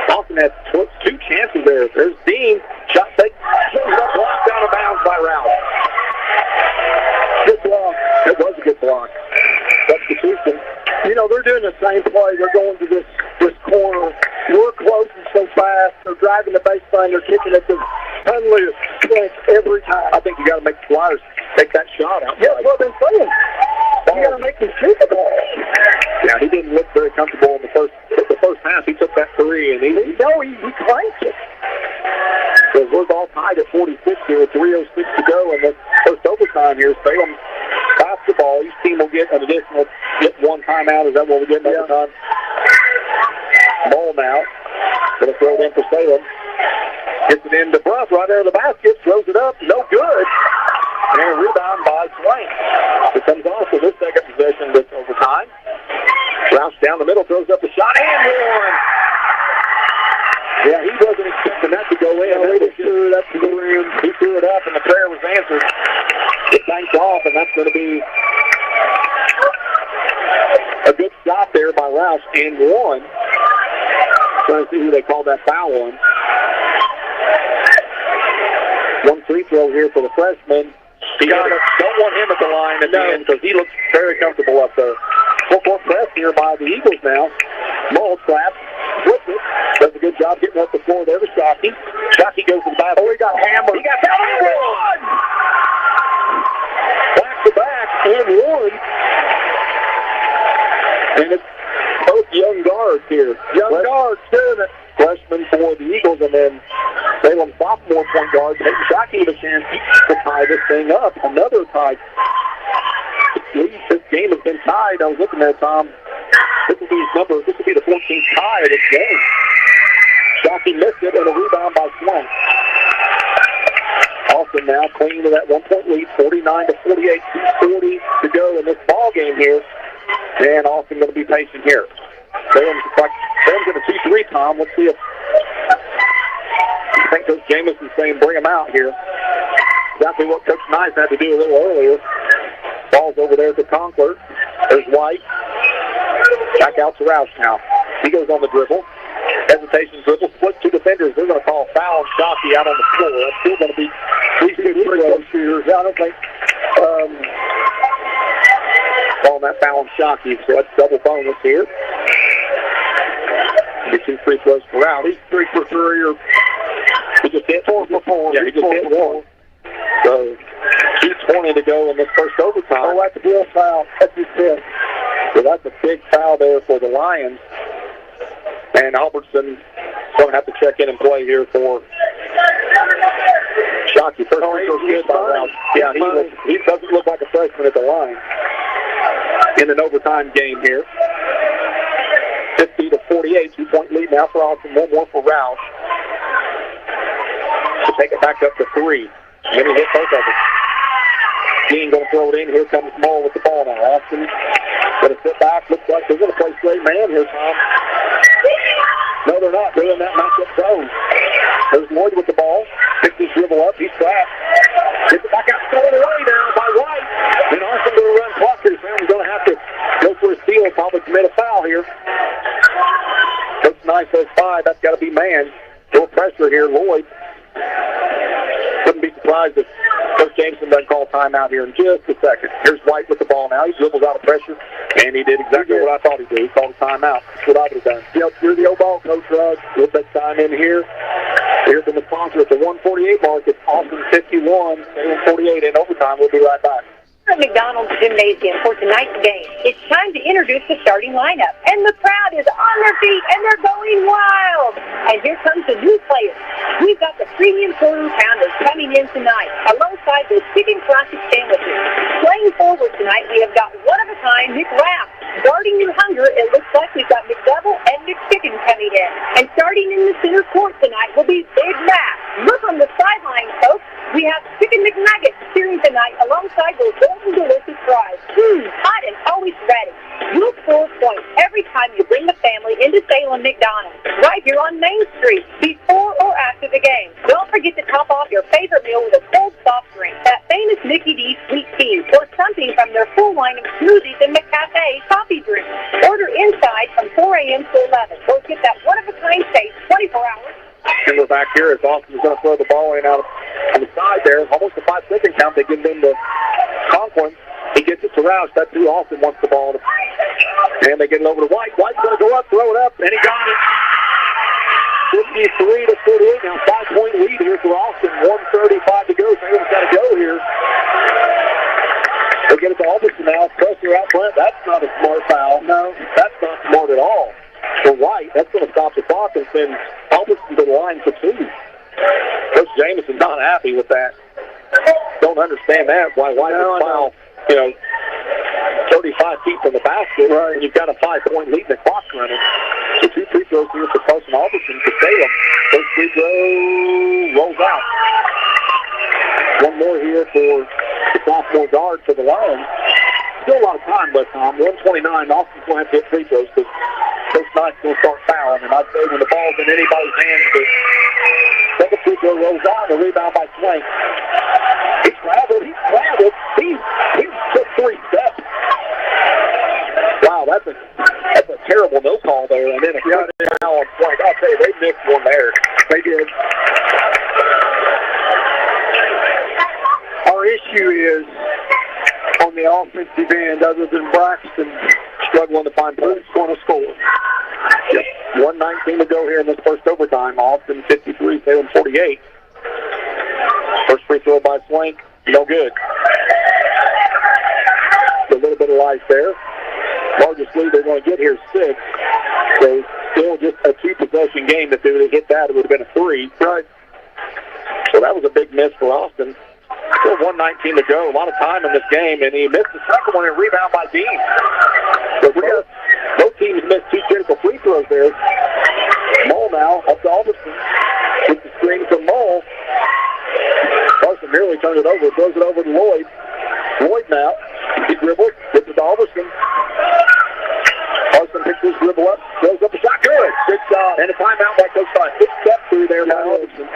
Dawson had 2 chances there. There's Dean. Shot fake. Blocked out of bounds by Rouse. Good block. It was a good block. Substitution. You know, they're doing the same play. They're going to this corner. We're closing so fast. They're driving the baseline. They're kicking it to Hundley every time. I think you got to make Squires take that shot out. Yeah, that's what I've been saying. You got to make him shoot the ball. Yeah, he didn't look very comfortable in the first half. He took that 3 and he clanked it. So we're all tied at 46 here with 3:06 to go in the first overtime here. Salem basketball. Each team will get an additional 1 timeout. Is that what we get in overtime? Ball now. Going to throw it in for Salem. Gets it into Bruff right there in the basket. Throws it up. No good. And a rebound by Swank. It comes off for this second possession that's overtime. Rouse down the middle. Throws up the shot. And 1. Yeah, he wasn't expecting that to go in. He just threw it up to the rim. He threw it up, and the prayer was answered. It banked off, and that's going to be a good shot there by Rouse. And 1. Trying to see who they called that foul on. 1 free throw here for the freshman. Don't want him at the line at the end because he looks very comfortable up there. Full-court press here by the Eagles now. Mull traps. Flips it. Does a good job getting up the floor there to Shockey. Shockey goes to the basket. Oh, he got hammered. He got hammered. Back to back and 1. And it's both young guards here. Young guards doing it. Freshman for the Eagles, and then Salem sophomore point guard taking Shockey a chance to tie this thing up. Another tie. This game has been tied. I was looking at Tom. This will be the 14th tie of this game. Shockey missed it, and a rebound by Swank. Austin now clinging to that 1-point lead, 49-48, 2:40 to go in this ball game here. And Austin going to be patient here. Salem's going to 2-3, Tom. Let's see if I think Coach Jameson's saying bring him out here. Exactly what Coach Nice had to do a little earlier. Ball's over there to Conkler. There's White. Back out to Rouse now. He goes on the dribble. Hesitation dribble. Split 2 defenders. They're going to call a foul on Shockey out on the floor. That's still going to be 3 good shooters. I don't think calling that foul on Shockey. So that's double bonus here. Get 2 free throws for Rouse. He's 3 for 3 or he just hit 4 for 4. Yeah, he just hit 1. So 2:20 to go in this first overtime. Oh, that's a real foul. That's his 5th. So that's a big foul there for the Lions. And Albertson's going to have to check in and play here for Shockey. First free throw good by Rouse. Yeah, he doesn't look like a freshman at the line. In an overtime game here. 50-48, 2-point lead now for Austin. 1 more for Rouse. To take it back up to 3. Then he hit both of them. Dean going to throw it in. Here comes Mull with the ball now. Austin going to sit back. Looks like they're going to play straight man here, Tom. No, they're not. They're in that matchup zone. There's Lloyd with the ball. Picks his dribble up. He's trapped. Gets it back out. Stolen away now by White. And Austin going to run clock here. Sam's going to have to go for a steal and probably commit a foul here. Coach Nice says 5. That's got to be man. Little pressure here. Lloyd. Wouldn't be surprised if Coach Jameson doesn't call timeout here in just a second. Here's White with the ball now. He dribbles out of pressure, and he did exactly what I thought he'd do. He called a timeout. That's what I would have done. Yep, you're the old ball, Coach Rugg. We'll take time in here. Here's the sponsor at the 148 mark. It's Austin 51, Salem 48 in overtime. We'll be right back. At McDonald's Gymnasium for tonight's game. It's time to introduce the starting lineup. And the crowd is on their feet, and they're going wild. And here comes the new players. We've got the premium quarter pounders coming in tonight, alongside the chicken classic sandwiches. Playing forward tonight, we have got one-of-a-kind McWrap. Guarding New Hunger, it looks like we've got McDouble and McChicken coming in. And starting in the center court tonight will be Big Mac. Look on the sideline, folks. We have chicken McNuggets searing tonight alongside those golden delicious fries. Hot and always ready. You'll score points every time you bring the family into Salem McDonald's, right here on Main Street, before or after the game. Don't forget to top off your favorite meal with a cold soft drink, that famous Mickey D's sweet tea, or something from their full line of smoothies and McCafe coffee drinks. Order inside from 4 a.m. to 11, or get that one-of-a-kind taste 24 hours. And we're back here as Austin's going to throw the ball in out on the side there. Almost a 5-second count. They give them to Conklin. He gets it to Roush. That's who Austin wants the ball. And they get it over to White. White's going to go up, throw it up, and he got it. 53-48. Now 5-point lead here for Austin. 1:35 to go. Salem's got to go here. They get it to Alderson now. Pressure out front. That's not a smart foul. No, that's not smart at all. For White, that's going to stop the clock and send Alderson to the line for 2. Coach Jameson's not happy with that. Don't understand that. Why White would foul, 35 feet from the basket, and you've got a 5-point lead and the clock's running. So 2 free throws here for Carson Alderson for Salem. First free throw rolls out. One more here for the sophomore guard for the Lions. Still a lot of time left, Tom. 1:29. Austin's going to have to hit free throws because Coach Knight's going to start fouling. And I'd say when the ball's in anybody's hands, the second free throw rolls out, the rebound by Swank. He traveled. He took 3 steps. Wow, that's a terrible no call there. And then a quick foul on Swank. I'll tell you, they missed one there. They did. Our issue is on the offensive end, other than Braxton Struggling to find points, going to score. Yep. 1:19 to go here in this first overtime. Austin 53, Salem 48. First free throw by Swank, no good. A little bit of life there. Largest lead they're going to get here is 6. So still just a 2-possession game. If they would have hit that, it would have been a 3. Right. So that was a big miss for Austin. Still 1:19 to go. A lot of time in this game, and he missed the second one and rebound by Dean. So both teams missed 2 critical free throws there. Mull now up to Alderson. With the screen from Mull. Carson nearly turns it over, throws it over to Lloyd. Lloyd now. He dribbles, gets it to Alderson. Carson picks his dribble up, throws up a shot. Good. Good shot. And a timeout by Coach Knott. 6 steps through there by Alderson.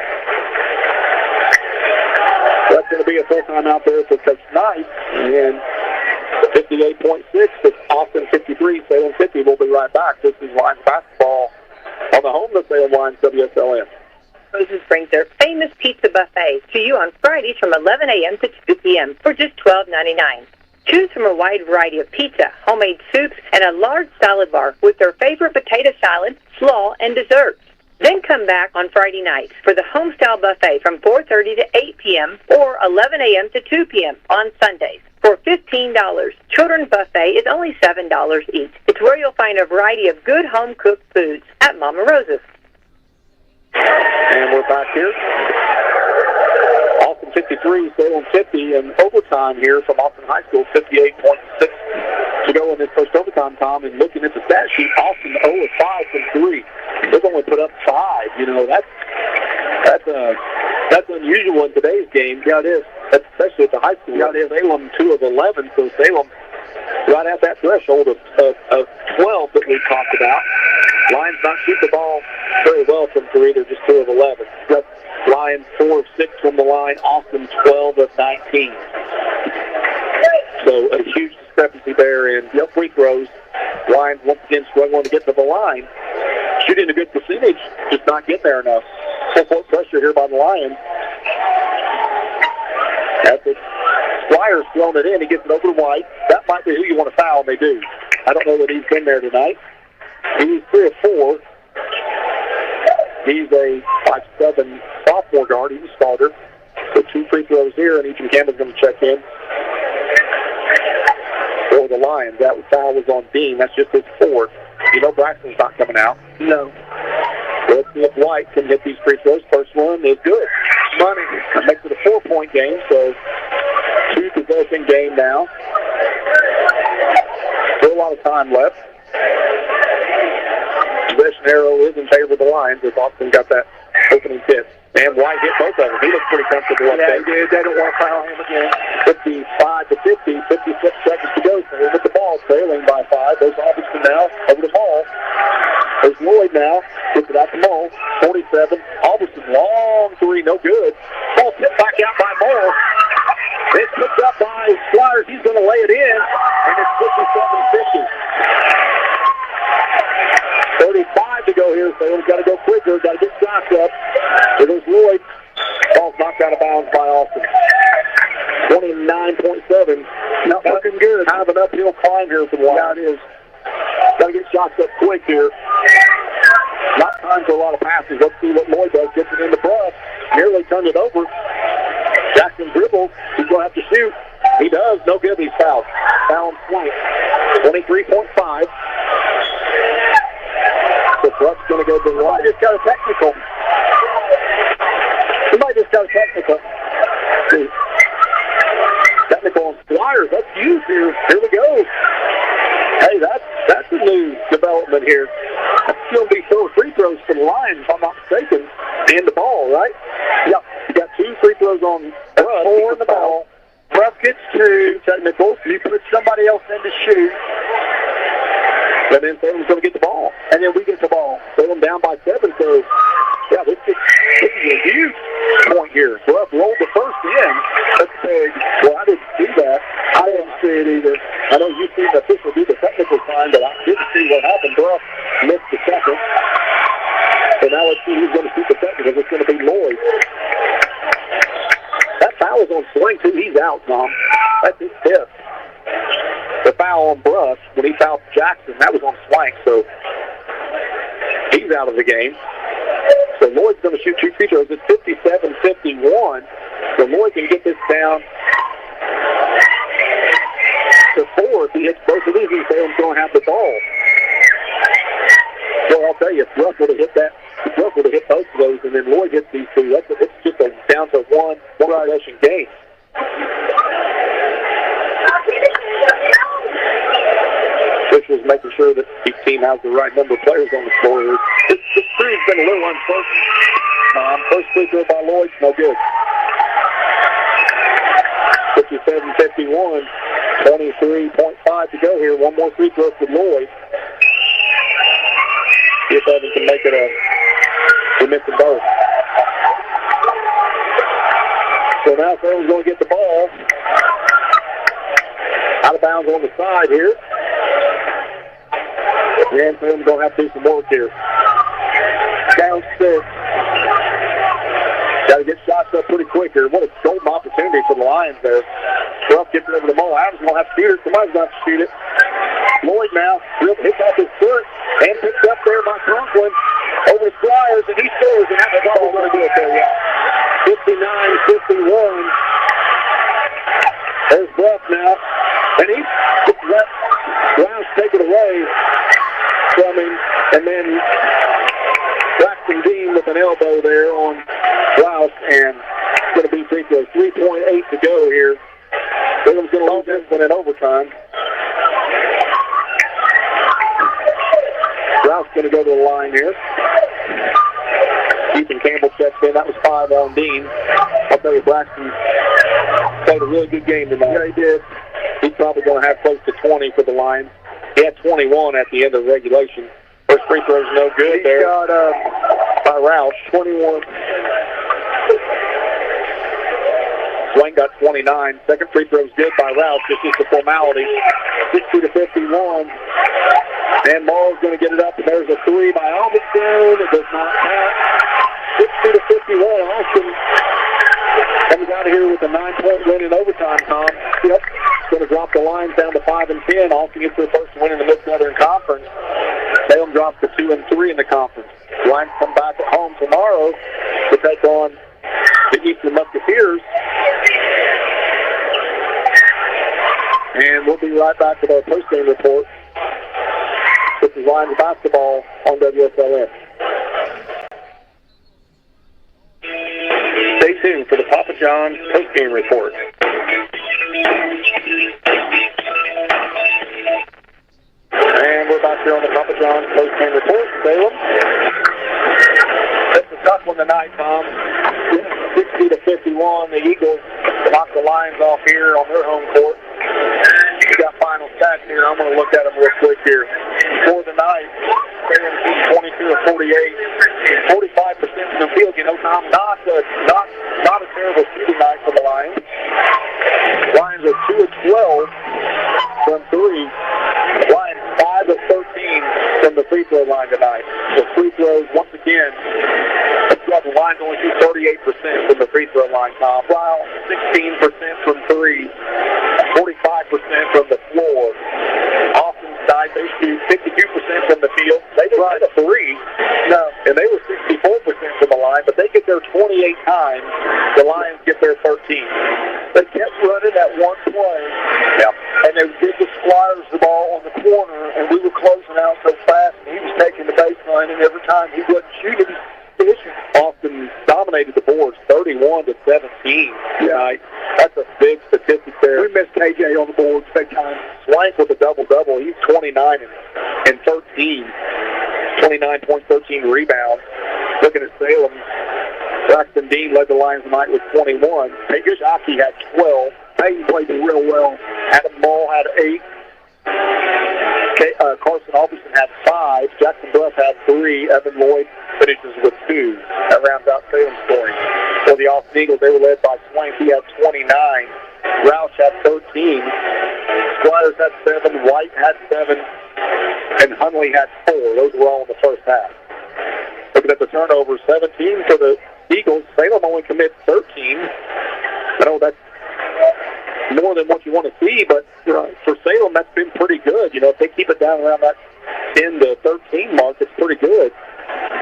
That's going to be a full timeout there for Coach Knight. And 58.6 to Austin 53, Salem 50. We'll be right back. This is Lions basketball on the home of Salem Lions WSLM. Moses brings their famous pizza buffet to you on Fridays from 11 a.m. to 2 p.m. for just $12.99. Choose from a wide variety of pizza, homemade soups, and a large salad bar with their favorite potato salad, slaw, and desserts. Then come back on Friday nights for the home-style buffet from 4:30 to 8 p.m. or 11 a.m. to 2 p.m. on Sundays for $15. Children's buffet is only $7 each. It's where you'll find a variety of good home-cooked foods at Mama Rosa's. And we're back here. Austin 53, Salem 50, and overtime here from Austin High School, 58.6 to go in this first overtime, Tom. And looking at the stat sheet, Austin 0 of 5 from 3. They've only put up 5. That's unusual in today's game. Yeah, it is. Especially at the high school. Yeah, it is. Salem 2 of 11, so Salem right at that threshold of 12 that we talked about. Lions not shoot the ball very well from 3. They're just 2 of 11. Yep. Lions 4 of 6 from the line. Austin 12 of 19. So a huge discrepancy there in free throws. Lions once again struggling to get to the line. Shooting a good percentage, just not getting there enough. Full pressure here by the Lions. That's it. Squire's thrown it in. He gets it over to White. That might be who you want to foul, and they do. I don't know that he's been there tonight. He's 3 of 4. He's a 5'7" sophomore guard. He's a starter. So 2 free throws here, and Ethan Campbell's going to check in for the Lions. That foul was on Dean. That's just his 4th. You know Braxton's not coming out. No. Let's see if White can hit these free throws. First one is good. Money. That makes it a 4-point game, so 2-possession game now. Still a lot of time left. Possession arrow is in favor of the Lions as Austin got that opening tip. And White hit both of them. He looked pretty comfortable up there. Yeah, he did. They don't want to foul him again. 55-50, 56 seconds to go. So with the ball, trailing by 5. There's Albertson now over the ball. There's Lloyd now. Gets it out to Mull. 47. Albertson, long three, no good. Ball tipped back out by Mull. It's picked up by Squires. He's going to lay it in. And it's 57-50. 35 to go here. Salem's got to go quicker. Got to get shots up. There goes Lloyd. Ball's knocked out of bounds by Austin. 29.7. Not looking good. Kind of an uphill climb here for the Lions. Yeah, it is. Got to get shots up quick here. Not time for a lot of passes. Let's see what Lloyd does. Gets it in the brush. Nearly turned it over. Jackson dribbles. He's going to have to shoot. He does. No good. He's fouled. Foul on Swank. 23.5. So Bruck's going to go to the line. Somebody just got a technical. See. Technical on Squires. That's huge here. Here we go. Hey, that's a new development here. That's going to be 4 free throws for the Lions, if I'm not mistaken, and the ball, right? Yep. You got 2 free throws on Bruck. 4 on the ball. Bruck gets 2. Technical. You put somebody else in to shoot. And then Salem's going to get the ball. And then we get the ball. Salem down by 7, so, yeah, this is a huge point here. Bruck rolled the first in. That's big. Well, I didn't see that. I didn't see it either. I know you've seen the official do the technical sign, but I didn't see what happened. Bruck missed the second. So now let's see who's going to shoot the technical. It's going to be Lloyd. That foul is on Swank, too. He's out, Tom. That's his 5th. The foul on Bruss, when he fouled Jackson, that was on Swank, so he's out of the game. So Lloyd's going to shoot 2 free throws. It's 57-51. So Lloyd can get this down to 4. If he hits both of these, Salem's going to have the ball. Well, I'll tell you, if Bruss would have hit that, Bruss would have hit both of those, and then Lloyd hits these 2. It's just a down to one possession game. Officials making sure that each team has the right number of players on the floor. This crew's been a little uncertain. First free throw by Lloyd, no good. 57-51, 23.5 to go here. One more free throw for Lloyd. See if Evans can make it we're missing both. So now Salem's going to get the ball. Out of bounds on the side here. And Salem's going to have to do some work here. Down 6. Got to get shots up pretty quick here. What a golden opportunity for the Lions there. Bruff gets it over to Mull. Adams going to have to shoot it. Somebody's going to have to shoot it. Lloyd now hits off his foot and picked up there by Conklin over to Squires, and he scores, and that's all we're going to do it there, yeah. 59-51. There's Bruff now, and he let Rouse take it away from him, and then Braxton Dean with an elbow there on Rouse, and it's going to be free throws. 3.8 to go here. Salem's going to lose this one in overtime. Rouse going to go to the line here. Ethan Campbell checks in. That was 5 on Dean. I'll tell you, Braxton played a really good game tonight. Yeah, he did. He's probably going to have close to 20 for the Lions. He had 21 at the end of regulation. First free throw's no good He's there got by Roush. 21. Swain got 29. Second free throw's good by Roush. This is the formality. 60-51. And Morrow's going to get it up, and there's a 3 by Albertson. It does not count. 60-51. Austin comes out of here with a 9-point win in overtime, Tom. Yep. Going to drop the Lions down to 5 and 10. Austin gets their first win in the Mid-Southern Conference. Salem drops to 2 and 3 in the conference. Lions come back at home tomorrow to take on the Eastern Musketeers. And we'll be right back with our post-game report. This is Lions basketball on WSLN. Stay tuned for the Papa John's post-game report. And we're back here on the Papa John's post-game report. Salem. It's a tough one tonight, Tom. 21, the Eagles knocked the Lions off here on their home court. We got final stats here. I'm going to look at them real quick here. For the night, Salem 22 of 48, 45% from the field. You know, Tom, not a terrible shooting night for the Lions. Lions are 2 of 12 from 3. Lions 5 of 13 from the free throw line tonight. The free throws, once again, the Lions only shoot 38% from the free throw line, Tom. Wow, 16% from 3, 45% from the floor. Austin side, they shoot 52% from the field. They didn't hit a 3. No. And they were 64% from the line, but they get there 28 times. The Lions get there 13. They kept running that one play. Yep. And they did the Squires the ball on the corner, and we were closing out so fast, and he was taking the baseline, and every time he wasn't shooting, Austin dominated the boards 31 to 17 tonight. That's a big statistic there. We missed KJ on the boards big time. Swank with a double-double. He's 29 and 13. 29 points, 13 rebounds. Looking at Salem, Braxton Dean led the Lions tonight with 21. Peyton Shockey had 12. Peyton played real well. Adam Mull had 8. Carson Alderson had 5. Jackson Bruff had 3. Evan Lloyd finishes with 2. That rounds out Salem scoring. For the Austin Eagles, they were led by Swank. He had 29. Roush had 13. Squires had 7. White had 7. And Hunley had 4. Those were all in the first half. Looking at the turnovers, 17 for the Eagles. Salem only commits 13. I know that's more than what you want to see, but for Salem, that's been pretty good. You know, if they keep it down around that 10 to 13 mark, it's pretty good.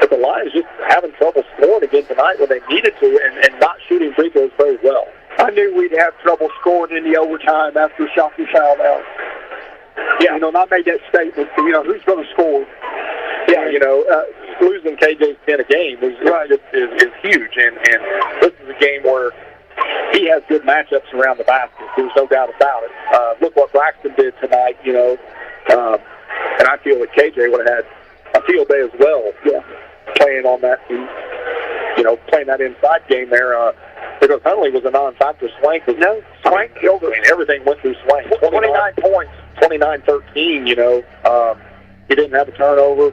But the Lions just having trouble scoring again tonight when they needed to and not shooting free throws very well. I knew we'd have trouble scoring in the overtime after Shockey fouled out. Yeah. You know, and I made that statement, you know, who's going to score? Yeah, you know, losing KJ's 10 a game is huge. And this is a game where he has good matchups around the basket. There's no doubt about it. Look what Braxton did tonight, you know. And I feel that KJ would have had a field day as well, playing on that, you know, playing that inside game there. Because Hunley was a non-factor. Swank was Swank killed it. I mean, everything went through Swank. 29 points, 29-13. You know, he didn't have a turnover.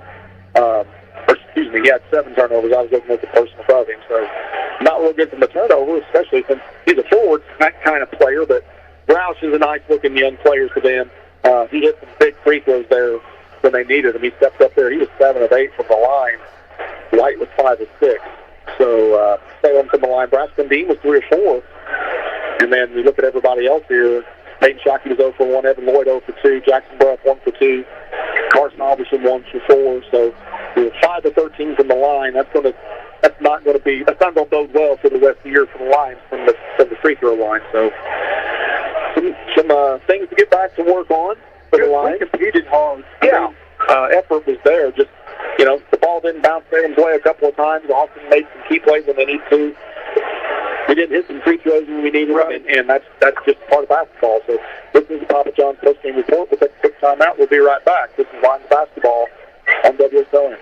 He had 7 turnovers. I was looking at the person above him, so not real good from the turnover, especially since he's a forward, that kind of player. But Roush is a nice-looking young player for them. He hit some big free throws there when they needed him. He stepped up there. He was 7 of 8 from the line. White was 5 of 6. So Salem from the line. Braxton Dean was 3 of 4. And then we look at everybody else here. Peyton Shockey was 0 for 1. Evan Lloyd 0 for 2. Jackson Bruff 1 for 2. Carson Alderson 1 for 4. So 5 of 13 from the line. That's not going to bode well for the rest of the year for the Lions from the free throw line. So some things to get back to work on for the Lions. We competed hard. Yeah, effort was there. Just, you know, the ball didn't bounce Salem's way a couple of times. Austin made some key plays when they need to. We didn't hit some free throws when we needed them, and that's just part of basketball. So this is the Papa John's postgame report. We'll take a quick time out. We'll be right back. This is Lions Basketball on WSLN.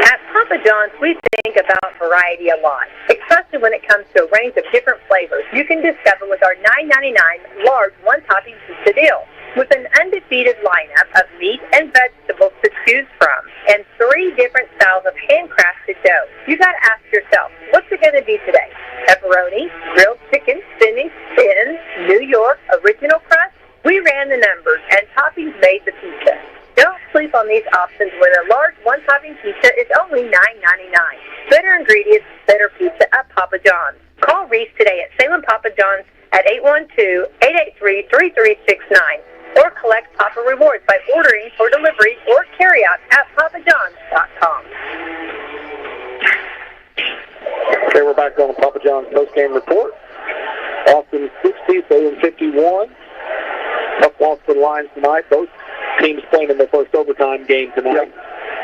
At Papa John's, we think about variety a lot, especially when it comes to a range of different flavors you can discover with our $9.99 large one-topping pizza deal. With an undefeated lineup of meat and vegetables to choose from and 3 different styles of handcrafted dough, you got to ask yourself, what's it going to be today? Pepperoni, grilled chicken, spinach, thin, New York, original crust? We ran the numbers, and toppings made the pizza. Don't sleep on these options when a large one-topping pizza is only $9.99. Better ingredients, better pizza at Papa John's. Call Reese today at Salem Papa John's at 812-883-3369 or collect Papa Rewards by ordering for delivery or carryout at papajohns.com. Okay, we're back on the Papa John's postgame report. Austin 60, Salem 51. Tough loss for the Lions tonight. Both teams playing in their first overtime game tonight.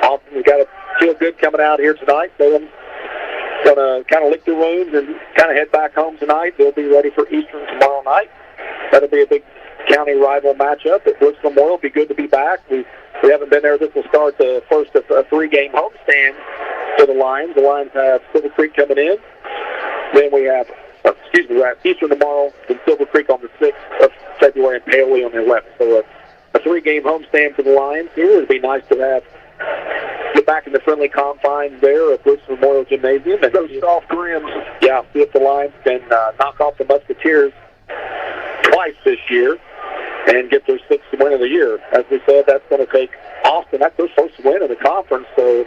Austin's got to feel good coming out here tonight. Salem's going to kind of lick their wounds and kind of head back home tonight. They'll be ready for Eastern tomorrow night. That'll be a big county rival matchup at Brooks Memorial. It'll be good to be back. We haven't been there. This will start the first of a 3-game homestand for the Lions. The Lions have Silver Creek coming in. Then we have we're at Eastern tomorrow, then Silver Creek on the 6th of February, and Paoli on the 11th. So a 3-game homestand for the Lions here. It'd be nice to get back in the friendly confines there of Bruce Memorial Gymnasium. And those soft rims. Yeah, see if the Lions can knock off the Musketeers twice this year and get their 6th win of the year. As we said, that's going to take Austin. That's their first win in the conference. So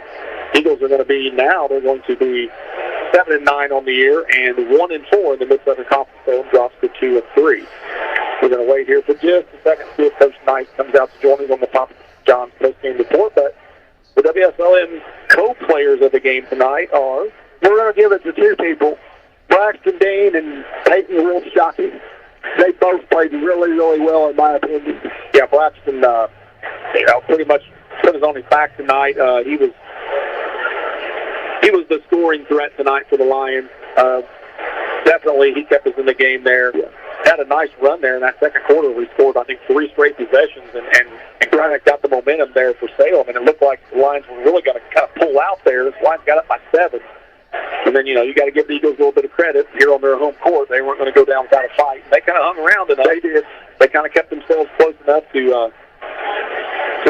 Eagles are going to be 7-9 on the year and 1-4 in the Mid-Southern Conference. So drops to 2-3. We're going to wait here for just a second to see if Coach Knight comes out to join us on the Papa John's post-game report. But the WSLM co-players of the game tonight are, we're going to give it to 2 people, Braxton Dean and Peyton Wilshocking. They both played really, really well, in my opinion. Yeah, Braxton pretty much put us on his back tonight. He was the scoring threat tonight for the Lions. Definitely, he kept us in the game there. Yeah. Had a nice run there in that second quarter. We scored, I think, 3 straight possessions and got the momentum there for Salem. And it looked like the Lions were really going to kind of pull out there. The Lions got up by 7. And then, you got to give the Eagles a little bit of credit. Here on their home court, they weren't going to go down without a fight. They kind of hung around enough. They did. They kind of kept themselves close enough to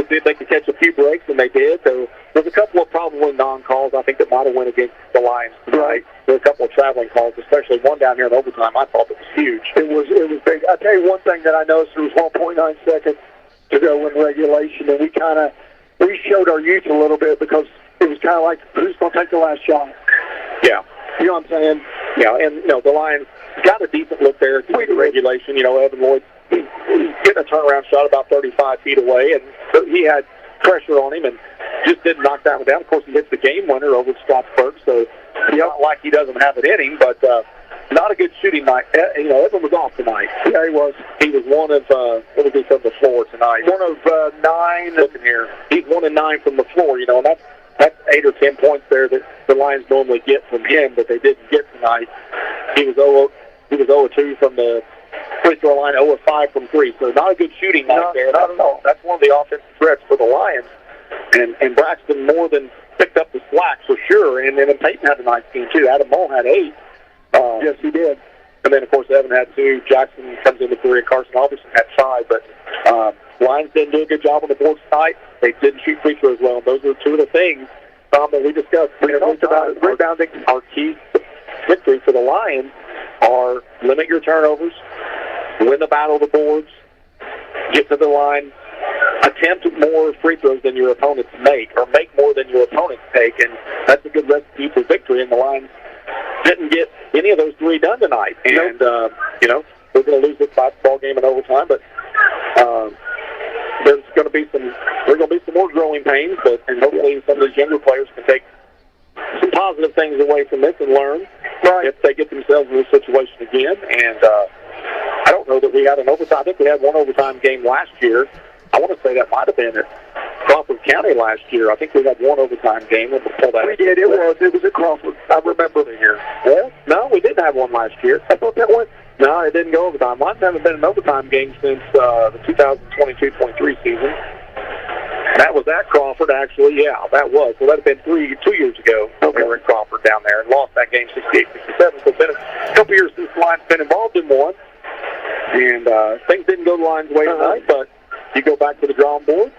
see if they could catch a few breaks, and they did. So there's a couple of probably non-calls, I think, that might have went against the Lions tonight. There were a couple of traveling calls, especially one down here in overtime. I thought it was huge. It was big. I'll tell you one thing that I noticed. There was 1.9 seconds to go in regulation, and we showed our youth a little bit because it was kind of like, who's going to take the last shot? Yeah. You know what I'm saying? Yeah, and, the Lions got a decent look there at the regulation. Evan Lloyd getting a turnaround shot about 35 feet away, and so he had pressure on him and just didn't knock that one down. Of course, he hits the game winner over Scottsburg, so it's not like he doesn't have it in him, but not a good shooting night. Evan was off tonight. Yeah, he was. He was one of, what was he from the floor tonight? 1 of 9. Looking here. He's 1 of 9 from the floor, and that's 8 or 10 points there that the Lions normally get from him, but they didn't get tonight. He was 0-2 from the free throw line, 0-5 from 3. So not a good shooting night there. Not at all. That's one of the offensive threats for the Lions. And Braxton more than picked up the slack for sure. And then Peyton had a nice game too. Adam Moe had 8. Yes, he did. And then, of course, Evan had 2. Jackson comes in with 3. And Carson Alderson had 5. But Lions didn't do a good job on the board tonight. They didn't shoot free throws well. Those are 2 of the things that we discussed. We talked about rebounding. Our key victory for the Lions are limit your turnovers, win the battle of the boards, get to the line, attempt more free throws than your opponents make, or make more than your opponents take, and that's a good recipe for victory. And the Lions didn't get any of those 3 done tonight. And, we're going to lose this basketball game in overtime, but there's going to be some more growing pains, and hopefully some of these younger players can take some positive things away from this and learn if they get themselves in this situation again. And I don't know that we had an overtime. I think we had 1 overtime game last year. I want to say that might have been at Crawford County last year. I think we had 1 overtime game. We did. It was at Crawford. I remember the year. Well, no, we didn't have one last year. I thought that went. No, it didn't go overtime. Mine haven't been an overtime game since the 2022-23 season. And that was at Crawford, actually. Yeah, that was. So that had been 2 years ago. We were in Crawford down there and lost that game 68-67. So it's been a couple years since the Lions been involved in one. And things didn't go the Lions' way tonight, but you go back to the drawing board,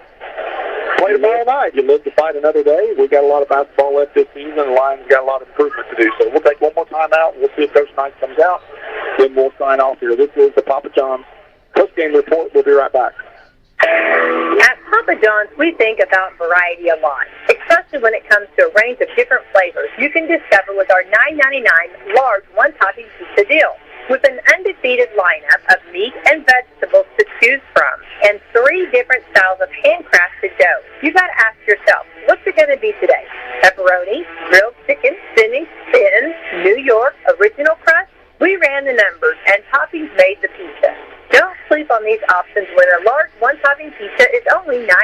play tomorrow night. You live to fight another day. We've got a lot of basketball left this season, and the Lions got a lot of improvement to do. So we'll take one more time out, and we'll see if Coach Knight comes out. Then we'll sign off here. This is the Papa John's post-game report. We'll be right back. At Papa John's, we think about variety a lot, especially when it comes to a range of different flavors you can discover with our $9.99 large one-topping pizza deal. With an undefeated lineup of meat and vegetables to choose from, and 3 different styles of handcrafted dough, you got to ask yourself, what's it going to be today? Pepperoni, grilled chicken, spinach, thin, New York, original crust? We ran the numbers, and toppings made the pizza. Don't sleep on these options when a large one-topping pizza is only $9.99.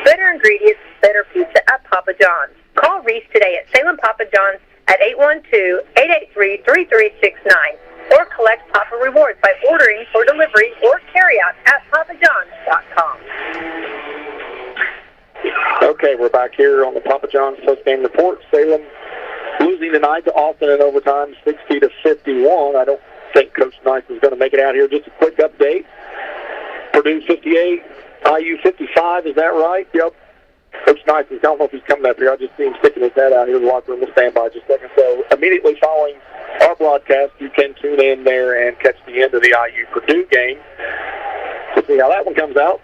Better ingredients, better pizza at Papa John's. Call Reese today at Salem Papa John's at 812-883-3369 or collect Papa Rewards by ordering for delivery or carryout at papajohns.com. Okay, we're back here on the Papa John's post-game report. Salem losing tonight to Austin in overtime, 60-51. I don't think Coach Nice is going to make it out here. Just a quick update. Purdue 58, IU 55. Is that right? Yep. Coach Nice, I don't know if he's coming up here. I just see him sticking his head out here in the locker room. We'll stand by just a second. So immediately following our broadcast, you can tune in there and catch the end of the IU-Purdue game to see how that one comes out.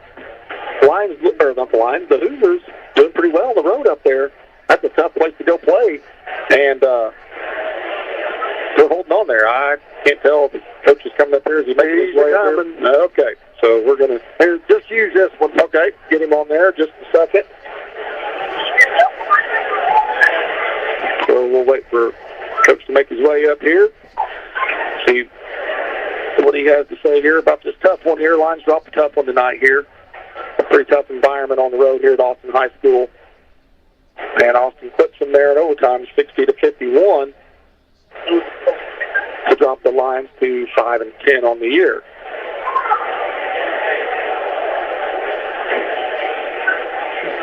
The Hoosiers doing pretty well on the road up there. That's a tough place to go play. And they're holding on there. I can't tell if the coach is coming up here. Is he making his way up here? Okay. So we're going to just use this one. Okay. Get him on there just a second. So we'll wait for Coach to make his way up here. See what he has to say here about this tough one here. Lions dropped a tough one tonight here. A pretty tough environment on the road here at Austin High School. And Austin clips them there in overtime, 60-51, to drop the Lions to 5-10 on the year.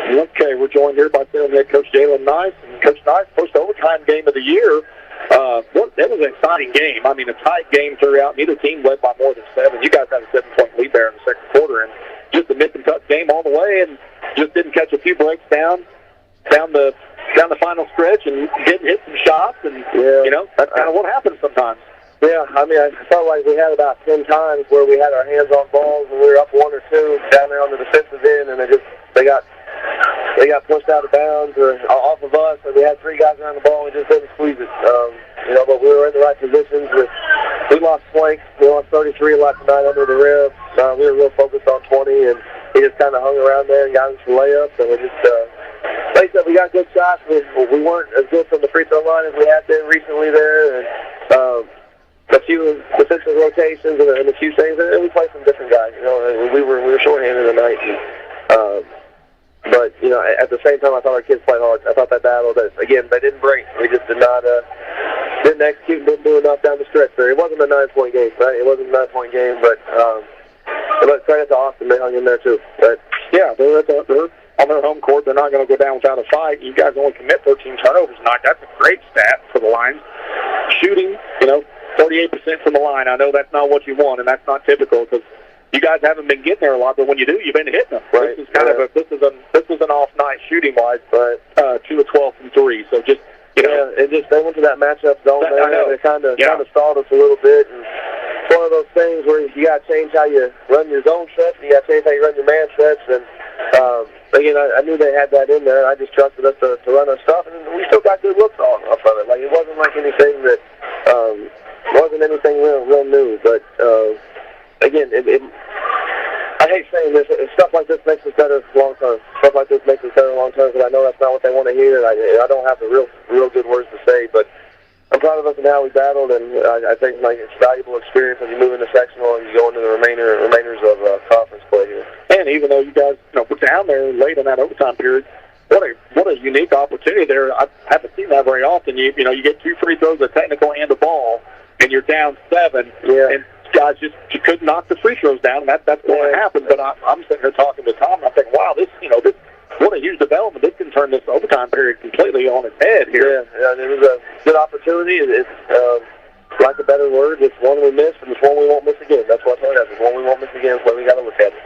Okay, we're joined here by Salem head coach Jalen Nice. And Coach Nice, first overtime game of the year. That was an exciting game. I mean, a tight game throughout. Neither team led by more than 7. You guys had a 7-point lead there in the second quarter, and just a nip and tuck game all the way, and just didn't catch a few breaks down the final stretch, and didn't hit some shots, and that's kind of what happens sometimes. Yeah, I mean, I felt like we had about 10 times where we had our hands on balls, and we were up 1 or 2 down there on the defensive end, and they got pushed out of bounds or off of us, and we had 3 guys around the ball, and we just didn't squeeze it. But we were in the right positions. We lost flanks. We lost 33 a lot tonight under the rim. We were real focused on 20, and he just kind of hung around there and got us some layups, and we just, like I said, we got good shots. We weren't as good from the free throw line as we had been recently there, and a few defensive rotations and a few things, and we played some different guys. We were shorthanded tonight, but at the same time, I thought our kids played hard. I thought that battle, again, they didn't break. We just didn't execute, didn't do enough down the stretch there. It wasn't a 9-point game, right? It wasn't a 9-point game, but credit to Austin, they hung in there too. But yeah, they're on their home court. They're not going to go down without a fight. You guys only commit 13 turnovers tonight. That's a great stat for the Lions. Shooting, 38% from the line. I know that's not what you want, and that's not typical because you guys haven't been getting there a lot. But when you do, you've been hitting them. Right. This is kind of this was an off night shooting wise, but 2 of 12 from 3. So just they went to that matchup zone. They kind of stalled us a little bit. And it's one of those things where you got to change how you run your zone sets, and you got to change how you run your man sets, and again, I knew they had that in there. I just trusted us to run our stuff, and we still got good looks off of it. Like, it wasn't like anything that wasn't anything real new. But again, I hate saying this. Stuff like this makes us better long term. Stuff like this makes us better long term, because I know that's not what they want to hear. And I don't have the real good words to say, but I'm proud of us and how we battled, and I think it's a valuable experience when you move into sectional and you go into the remainers of conference play here. And even though you guys were down there late in that overtime period, what a unique opportunity there. I haven't seen that very often. You get 2 free throws, a technical and a ball, and you're down 7. Yeah. And guys you couldn't knock the free throws down. That's going to happen. But I'm sitting here talking to Tom, and I'm thinking, wow, this what a huge development. This can turn this overtime period completely on its head here. Yeah, it was a good opportunity. It's like a better word, it's one we missed, and it's one we won't miss again. That's what I told you. It's one we won't miss again. So we got to look at it.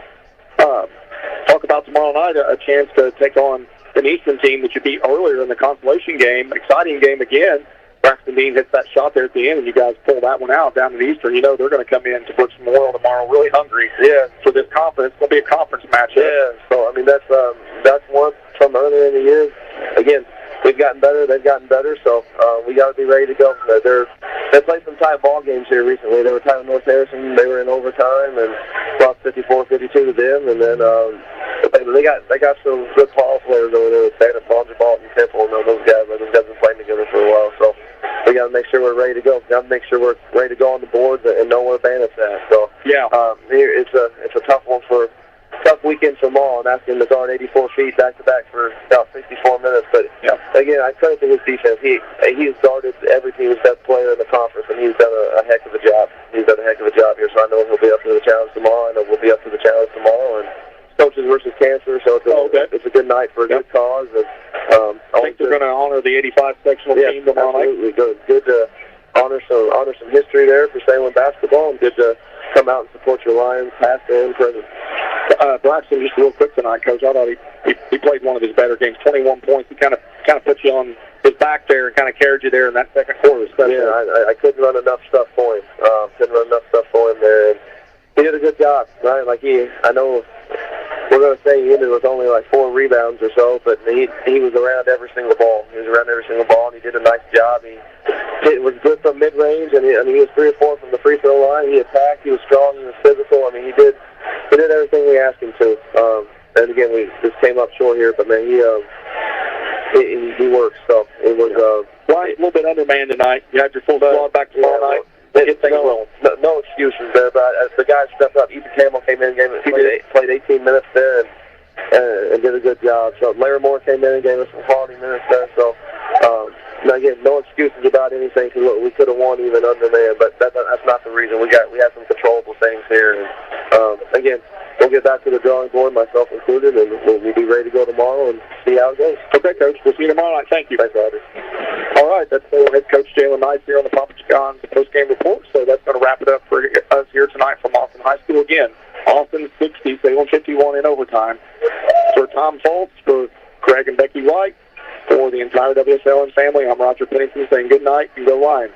Talk about tomorrow night, a chance to take on an Eastern team that you beat earlier in the consolation game. Exciting game again. Braxton Dean hits that shot there at the end, and you guys pull that one out down at Eastern. They're going to come in to Brooks Memorial tomorrow really hungry for this conference. It's going to be a conference matchup. Yeah, so, that's one from earlier in the year. Again, we've gotten better. They've gotten better, so we got to be ready to go. They played some tight ball games here recently. They were tied with North Harrison. They were in overtime and lost 54-52 to them. And then they got some good ball players over there with Santa Ball and Temple. Those guys have been playing together for a while. So we got to make sure we're ready to go. Got to make sure we're ready to go on the boards and know where Bandit's at. So it's a tough weekend for Maul, and asking him to guard 84 feet back-to-back for about 64 minutes. But, again, I credit to his defense. He has guarded every team's best player in the conference, and he's done a heck of a job. He's done a heck of a job here, so I know he'll be up to the challenge tomorrow. I know we'll be up to the challenge tomorrow. And coaches versus cancer, so it's a good night for a good cause. And, I think they're going to honor the the 85 sectional team tomorrow night. Absolutely good to honor some history there for Salem basketball, and good to come out and support your Lions, past and present. Braxton, just real quick tonight, Coach. I thought he played one of his better games. 21 points. He kind of put you on his back there and kind of carried you there in that second quarter. Especially. Yeah, I couldn't run enough stuff for him. There. And he did a good job, right? Like I know we're going to say he ended with only like 4 rebounds or so, but he was around every single ball. He was around every single ball, and he did a nice job. It was good from mid-range, and he was 3 or 4 from the free throw line. He attacked. He was strong. He was physical. I mean, he did everything we asked him to. And again, we just came up short here, but man, he worked. So it was Ryan's a little bit undermanned tonight. You had your full squad back tomorrow night. No excuses there, but the guys stepped up. Ethan Campbell came in and played 18 minutes there and did a good job. So Larry Moore came in and gave us some quality minutes there. So again, no excuses about anything. We could have won even under man, but that's not the reason. We had some controllable things here. And again, we'll get back to the drawing board, myself included, and we'll be ready to go tomorrow and see how it goes. Okay, Coach. We'll see you tomorrow night. Thank you. Thanks, Roger. All right, that's head coach Jalen Knight here on the Papa John's post-game report. So that's going to wrap it up for us here tonight from Austin High School. Again, Austin 60, Salem 51 in overtime. For Tom Foltz, for Craig and Becky White, for the entire WSLN family, I'm Roger Pennington saying good night and go Lions.